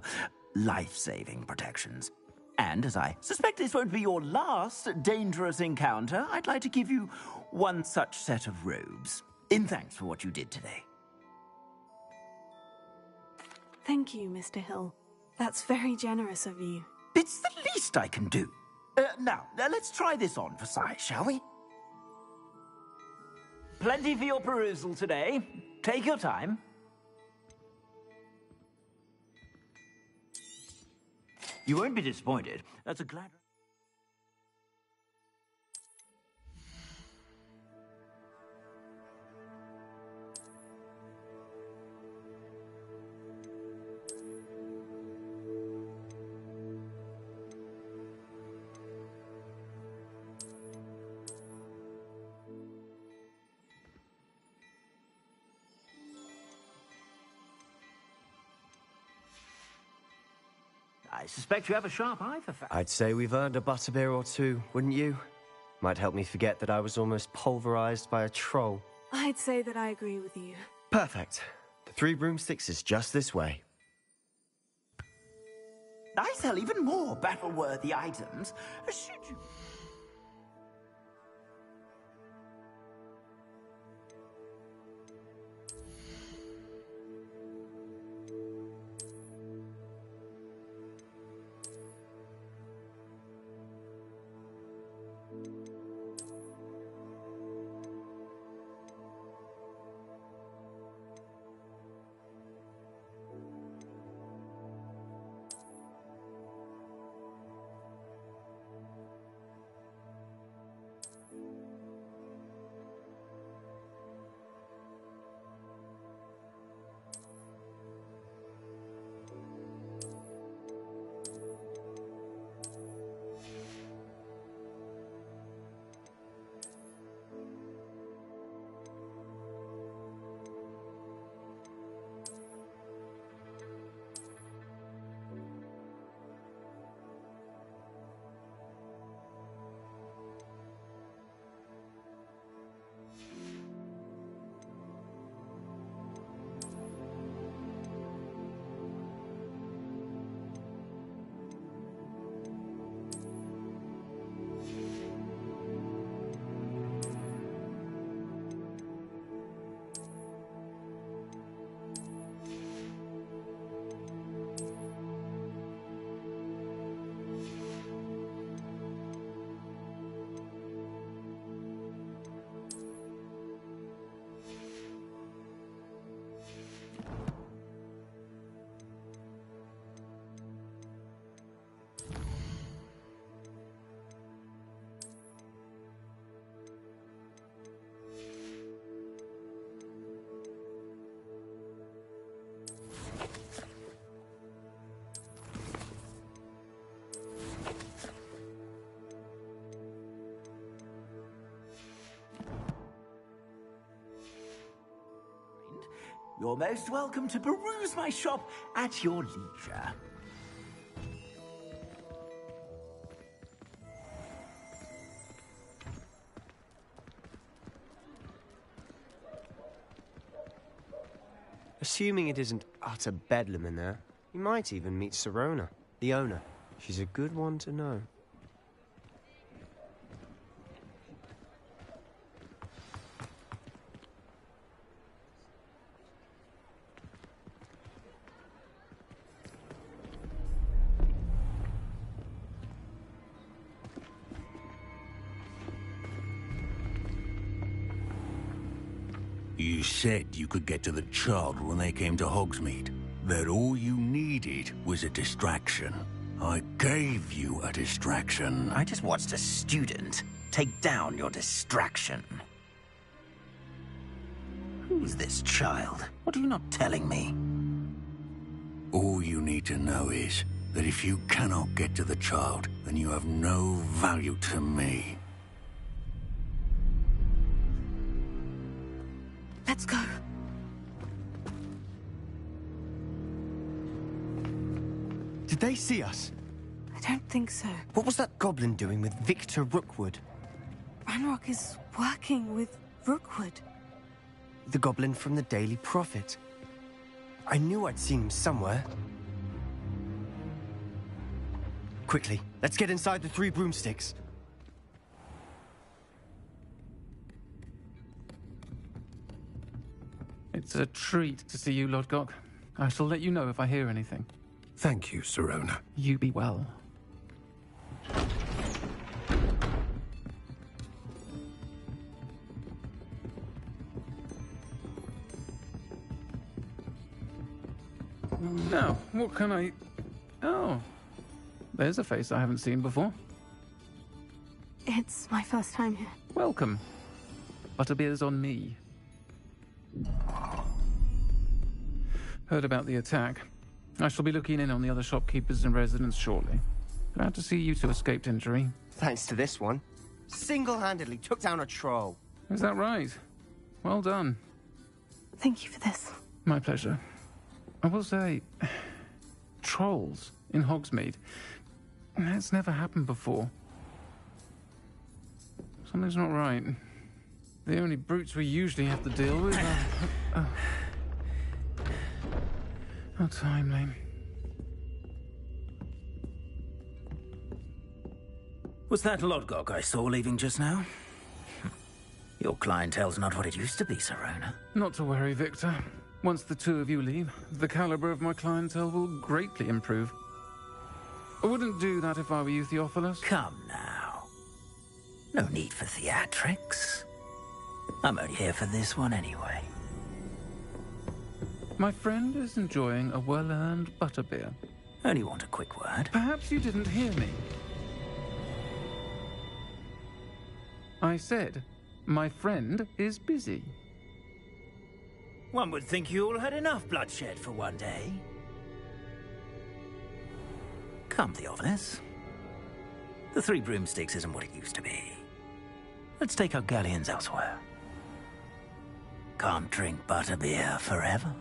[SPEAKER 15] Life-saving protections. And as I suspect this won't be your last dangerous encounter, I'd like to give you one such set of robes, in thanks for what you did today.
[SPEAKER 2] Thank you, Mr. Hill. That's very generous of you.
[SPEAKER 15] It's the least I can do. Now, let's try this on for size, shall we? Plenty for your perusal today. Take your time. You won't be disappointed. That's a glad... I suspect you have a sharp eye for facts.
[SPEAKER 19] I'd say we've earned a butterbeer or two, wouldn't you? Might help me forget that I was almost pulverized by a troll.
[SPEAKER 2] I'd say that I agree with you.
[SPEAKER 19] Perfect. The Three Broomsticks is just this way.
[SPEAKER 15] I sell even more battle-worthy items. Should you... You're most welcome to peruse my shop at your leisure.
[SPEAKER 19] Assuming it isn't utter bedlam in there, you might even meet Sirona, the owner. She's a good one to know.
[SPEAKER 4] You said you could get to the child when they came to Hogsmeade. That all you needed was a distraction. I gave you a distraction.
[SPEAKER 15] I just watched a student take down your distraction. Who's this child? What are you not telling me?
[SPEAKER 4] All you need to know is that if you cannot get to the child, then you have no value to me.
[SPEAKER 2] Let's go.
[SPEAKER 19] Did they see us?
[SPEAKER 2] I don't think so.
[SPEAKER 19] What was that goblin doing with Victor Rookwood?
[SPEAKER 2] Ranrock is working with Rookwood.
[SPEAKER 19] The goblin from the Daily Prophet. I knew I'd seen him somewhere. Quickly, let's get inside the Three Broomsticks.
[SPEAKER 13] It's a treat to see you, Lodgok. I shall let you know if I hear anything.
[SPEAKER 18] Thank you, Sirona.
[SPEAKER 13] You be well. Now, what can I... Oh, there's a face I haven't seen before.
[SPEAKER 2] It's my first time here.
[SPEAKER 13] Welcome. Butterbeer's on me. Heard about the attack. I shall be looking in on the other shopkeepers and residents shortly. Glad to see you two escaped injury.
[SPEAKER 19] Thanks to this one. Single-handedly took down a troll.
[SPEAKER 13] Is that right? Well done.
[SPEAKER 2] Thank you for this.
[SPEAKER 13] My pleasure. I will say, trolls, in Hogsmeade. That's never happened before. Something's not right. The only brutes we usually have to deal with are timely.
[SPEAKER 15] Was that Lodgok I saw leaving just now? Your clientele's not what it used to be, Sirona.
[SPEAKER 13] Not to worry, Victor. Once the two of you leave, the caliber of my clientele will greatly improve. I wouldn't do that if I were you, Theophilus.
[SPEAKER 15] Come now. No need for theatrics. I'm only here for this one anyway.
[SPEAKER 13] My friend is enjoying a well-earned butterbeer.
[SPEAKER 15] Only want a quick word.
[SPEAKER 13] Perhaps you didn't hear me. I said, my friend is busy.
[SPEAKER 15] One would think you all had enough bloodshed for one day. Come, Theophilus. The Three Broomsticks isn't what it used to be. Let's take our galleons elsewhere. Can't drink butterbeer forever.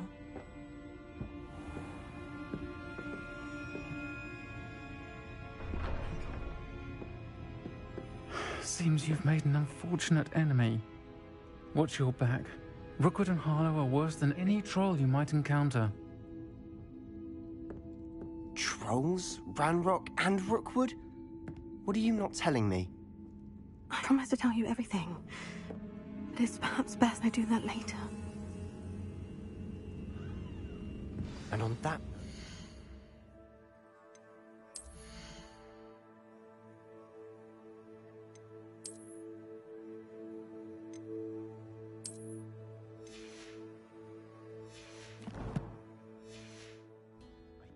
[SPEAKER 13] Seems you've made an unfortunate enemy. Watch your back. Rookwood and Harlow are worse than any troll you might encounter.
[SPEAKER 19] Trolls? Ranrock and Rookwood? What are you not telling me?
[SPEAKER 2] I promise to tell you everything. But it's perhaps best I do that later.
[SPEAKER 19] And on that...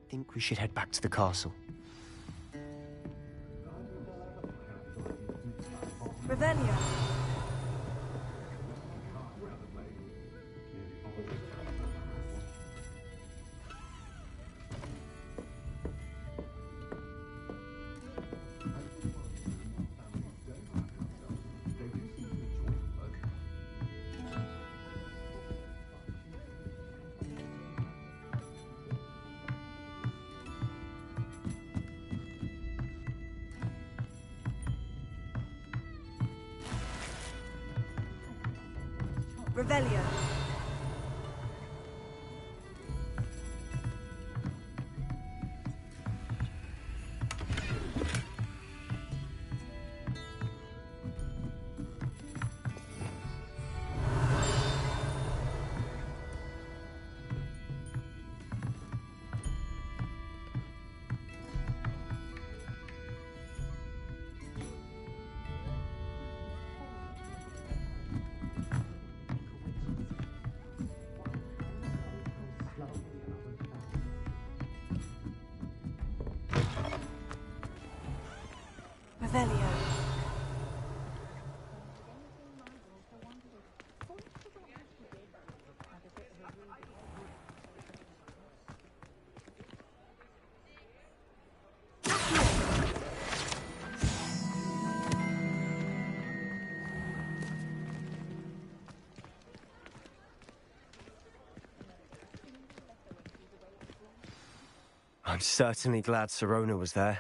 [SPEAKER 19] I think we should head back to the castle.
[SPEAKER 8] Revelio. Revelio. Revelio.
[SPEAKER 19] I'm certainly glad Sirona was there.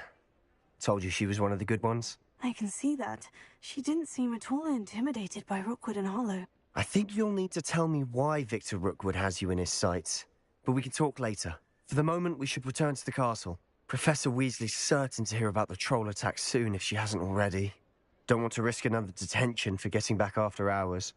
[SPEAKER 19] Told you she was one of the good ones.
[SPEAKER 2] I can see that. She didn't seem at all intimidated by Rookwood and Harlow.
[SPEAKER 19] I think you'll need to tell me why Victor Rookwood has you in his sights. But we can talk later. For the moment, we should return to the castle. Professor Weasley's certain to hear about the troll attack soon if she hasn't already. Don't want to risk another detention for getting back after hours.